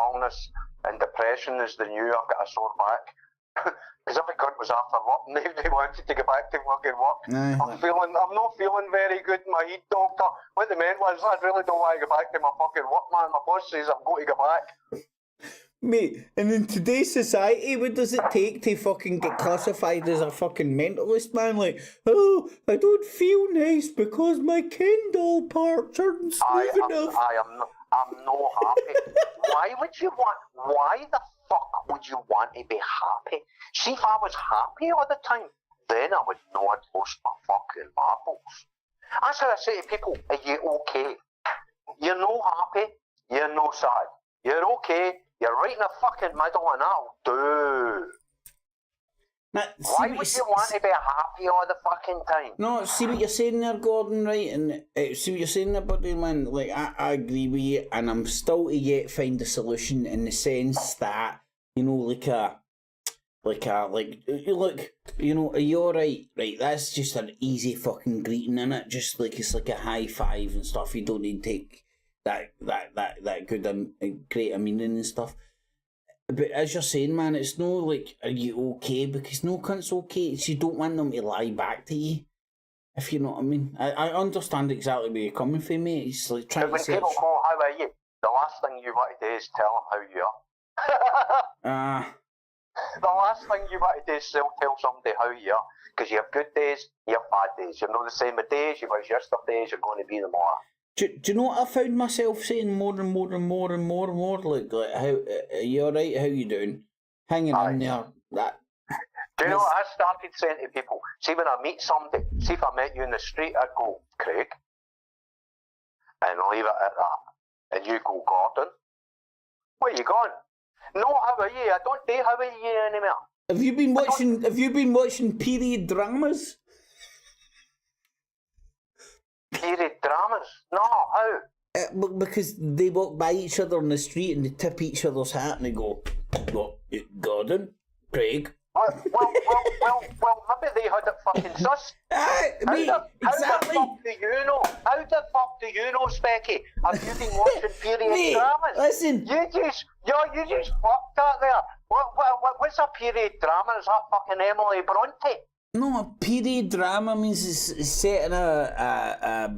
illness and depression is the new I've got a sore back. Because every cunt was after work and they wanted to get back to fucking work. I'm not feeling very good in my head, doctor. What they meant was, I really don't want to get back to my fucking work, man. My boss says I'm going to get back. Mate, and in today's society, what does it take to fucking get classified as a fucking mentalist, man? Like, oh, I don't feel nice because my Kindle parts aren't smooth enough. I'm not happy. Why the fuck would you want to be happy? See, if I was happy all the time, then I would know I'd lost my fucking marbles. That's what I say to people, are you okay? You're no happy, you're no sad. You're okay, you're right in the fucking middle and that'll do. Now, why would you want to be happy all the fucking time? No, see what you're saying there, Gordon, right? And see what you're saying there, buddy, man. Like, I agree with you, and I'm still to yet find a solution in the sense that, you know, look, you know, are you alright? Right, that's just an easy fucking greeting, innit? Just like, it's like a high five and stuff. You don't need to take that good, great meaning and stuff. But as you're saying, man, it's no like, are you okay? Because no cunt's okay. It's you don't want them to lie back to you. If you know what I mean. I understand exactly where you're coming from, mate. It's like trying But when to say... people go, how are you? The last thing you want to do is tell them how you are. The last thing you want to do is tell somebody how you are. Because you have good days, you have bad days. You're not the same with days, you was yesterday's, you're going to be tomorrow. Do you know what I found myself saying more and more and more and more and more? Like how, are you alright? How you doing? Hanging in there. That. Do you know what I started saying to people? See, when I meet somebody, see if I met you in the street, I'd go, Craig, and leave it at that. And you go, Gordon, where you going? No, how are you? I don't say how are you anymore. Have you been watching period dramas? Period dramas? No, how? Because they walk by each other on the street and they tip each other's hat and they go, "What, Gordon, Craig." Well, maybe they had it fucking sus. Exactly. How the fuck do you know? How the fuck do you know, Specky? Have you been watching period dramas? Listen. You just fucked that there. What's a period drama? Is that fucking Emily Bronte? No, a period drama means it's set in a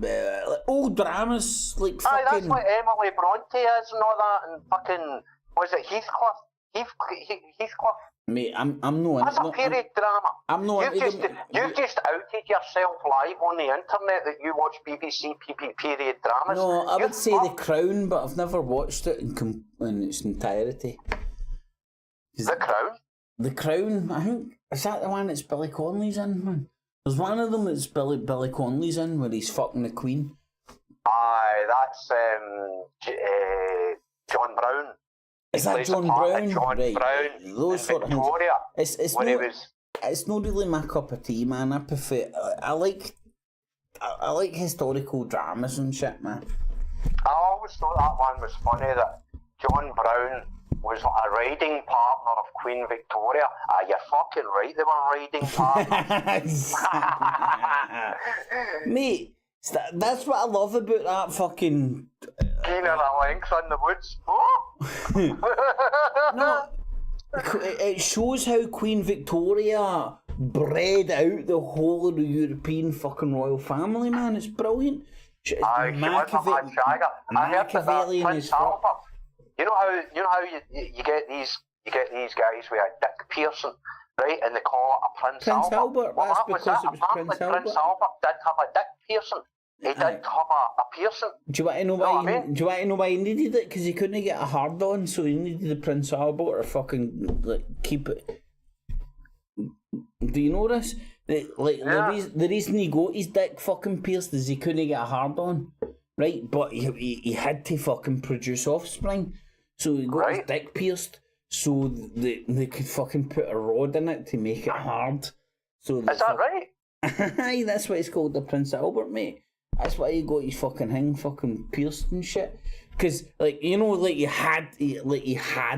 old dramas like fucking... Aye, that's what Emily Bronte is and all that, and fucking, was it Heathcliff? Heathcliff? Mate, I'm no... That's a period drama. I'm no... You've just outed yourself live on the internet that you watch BBC period dramas. No, I would say The Crown, but I've never watched it in its entirety. The Crown? The Crown, I think, is that the one that's Billy Connolly's in, man? There's one of them that's Billy Connolly's in where he's fucking the Queen. Aye, that's John Brown. Is that John Brown? John right. Brown. Those sort of things. It's not really my cup of tea, man. I prefer. I like historical dramas and shit, man. I always thought that one was funny that John Brown was a riding partner of Queen Victoria. You're fucking right, they were riding partners. Mate, that's what I love about that fucking... Keen and a lynx in the woods. No, it shows how Queen Victoria bred out the whole of the European fucking royal family, man. It's brilliant. Machiavellian as fuck. You know how you get these guys with a Dick Pearson, right? And they call it a Prince Albert. Well, that's because it was Prince Albert. Prince Albert did have a Dick Pearson. He did have a Pearson. Do you want to know why he needed it? Because he couldn't get a hard on, so he needed the Prince Albert to fucking keep it. Do you know this? The reason he got his dick fucking pierced is he couldn't get a hard on, right? But he had to fucking produce offspring, so he got his dick pierced so they could fucking put a rod in it to make it hard. So is that right? Aye, that's what it's called, the Prince Albert, mate. That's why he got his fucking thing fucking pierced and shit. Because, like, you know, like he had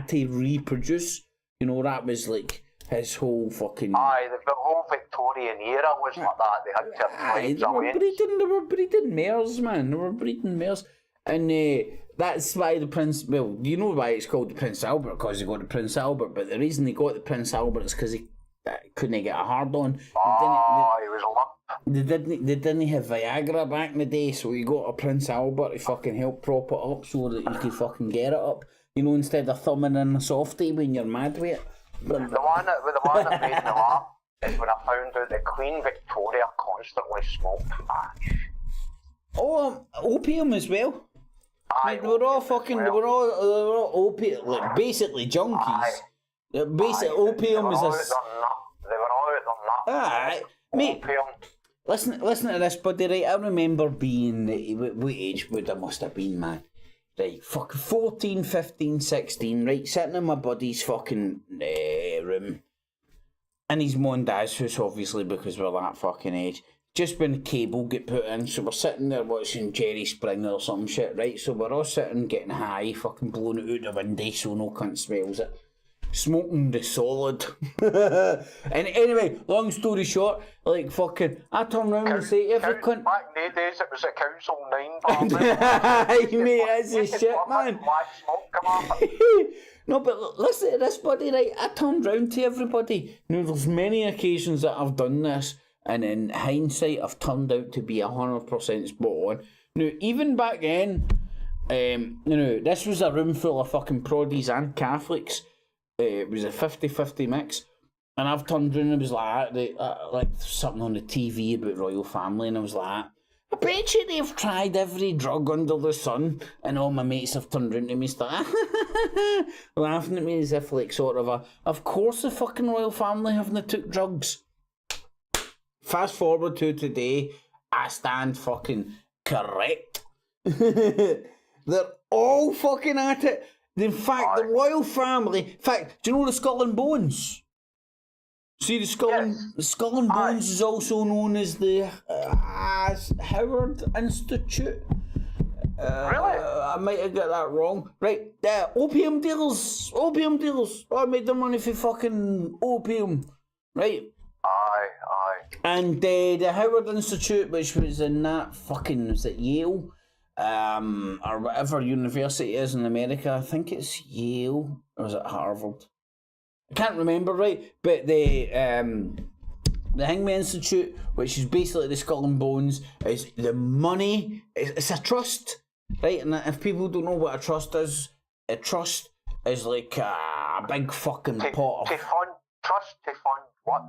to reproduce. You know, that was like his whole fucking... Aye, the whole Victorian era was like that. They had to have they were breeding mares, man. They were breeding mares. And that's why the Prince... Well, you know why it's called the Prince Albert, because he got the Prince Albert. But the reason he got the Prince Albert is because he couldn't get a hard on. He was a lump. They didn't have Viagra back in the day, so you got a Prince Albert to fucking help prop it up so that you could fucking get it up. You know, instead of thumbing in a softie when you're mad with it. The one that made me laugh is when I found out that Queen Victoria constantly smoked hash. Oh, opium as well. Aye, they were all opium, like basically junkies. Basically, opium is a... They were all out on that. Alright, mate. Listen to this, buddy, right? I remember being... What age would I must have been, man? Right, fucking 14, 15, 16, right? Sitting in my buddy's fucking room. In his mum and dad's house, obviously, because we're that fucking age. Just when the cable get put in, so we're sitting there watching Jerry Springer or some shit, right? So we're all sitting getting high, fucking blowing it out the window so no cunt smells it. smoking the solid. And anyway, long story short, like fucking, I turn round and say to every cunt. Back in the days, it was a Council 9 Mate, that's the shit, man. Black smoke come off. No, but listen to this, buddy, right? I turned round to everybody. You know, there's many occasions that I've done this, and in hindsight, I've turned out to be 100% spot on. Now, even back then, you know, this was a room full of fucking proddies and Catholics. It was a 50-50 mix. And I've turned round and was like something on the TV about royal family, and I was like, I bet you they've tried every drug under the sun, and all my mates have turned round to me start laughing at me as if like sort of course the fucking royal family haven't took drugs. Fast forward to today, I stand fucking correct. They're all fucking at it. In fact, the royal family, in fact, do you know the Skull and Bones? See, the Skull and Bones is also known as the Howard Institute. Really? I might have got that wrong. Right, opium dealers. Oh, I made the money for fucking opium. Right? Aye. And the Howard Institute, which was in that fucking, was it Yale? Or whatever university is in America. I think it's Yale, or is it Harvard? I can't remember, right? But the Hangman Institute, which is basically the Skull and Bones, is the money. It's a trust, right? And if people don't know what a trust is like a big fucking pot of... To fund what?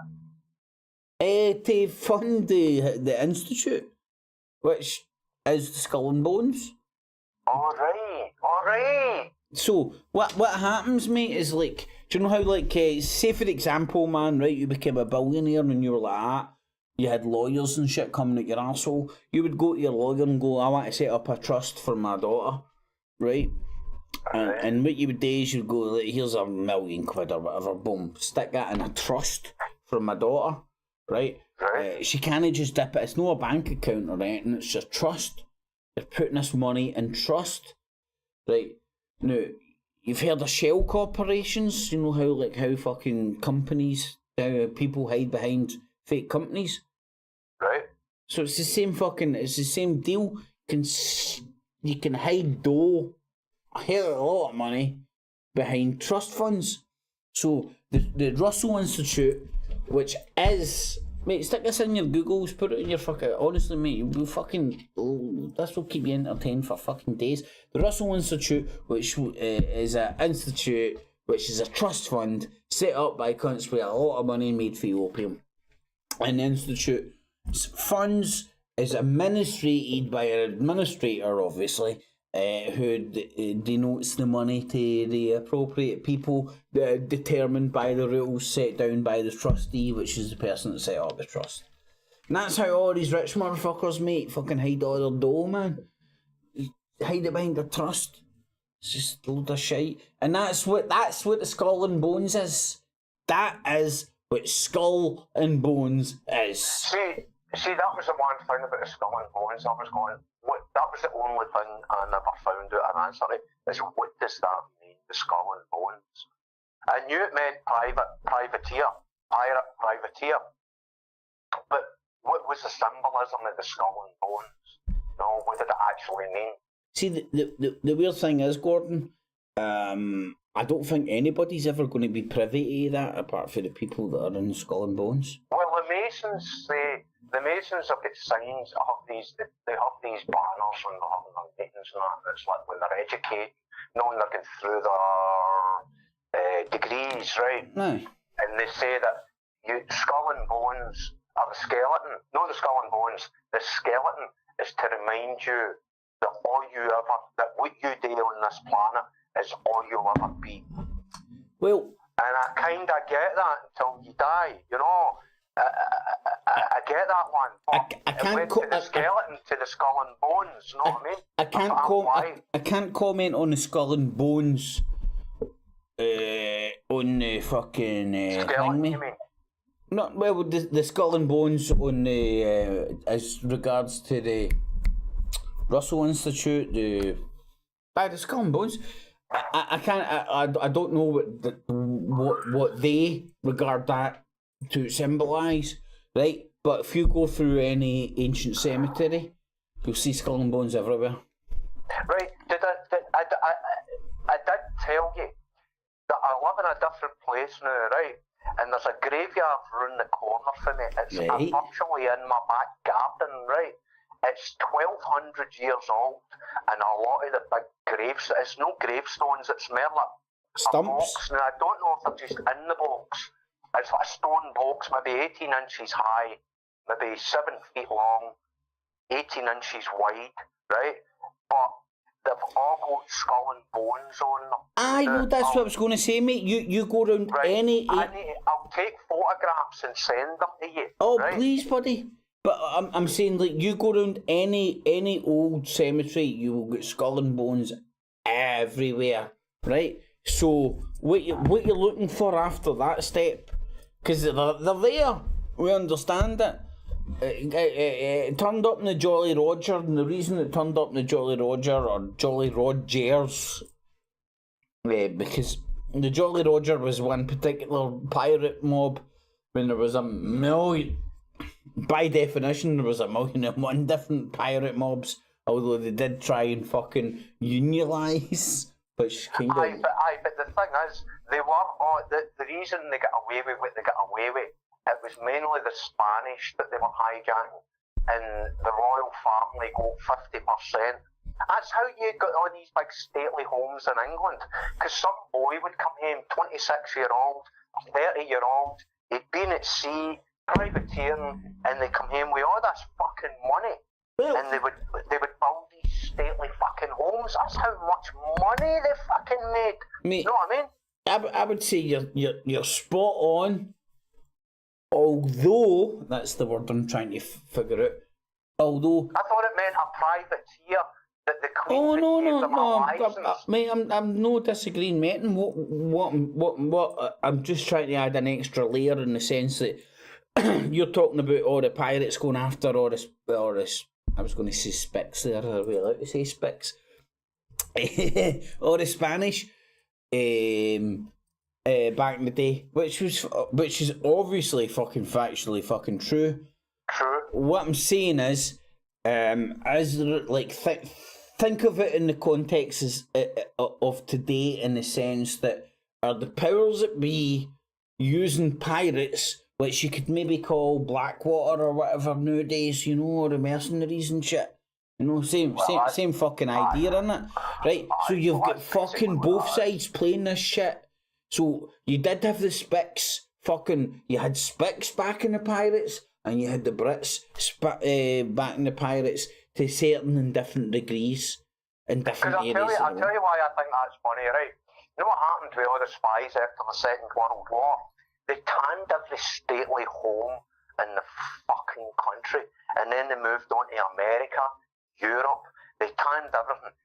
To fund the institute, which is the Skull and Bones. All right. So what happens, mate, is like, do you know how like say for example, man, right? You became a billionaire and you were like that. You had lawyers and shit coming at your arsehole. You would go to your lawyer and go, I want to set up a trust for my daughter, right? And what you would do is you'd go, like, here's £1 million or whatever, boom, stick that in a trust for my daughter, right? She can't just dip it. It's not a bank account or anything. It's just trust. They're putting this money in trust, right? Now, you've heard of shell corporations. You know how fucking companies, how people hide behind fake companies. Right. So it's the same deal. You can hide dough, a hell of a lot of money, behind trust funds. So the Russell Institute, which is, mate, stick this in your Googles, put it in your fucking, honestly, mate, you'll be fucking, this will keep you entertained for fucking days. The Russell Institute, which is an institute, which is a trust fund set up by cunts with a lot of money made for opium. An institute funds is administrated by an administrator, obviously, who denotes the money to the appropriate people, determined by the rules set down by the trustee, which is the person that set up the trust. And that's how all these rich motherfuckers, mate, fucking hide all their dough, man. Hide it behind their trust. It's just a load of shite. And that's what the Skull and Bones is. That is what Skull and Bones is. See, that was the one thing about the Skull and Bones. I was going, that was the only thing I never found out an answer to, is what does that mean, the Skull and Bones? I knew it meant privateer. But what was the symbolism of the Skull and Bones? No, what did it actually mean? See, the weird thing is, Gordon, I don't think anybody's ever going to be privy to that apart from the people that are in Skull and Bones. Well, the Masons have got signs, they have these banners and they have their meetings and that, it's like when they're educated, knowing they're going through their degrees, right? No. And they say that Skull and Bones are the skeleton. No, the Skull and Bones, the skeleton is to remind you that that what you do on this planet is all you'll ever be. Well, and I kind of get that until you die, you know. I get that one. I can't to the skeleton, to the Skull and Bones, you know what I mean? I can't comment on the Skull and Bones on the fucking skeleton, you mean? No, well, the Skull and Bones on the as regards to the Russell Institute, the Skull and Bones. I can't. I don't know what they regard that to symbolise, right? But if you go through any ancient cemetery, you'll see skull and bones everywhere. Right? I did tell you that I live in a different place now, right? And there's a graveyard round the corner for me. It's Right. virtually in my back garden, right? It's 1,200 years old, and a lot of the big graves, it's no gravestones, it's more like a Stumps? box. Now, I don't know if they're just in the box. It's like a stone box, maybe 18 inches high, maybe 7 feet long, 18 inches wide, right? But they've all got skull and bones on them. I know, that's what I was going to say, mate. You go around Right. any... I'll take photographs and send them to you. Oh, right? please, buddy. But I'm saying, like, you go around any old cemetery, you will get skull and bones everywhere, right? So what you're looking for after that step, because they're there, we understand it. It turned up in the Jolly Roger, and the reason it turned up in the Jolly Roger or Jolly Rogers, because the Jolly Roger was one particular pirate mob when there was a million. By definition, there was 1,001 different pirate mobs, although they did try and fucking unialise, which kind of... But the thing is, they were the reason they got away with what they got away with, it was mainly the Spanish that they were hijacking, and the royal family got 50%. That's how you got all these big stately homes in England, because some boy would come home, 26-year-old, 30-year-old, he'd been at sea, privateering, and they come home with all this fucking money, and they would build these stately fucking homes. That's how much money they fucking made. Mate, you know what I mean? I would say you're spot on, although, that's the word I'm trying to figure out, although... I thought it meant a privateer that the Queen Oh, gave them a license. mate, I'm no disagreeing, mate. And what I'm just trying to add an extra layer in the sense that you're talking about all the pirates going after all this. I was going to say Spicks there. Are we allowed to say Spicks? All the Spanish, back in the day, which is obviously fucking factually fucking true. True. What I'm saying is, like think of it in the context of today, in the sense that are the powers that be using pirates, which you could maybe call Blackwater or whatever nowadays, you know, or the mercenaries and shit. You know, same fucking idea, innit? Right? So you've got fucking both sides playing this shit. So you did have the Spicks, you had Spicks backing the pirates, and you had the Brits backing the pirates to certain and different degrees in different areas. I'll tell you why I think that's funny, right? You know what happened to all the spies after the Second World War? They tanned every stately home in the fucking country, and then they moved on to America, Europe. They tanned everything.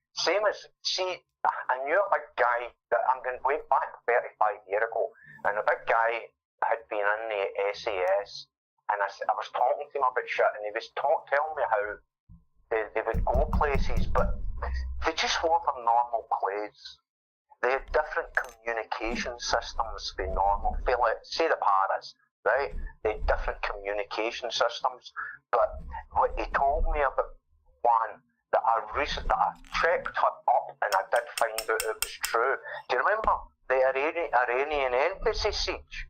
I knew a big guy that I'm going way back 35 years ago, and a big guy had been in the SAS, and I was talking to him about shit, and he was telling me how they would go places, but they just wore their normal clothes. They had different communication systems for normal. Say the Paris, right? They had different communication systems. But what he told me about one that I checked it up, and I did find out it was true. Do you remember the Iranian embassy siege?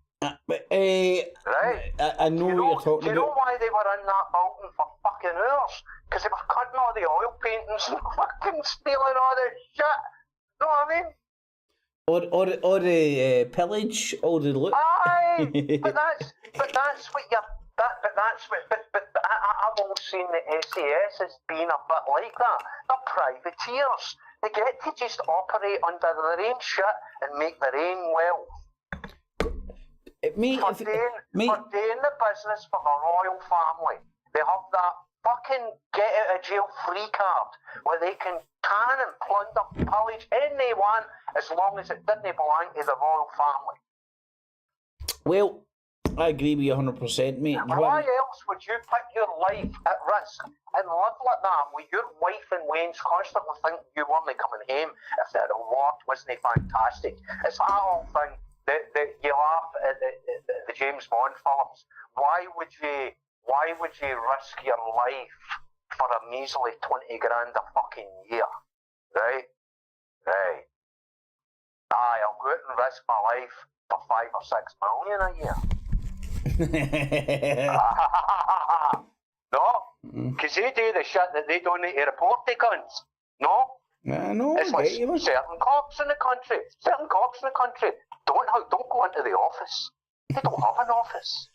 Right? I know what you're talking about. Do you know why they were in that building for fucking hours? Because they were cutting all the oil paintings and fucking stealing all the shit. You know what I mean? Or the pillage, or the loot. Aye, but that's what I've always seen the SAS as being a bit like that. They're privateers. They get to just operate under their own shit and make their own wealth. For doing the business for the royal family. They have that fucking get out of jail free card where they can tan and plunder, pillage anything they want as long as it didn't belong to the royal family. Well, I agree with you 100%, mate. Why else would you put your life at risk and live like that with your wife and Wayne's constantly thinking you weren't coming home if the reward wasn't fantastic? It's that whole thing that you laugh at the James Bond films. Why would you risk your life for a measly 20 grand a fucking year? Right? Right. Aye, I'll go out and risk my life for 5 or 6 million a year. No, because they do the shit that they don't need to report to cunts. No? I know, it's like certain cops in the country don't go into the office. They don't have an office.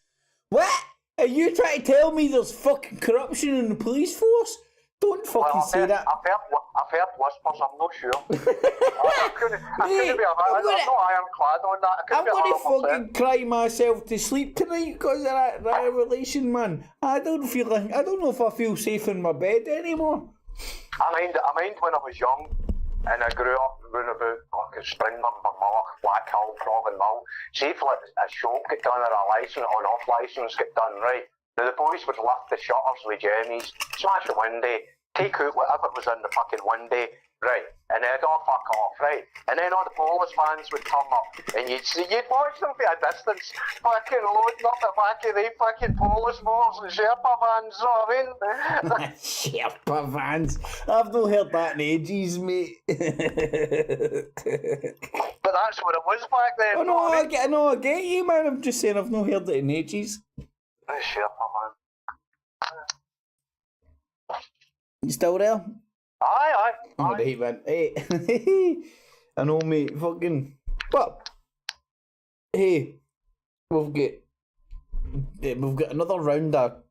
What? Are you trying to tell me there's fucking corruption in the police force? Don't fucking say that. I've heard whispers, I'm not sure. I couldn't be ironclad on that. I'm going to fucking cry myself to sleep tonight because of that revelation, man. I don't know if I feel safe in my bed anymore. I mind when I was young and I grew up round about like Springburn, Vermilloch, Blackhill, Frog and Mill. See if like a shop get done or a license or an off license get done, right? Now the boys would lift the shutters with jammies, smash the window, take out whatever was in the fucking window, right? And they'd all fuck off, right? And then all the police vans would come up and you'd watch them from a distance, fucking loading up the back of the fucking police motors and Sherpa vans, you know what I mean? Sherpa vans? I've not heard that in ages, mate. But that's what it was back then. Oh no, I get you, man. I'm just saying I've not heard it in ages. Sherpa van. You still there? Aye. Alright, man. Hey, I know, mate. Fucking. But hey, we've got another round of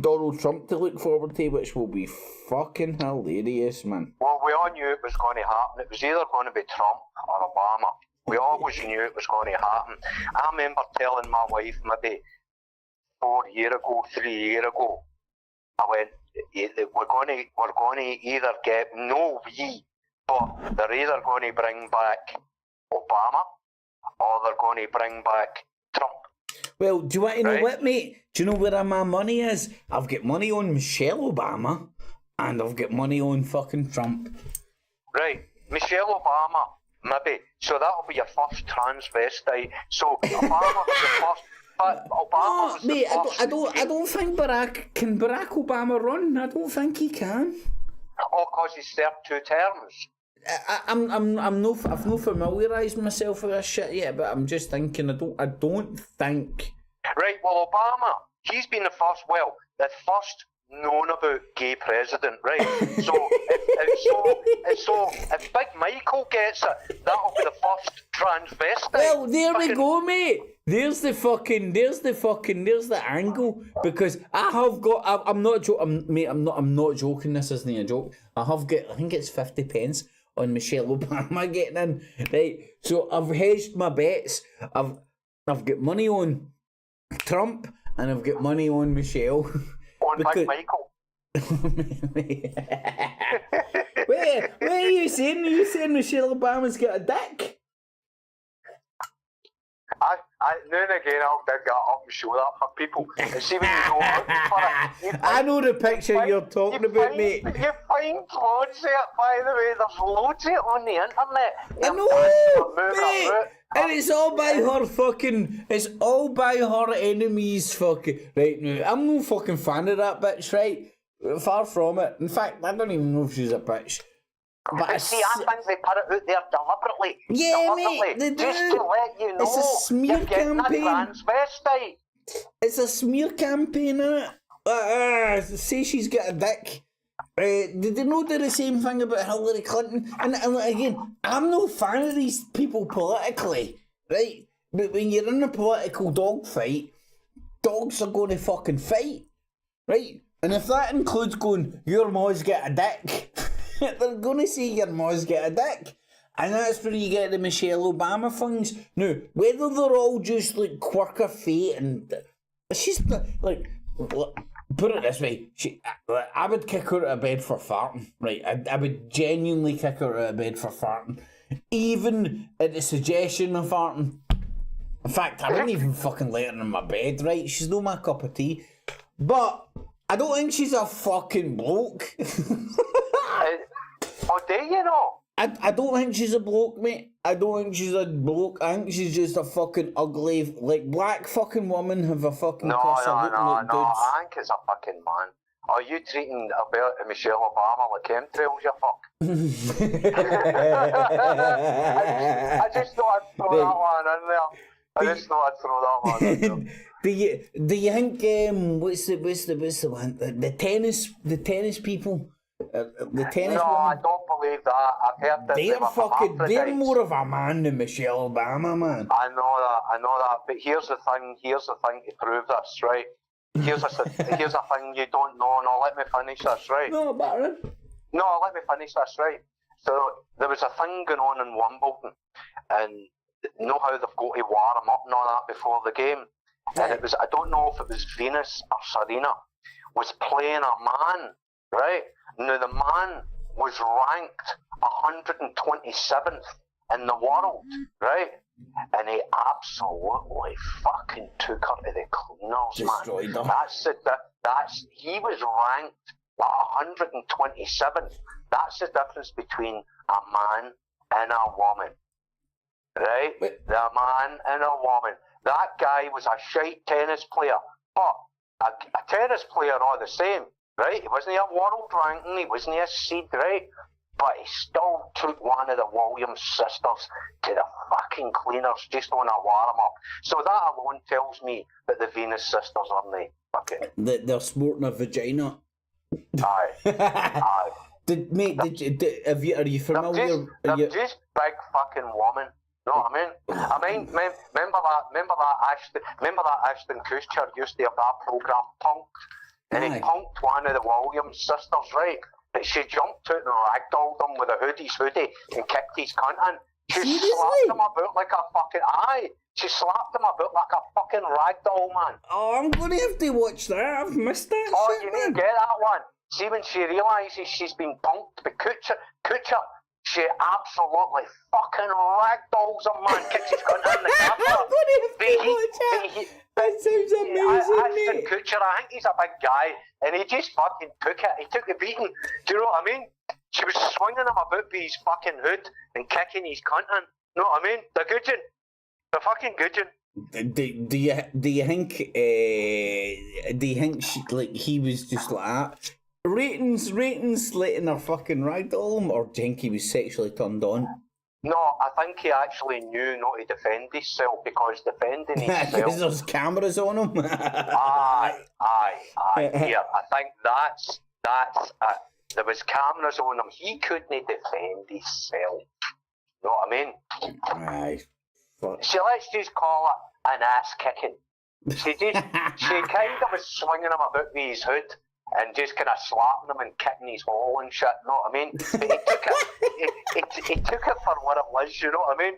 Donald Trump to look forward to, which will be fucking hilarious, man. Well, we all knew it was going to happen. It was either going to be Trump or Obama. We always knew it was going to happen. I remember telling my wife maybe 3 years ago, I went, we're going to either get but they're either going to bring back Obama or they're going to bring back Trump. Well, do you want to know what, mate? Do you know where my money is? I've got money on Michelle Obama and I've got money on fucking Trump. Right, Michelle Obama, maybe. So that'll be your first transvestite. So Obama was the first. But Obama was mate, the first. I don't think Can Barack Obama run? I don't think he can. Oh, because he served 2 terms. I've no familiarised myself with this shit yet, but I'm just thinking. I don't think. Right. Well, Obama, he's been the first known about gay president, right? So if Big Michael gets it, that'll be the first transvestite. Well, there we go, mate. There's the angle, because I'm not joking, mate. I'm not joking. This isn't a joke. I think it's 50 pence on Michelle Obama getting in, right? So I've hedged my bets. I've got money on Trump and I've got money on Michelle. On Big Michael. Wait, what are you saying? Are you saying Michelle Obama's got a dick? Now and again I'll dig that up and show that for people. And see when you go looking for it. I know the picture you're talking about, mate. You find loads of it, by the way. There's loads of it on the internet. I know, mate. And it's all by her enemies, fucking. Right, now, I'm no fucking fan of that bitch, right? Far from it. In fact, I don't even know if she's a bitch. But I think they put it out there deliberately. Yeah, mate, they do. Just to let you know. It's a smear campaign. Transvestite. It's a smear campaign, innit? Say she's got a dick. Did they not do the same thing about Hillary Clinton? And again, I'm no fan of these people politically, right? But when you're in a political dogfight, dogs are going to fucking fight, right? And if that includes going, your ma's got a dick, they're going to say your ma's got a dick. And that's where you get the Michelle Obama things. Now, whether they're all just like quirk of fate and... She's like... Put it this way, I would kick her out of bed for farting, right? I would genuinely kick her out of bed for farting. Even at the suggestion of farting, In fact, I wouldn't even fucking let her in my bed, right? She's no my cup of tea. But I don't think she's a fucking bloke. Oh, do you know? I don't think she's a bloke, mate. I don't think she's a bloke. I think she's just a fucking ugly, like, black fucking woman have a fucking No, person looking like dudes. I think it's a fucking man. Are you treating Michelle Obama like chemtrails, you fuck? I just thought I'd throw that one in there. I just thought I'd throw that one in there. Do you think what's the one the tennis people the tennis No, woman? I don't believe that. I've heard that They're more of a man than Michelle Obama, man. I know that. But here's the thing to prove this, right? Here's a thing you don't know. No, let me finish this, right? No, Baron. No, let me finish this, right? So there was a thing going on in Wimbledon, and you know how they've got to wire them up and all that before the game. And it was, I don't know if it was Venus or Serena, was playing a man, right? Now the man was ranked 127th in the world, right? And he absolutely fucking took her to the cleaners, Destroyed man. her. He was ranked 127th. That's the difference between a man and a woman, right? The man and a woman. That guy was a shite tennis player, but a tennis player all the same, right? He wasn't a world ranking, he wasn't a seed, right? But he still took one of the Williams sisters to the fucking cleaners just on a warm-up. So that alone tells me that the Venus sisters are the fucking... They're sporting a vagina. Aye. Aye. Are you familiar? They're just big fucking women. You know what I mean? Remember that Ashton Kutcher used to have that program Punked, and he punked one of the Williams sisters, right? But she jumped out and ragdolled him with a hoodie and kicked his cunt in. She slapped him about like a fucking She slapped him about like a fucking ragdoll, man. Oh, I'm gonna have to watch that. I've missed that. Oh, shit, you man. need to get that one. See, when she realises she's been punked by Kutcher, she absolutely fucking ragdolls him, man. Kicks his cunt in the camera. I'm gonna have to watch that. That sounds amazing, mate. Kutcher, I think he's a big guy, and he just fucking took it. He took the beating. Do you know what I mean? She was swinging him about by his fucking hood and kicking his cunt in. You know what I mean? They're goodging. They're fucking goodging. Do you think he was just like that? Ratings letting her fucking ragdoll him, or do you think he was sexually turned on? No, I think he actually knew not to defend himself, because defending himself... Because there's cameras on him? Aye. Yeah, I think that's it. There was cameras on him. He couldn't defend himself. You know what I mean? Aye. So let's just call it an ass kicking. She kind of was swinging him about with his hood and just kind of slapping him and kicking his hole and shit, you know what I mean? But he took it for what it was, you know what I mean?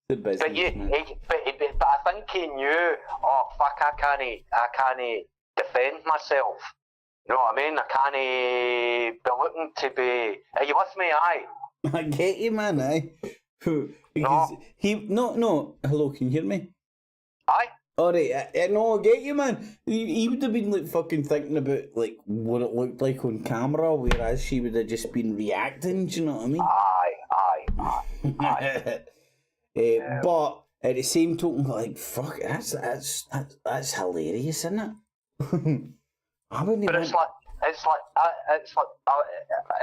The business, but I think he knew, oh fuck, I can't defend myself. You know what I mean? I can't be looking to be... Are you with me? Aye. I get you, man, aye. No. Hello, can you hear me? Aye. Alright, no, I get you, man. He would have been like fucking thinking about like what it looked like on camera, whereas she would have just been reacting. Do you know what I mean? Aye. Yeah. But at the same token, like fuck, that's hilarious, isn't it? I wouldn't. But it's like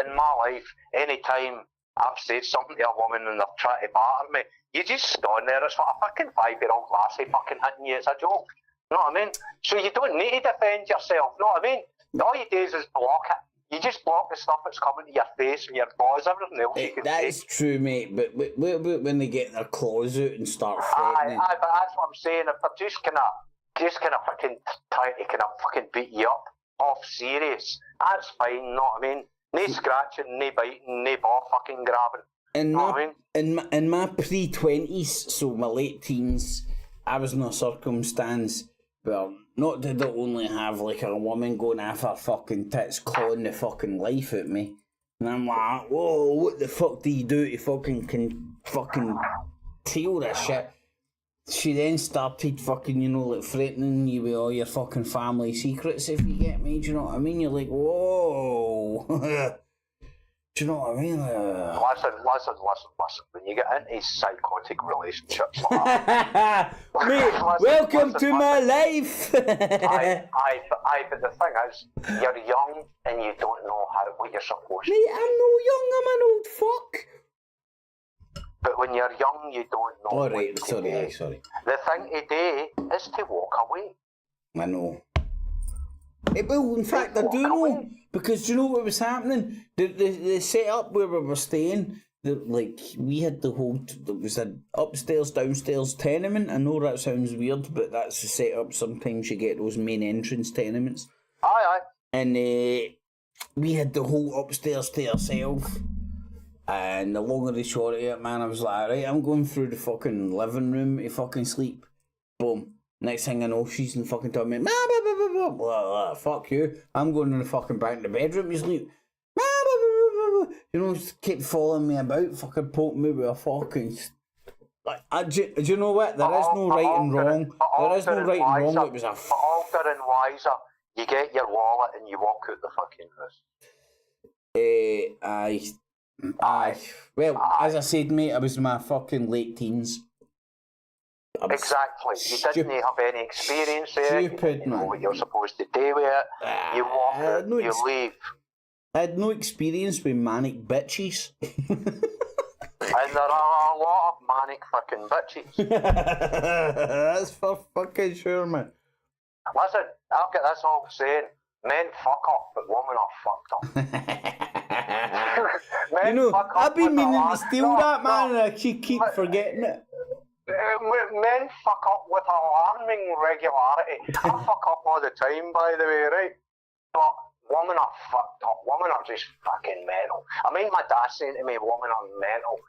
in my life, any time I've said something to a woman and they've tried to batter me, you just stand there. It's like a fucking 5-year-old lassie fucking hitting you. It's a joke. You know what I mean? So you don't need to defend yourself. You know what I mean? All you do is block it. You just block the stuff that's coming to your face and your paws, everything else you can That is true, mate. But when they get their claws out and start threatening. Aye, but that's what I'm saying. If they're just kind of fucking trying to kind of fucking beat you up off serious, that's fine. You know what I mean? No scratching, no biting, no ball fucking grabbing. In my pre-20s, so my late teens, I was in a circumstance where not did I only have like a woman going after her fucking tits clawing the fucking life out me. And I'm like, whoa, what the fuck do you do to fucking tail this shit? she then started fucking, you know, like threatening you with all your fucking family secrets, if you get me, do you know what I mean? You're like, whoa. Do you know what I mean? Listen. When you get into psychotic relationships like that... Mate, welcome to my life! Aye, but the thing is, you're young and you don't know what you're supposed to do. Mate, I'm no young, I'm an old fuck. But when you're young, you don't know. Alright, sorry. The thing today is to walk away. I know. Well, in fact, I do know, because do you know what was happening? The setup where we were staying, like, we had the whole, there was an upstairs, downstairs tenement. I know that sounds weird, but that's the setup. Sometimes you get those main entrance tenements. Aye. And we had the whole upstairs to ourselves. And the long and the short of it, man, I was like, right, I'm going through the fucking living room to fucking sleep. Boom. Next thing I know, she's in fucking talking about, blah, blah, blah, fuck you. I'm going in the fucking back in the bedroom to sleep. You know, just kept following me about, fucking poking me with a fucking... do you know what? There is no right and wrong. There is no right and wrong. It was a... For older and wiser, you get your wallet and you walk out the fucking house. Aye. Well, as I said, mate, I was in my fucking late teens. Exactly. You didn't have any experience there. Stupid, you know what you're supposed to do with it. You walk out, you leave. I had no experience with manic bitches. And there are a lot of manic fucking bitches. That's for fucking sure, man. Listen, I'll get this all saying. Men fuck up, but women are fucked up. You know, I've been meaning to steal that, man, and I keep forgetting it. Men fuck up with alarming regularity. I fuck up all the time, by the way, right? But women are fucked up. Women are just fucking mental. I mean, my dad saying to me, women are mental.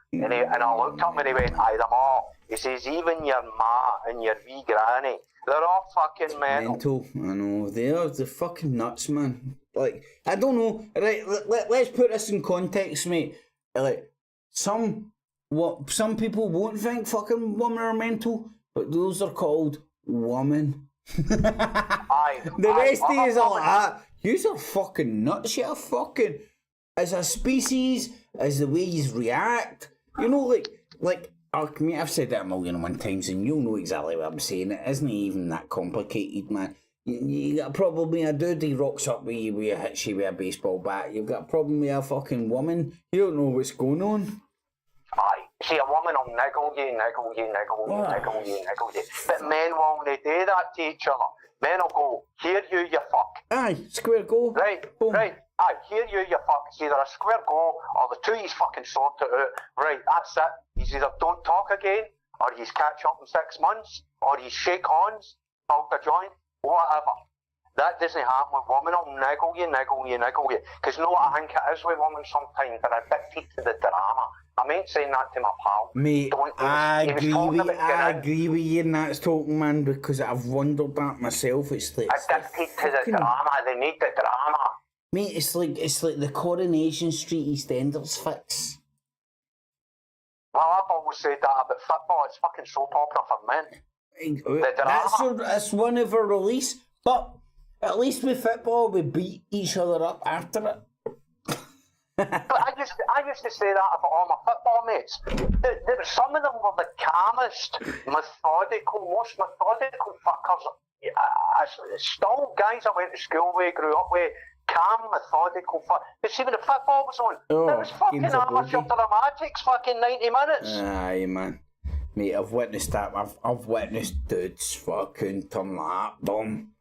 And I looked up and he went, aye, them all. He says, even your ma and your wee granny, they're all fucking mental. I know, they're fucking nuts, man. Like, I don't know. Right, let's put this in context, mate. Like, some people won't think fucking women are mental, but those are called women. Aye. The rest of you are like that. Yous are fucking nuts. You're fucking, as a species, as the way you react. You know, like. Mate, I've said that 1,000,001 times, and you'll know exactly what I'm saying. It isn't even that complicated, man. You got a problem with a dude, he rocks up with you, hits you with a baseball bat. You've got a problem with a fucking woman, you don't know what's going on. Aye. See, a woman will niggle you. But men won't do that to each other. Men will go, here you fuck. Aye, square go. Right, boom. Right. Aye, here you fuck. It's either a square go, or the two of you fucking sort it out. Right, that's it. He's either don't talk again, or he's catch up in 6 months, or he's shake hands, hold the joint, whatever. That doesn't happen with women. Will niggle you. Because you know what I think it is with women sometimes? They're addicted to the drama. I ain't saying that to my pal. Mate, I agree with you, and that's talking, man, because I've wondered that myself. It's like addicted to the drama. They need the drama. Mate, it's like the Coronation Street EastEnders fix. Well, I've always said that about football. It's fucking soap opera for men. That's one of our release, but at least with football, we beat each other up after it. But I used to say that about all my football mates. Some of them were the calmest, most methodical fuckers. Still guys I went to school with, grew up with, calm, methodical fuck. But see, when the football was on, it was fucking amateur dramatics, fucking 90 minutes. Aye, man. Mate, I've witnessed that. I've witnessed dudes fucking turn like that dumb.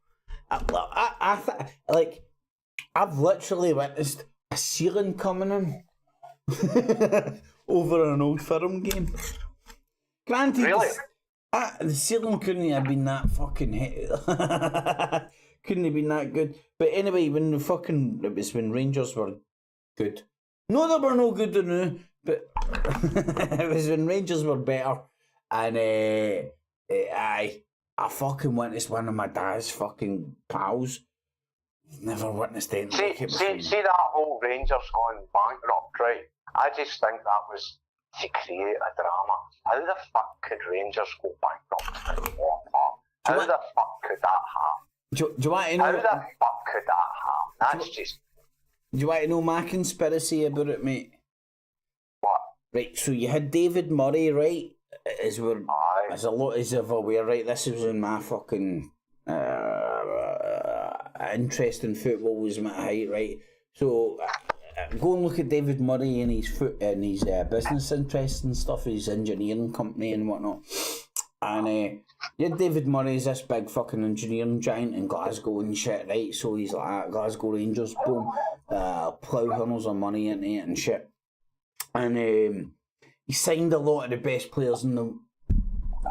I've literally witnessed a ceiling coming in over an old firm game. Granted, really? The ceiling couldn't have been that fucking hit. Couldn't have been that good. But anyway, it was when Rangers were good. No, they were no good now, but it was when Rangers were better. And I fucking witnessed one of my dad's fucking pals. Never witnessed anything. See that whole Rangers going bankrupt, right? I just think that was to create a drama. How the fuck could Rangers go bankrupt and walk up? How the fuck could that happen? Do you want to know? How the fuck could that happen? That's just... Do you want to know my conspiracy about it, mate? What? Right, so you had David Murray, right? As a lot as of aware, right? This was in my fucking interest in football was my height, right? So go and look at David Murray and his business interests and stuff, his engineering company and whatnot. And you had David Murray as this big fucking engineering giant in Glasgow and shit, right? So he's like Glasgow Rangers, boom, plough hundreds of money into it and shit. And he signed a lot of the best players in the...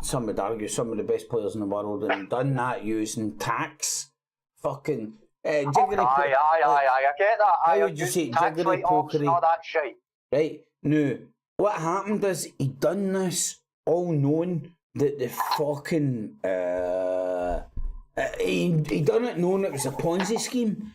Some would argue some of the best players in the world, and done that using tax. Fucking... jiggery I get that. How would you say jiggery pokery? All that shit. Right, no. What happened is he done this all knowing that the fucking... he done it knowing it was a Ponzi scheme.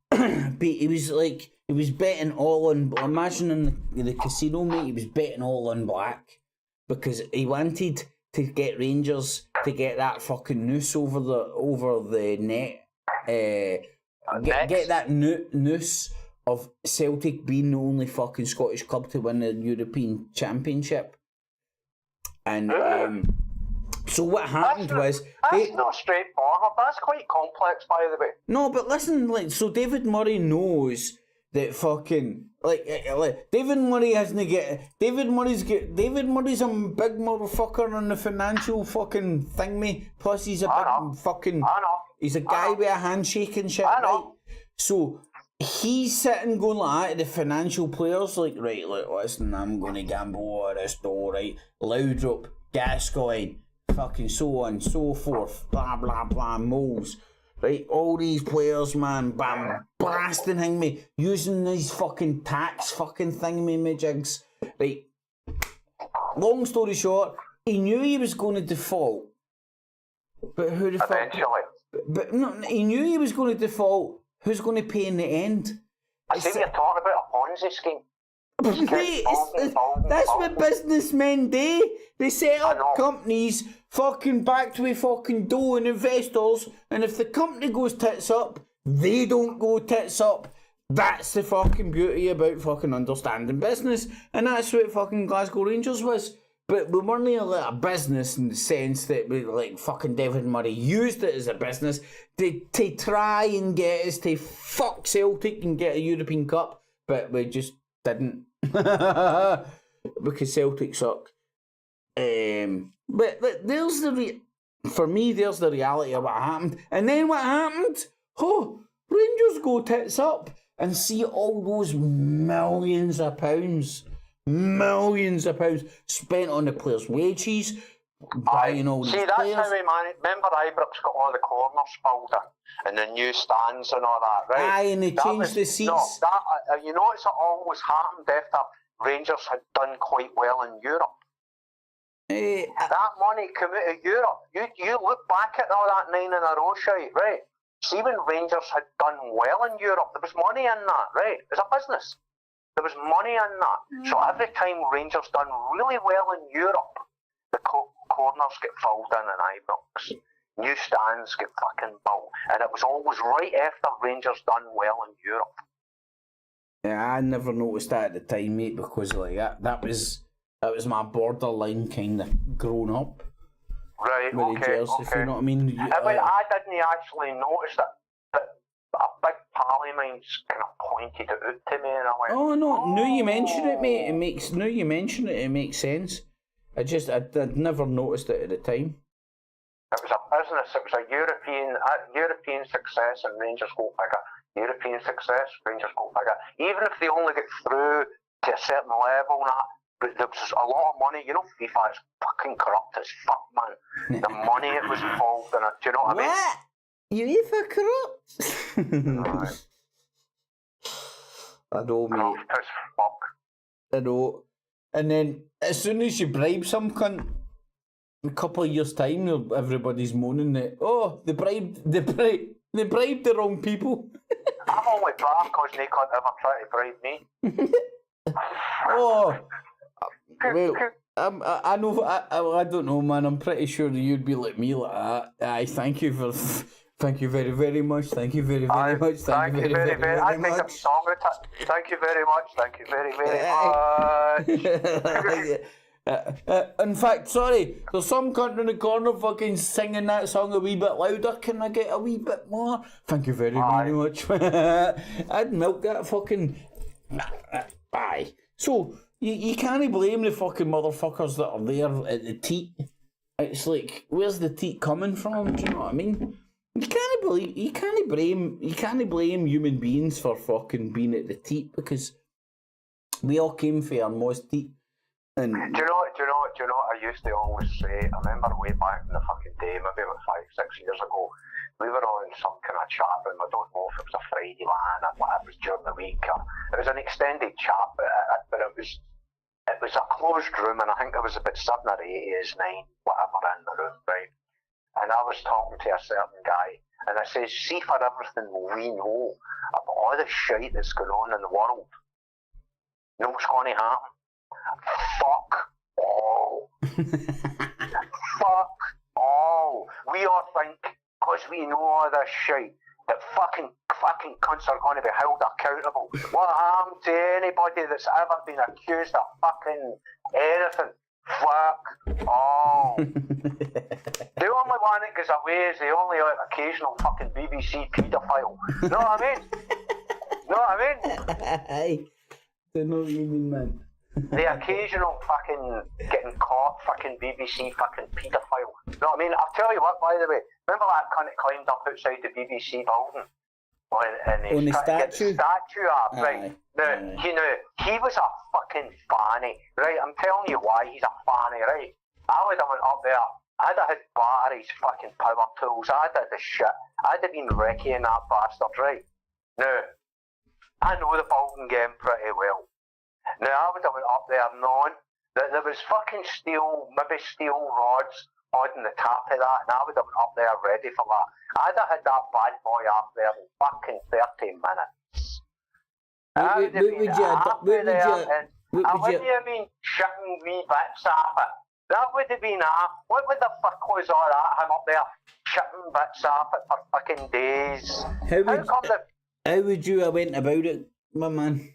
But he was like... He was betting all on... Imagine in the casino, mate, he was betting all on black. Because he wanted to get Rangers to get that fucking noose over the net. Get that noose of Celtic being the only fucking Scottish club to win the European Championship. And so what happened was... That's not straightforward. That's quite complex, by the way. No, but listen, like, so David Murray knows... That fucking David Murray hasn't get David Murray's a big motherfucker on the financial fucking thing, me. Plus he's a big fucking he's a guy with a handshake and shit, right? So he's sitting going like that to the financial players, like, right, look, listen, I'm gonna gamble all this dough, right? Loudrup, Gascoigne, fucking so on, so forth, blah blah blah, Moles. Right, all these players, man, bam, blasting hang me, using these fucking tax fucking me jigs. Right, long story short, he knew he was going to default. But who the fuck? Eventually. But no, he knew he was going to default. Who's going to pay in the end? I see you're talking about a Ponzi scheme. Mate, that's what businessmen do. They set up companies fucking backed with fucking dough and investors, and if the company goes tits up, they don't go tits up. That's the fucking beauty about fucking understanding business, and that's what fucking Glasgow Rangers was. But we weren't really a business in the sense that we, like, fucking David Murray used it as a business to try and get us to fuck Celtic and get a European Cup, but we just didn't. Because Celtic suck. But there's for me, there's the reality of what happened. And then what happened? Oh, Rangers go tits up and see all those millions of pounds spent on the players' wages, buying all these players. See, that's how we managed. Remember, Ibrox got all the corners filled in, and the new stands and all that, right? Aye, and they changed the seats. No, you notice it always happened after Rangers had done quite well in Europe. That money came out of Europe. You look back at all that 9 in a row shite, right? See, when Rangers had done well in Europe, there was money in that, right? It was a business. There was money in that. So every time Rangers done really well in Europe, the corners get filled in Ibrox. New stands get fucking built. And it was always right after Rangers done well in Europe. Yeah, I never noticed that at the time, mate, because like that was my borderline kind of grown up. Right, with okay, If you know what I mean. I didn't actually notice that. A big pal of mine's kind of pointed it out to me, and I went, "Oh no! Now you mention it, mate. It makes sense. I'd never noticed it at the time. It was a business. It was a European success, and Rangers go figure. European success, Rangers go figure. Even if they only get through to a certain level, and that, but there was a lot of money. You know, FIFA is fucking corrupt as fuck, man. The money it was involved in it. Do you know what I mean? What? UEFA corrupt? Right. I know, mate. Corrupt as fuck. I know. And then, as soon as you bribe some cunt, in a couple of years' time, everybody's moaning that, oh, they bribed the wrong people. I'm only proud because they can't ever try to bribe me. Oh, Well, I know. I don't know, man. I'm pretty sure that you'd be like me, like that. Aye, thank you for. Thank you very, very much. Thank you very, very much. Thank you very, very I think I'm much. song with it. Thank you very much. Thank you very, very much. In fact, sorry, there's some cunt in the corner fucking singing that song a wee bit louder. Can I get a wee bit more? Thank you very, very much. I'd milk that fucking. Aye. So, you can't blame the fucking motherfuckers that are there at the teat. It's like, where's the teat coming from? Do you know what I mean? You can't blame human beings for fucking being at the teat, because we all came for our most teat. And do you know what I used to always say? I remember way back in the fucking day, maybe about 5-6 years ago, we were on some kind of chat room. I don't know if it was a Friday night or what, it was during the week. It was an extended chat, but it was a closed room, and I think there was about 7 or 8 years, 9, whatever, in the room, right? And I was talking to a certain guy, and I says, see, for everything we know about all the shit that's going on in the world, you know what's going to happen? Fuck all. Fuck all. We all think, because we know all this shit, that fucking cunts are going to be held accountable. What happened to anybody that's ever been accused of fucking anything? Fuck all. The only one that goes away is the only occasional fucking BBC paedophile. Know what I mean? Know what I mean? I don't know what you mean, man. The occasional fucking getting caught fucking BBC fucking paedophile. Know what I mean? I'll tell you what, by the way, remember that cunt that climbed up outside the BBC building? And on the statue? Right. Now, you know, he was a fucking fanny, right? I'm telling you why he's a fanny, right? I would have went up there, I'd have had Barry's fucking power tools, I'd have the shit, I'd have been wrecking that bastard, right? Now, I know the building game pretty well. Now, I would have went up there knowing that there was fucking maybe steel rods holding the top of that, and I would have been up there ready for that. I'd have had that bad boy up there in fucking 30 minutes. I wouldn't have been shitting wee bits off it. That would have been what the fuck was all that? I'm up there shitting bits off it for fucking days. How would you have went about it, my man?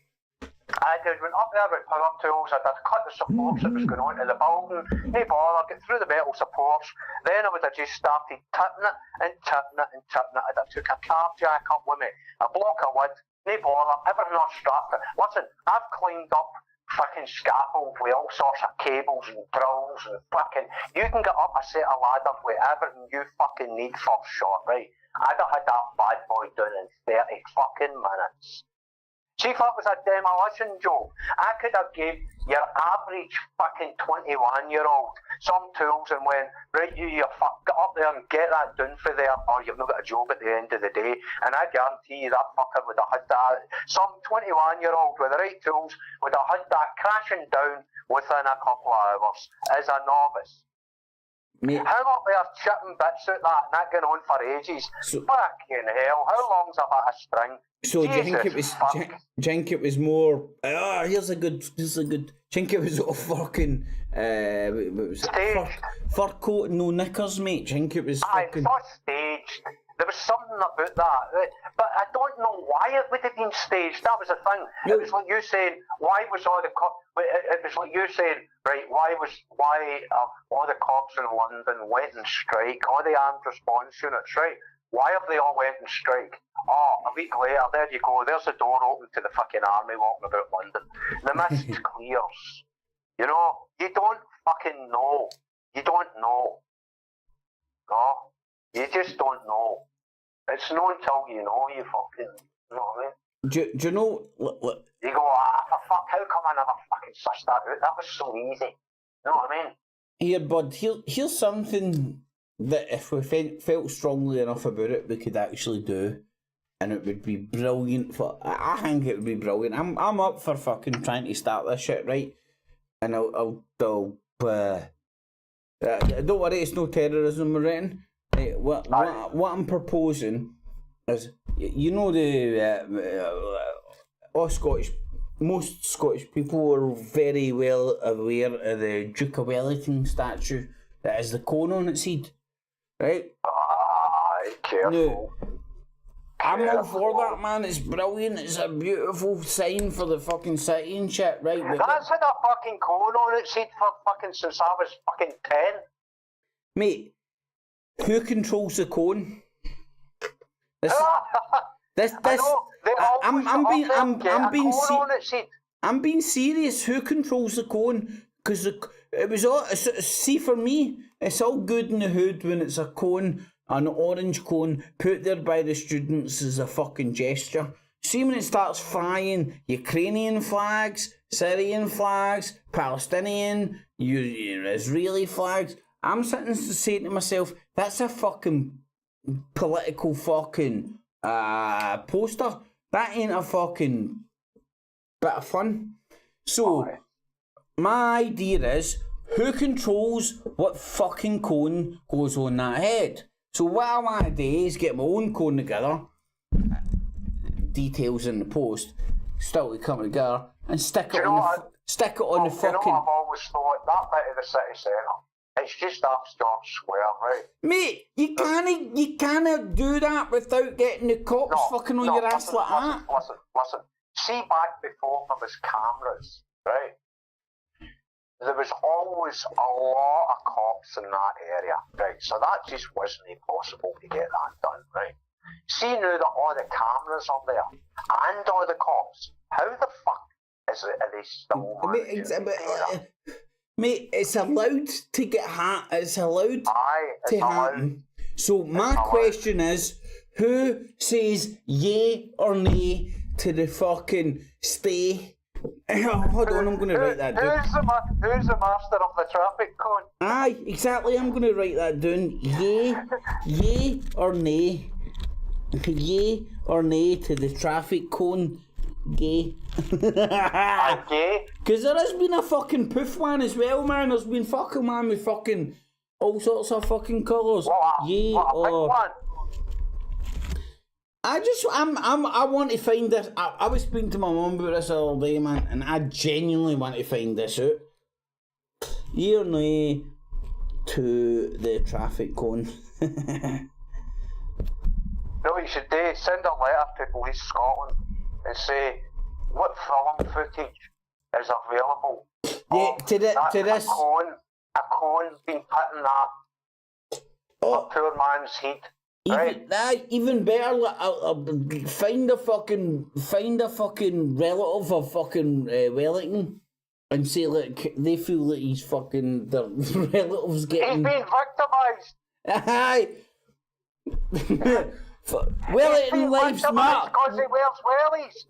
I went up there with power tools, I'd cut the supports that was going on to the building, no bother, get through the metal supports, then I would have just started tipping it and tipping it and tipping it, and I took a car jack up with me, a block of wood, no bother, everything all strapped it. Listen, I've climbed up fucking scaffold with all sorts of cables and drills and fucking, you can get up a set of ladders with everything you fucking need for shot, right? I'd have had that bad boy done in 30 fucking minutes. See, if that was a demolition job, I could have gave your average fucking 21-year-old some tools and went, right, you fuck, get up there and get that done for there, or you've not got a job at the end of the day. And I guarantee you that fucker would have had that. Some 21-year-old with the right tools would have had that crashing down within a couple of hours as a novice. Mate. How up there chipping bits out that and that going on for ages? Fucking hell, how long's a bit of string? So do you think it was more? Here's a good. Do you think it was all fucking? What was it? Fur coat, no knickers, mate. Do you think it was fucking? Aye, staged. There was something about that, but I don't know why it would have been staged. That was the thing. It was like you saying, why was all the it was like you saying, right? Why all the cops in London went on strike? All the armed response units, right? Why have they all went on strike? Oh, a week later, there you go. There's the door open to the fucking army walking about London. The message clears. You know, you don't fucking know. You don't know. No, you just don't know. It's not until you know you fucking, you know what I mean? Do you know? Look. You go, for fuck, how come I never fucking sussed that out? That was so easy. You know what I mean? Here, bud, here's something that if we felt strongly enough about it, we could actually do, and it would be brilliant. I think it would be brilliant. I'm up for fucking trying to start this shit, right? And I'll don't worry, it's no terrorism or anything. What I'm proposing is, you know, the all Scottish most Scottish people are very well aware of the Duke of Wellington statue that has the cone on its head, right? Careful. Now, I'm all for that, man. It's brilliant. It's a beautiful sign for the fucking city and shit, right? But That's had a fucking cone on its head for fucking since I was fucking 10. mate, who controls the cone? This, I know, I'm being serious. Who controls the cone? Because it was all. See, for me, it's all good in the hood when it's a cone, an orange cone put there by the students as a fucking gesture. See, when it starts flying Ukrainian flags, Syrian flags, Palestinian, Israeli flags, I'm sitting saying to myself, that's a fucking political fucking poster. That ain't a fucking bit of fun. So, my idea is, who controls what fucking cone goes on that head? So what I want to do is get my own cone together, details in the post, still to come together, and stick it on the fucking... You know, I've always thought that bit of the city centre, it's just off George Square, right? Mate, you can't do that without getting the cops fucking on your ass like that. Listen. See, back before there was cameras, right? There was always a lot of cops in that area, right? So that just wasn't possible to get that done, right? See, now that all the cameras are there and all the cops, how the fuck are they still managing? Mate, it's allowed to get it's allowed to happen. So my question is, who says yay or nay to the fucking stay? Hold on, I'm going to write that down. Who's the master of the traffic cone? Aye, exactly, I'm going to write that down. Yay or nay. Yay or nay to the traffic cone. Gay. Gay? Because there has been a fucking poof one as well, man. There's been fucking man with fucking all sorts of fucking colours. Yay or... I want to find this. I was speaking to my mum about this the other day, man, and I genuinely want to find this out. Yay or nay to the traffic cone. No, you should send a letter to Police Scotland and say what film footage is available. Yeah, to this. A cone being put in that poor man's head. Even better, find a fucking relative of fucking Wellington and say, look, they feel that he's fucking, their relatives getting... He's been victimised! Aye! Wellington Life's Mark! Because he wears wellies!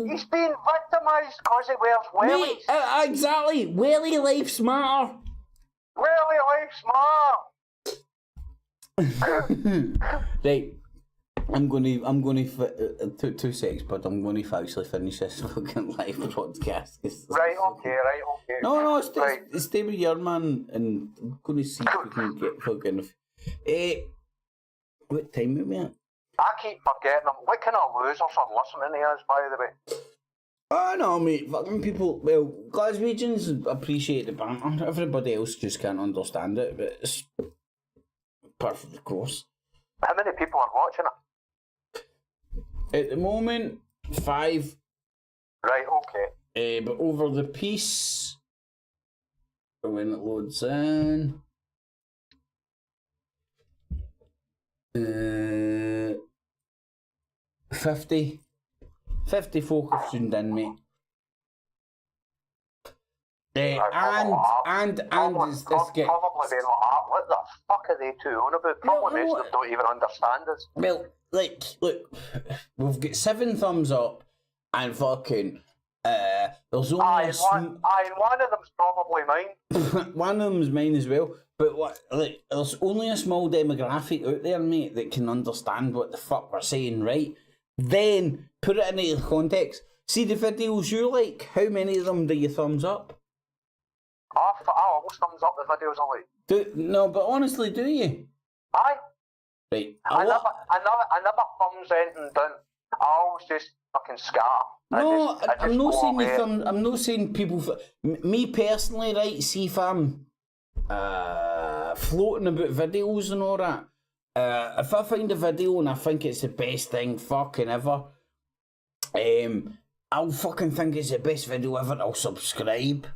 He's been victimised because he wears wellies! Exactly! Welly Life's Matter! Welly Life's Matter! Right, I'm going to 2 seconds, but I'm going to actually finish this fucking live podcast. Right, okay. No, stay with your man, and I'm going to see if we can get fucking... what time are we at? I keep forgetting them. What kind of losers are listening to us, by the way? Oh no, mate, fucking people, well, Glaswegians appreciate the banter. Everybody else just can't understand it, but it's part of the course. How many people are watching it? At the moment, 5. Right, okay. But over the piece, when it loads in, 50 folk have tuned in, mate. And this get... Probably being like that. What the fuck are they two on about? Probably most of them don't even understand us. Well, like, look, we've got 7 thumbs up, and fucking, there's only one of them's probably mine. One of them's mine as well. But there's only a small demographic out there, mate, that can understand what the fuck we're saying, right? Then put it into context. See the videos you like. How many of them do you thumbs up? I always thumbs up the videos I like. No, but honestly, do you? Aye. Right. I never thumbs anything down. I always just fucking scatter. No, I'm not saying away. I'm not saying people. Me personally, right? See if I'm floating about videos and all that. If I find a video and I think it's the best thing fucking ever, I'll fucking think it's the best video ever. I'll subscribe,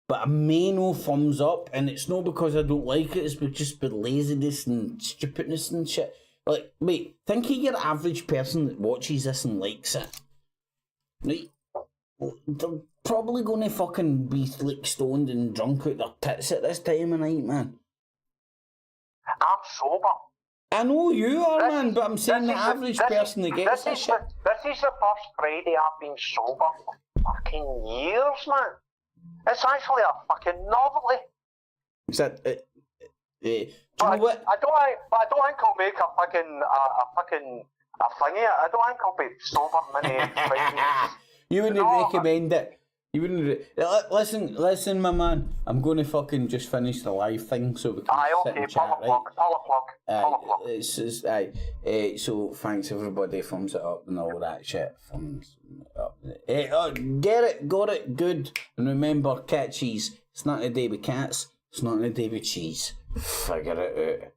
but I may no thumbs up, and it's not because I don't like it. It's just with laziness and stupidness and shit. Like, mate, think of your average person that watches this and likes it. Right? They're probably going to fucking be like stoned and drunk out their tits at this time of night, man. I'm sober. I know you are, man, but I'm saying the average person that gets this shit. This is the first Friday I've been sober for fucking years, man. It's actually a fucking novelty. Is that... do you know what? I don't think I'll make a thingy. I don't think I'll be sober many Fridays. You wouldn't recommend it. You wouldn't. Listen, my man. I'm going to fucking just finish the live thing so we can sit and chat, right? So thanks everybody. Thumbs it up and all that shit. Thumbs up. Get it, got it, good. And remember, cat cheese. It's not a day with cats. It's not a day with cheese. Figure it out.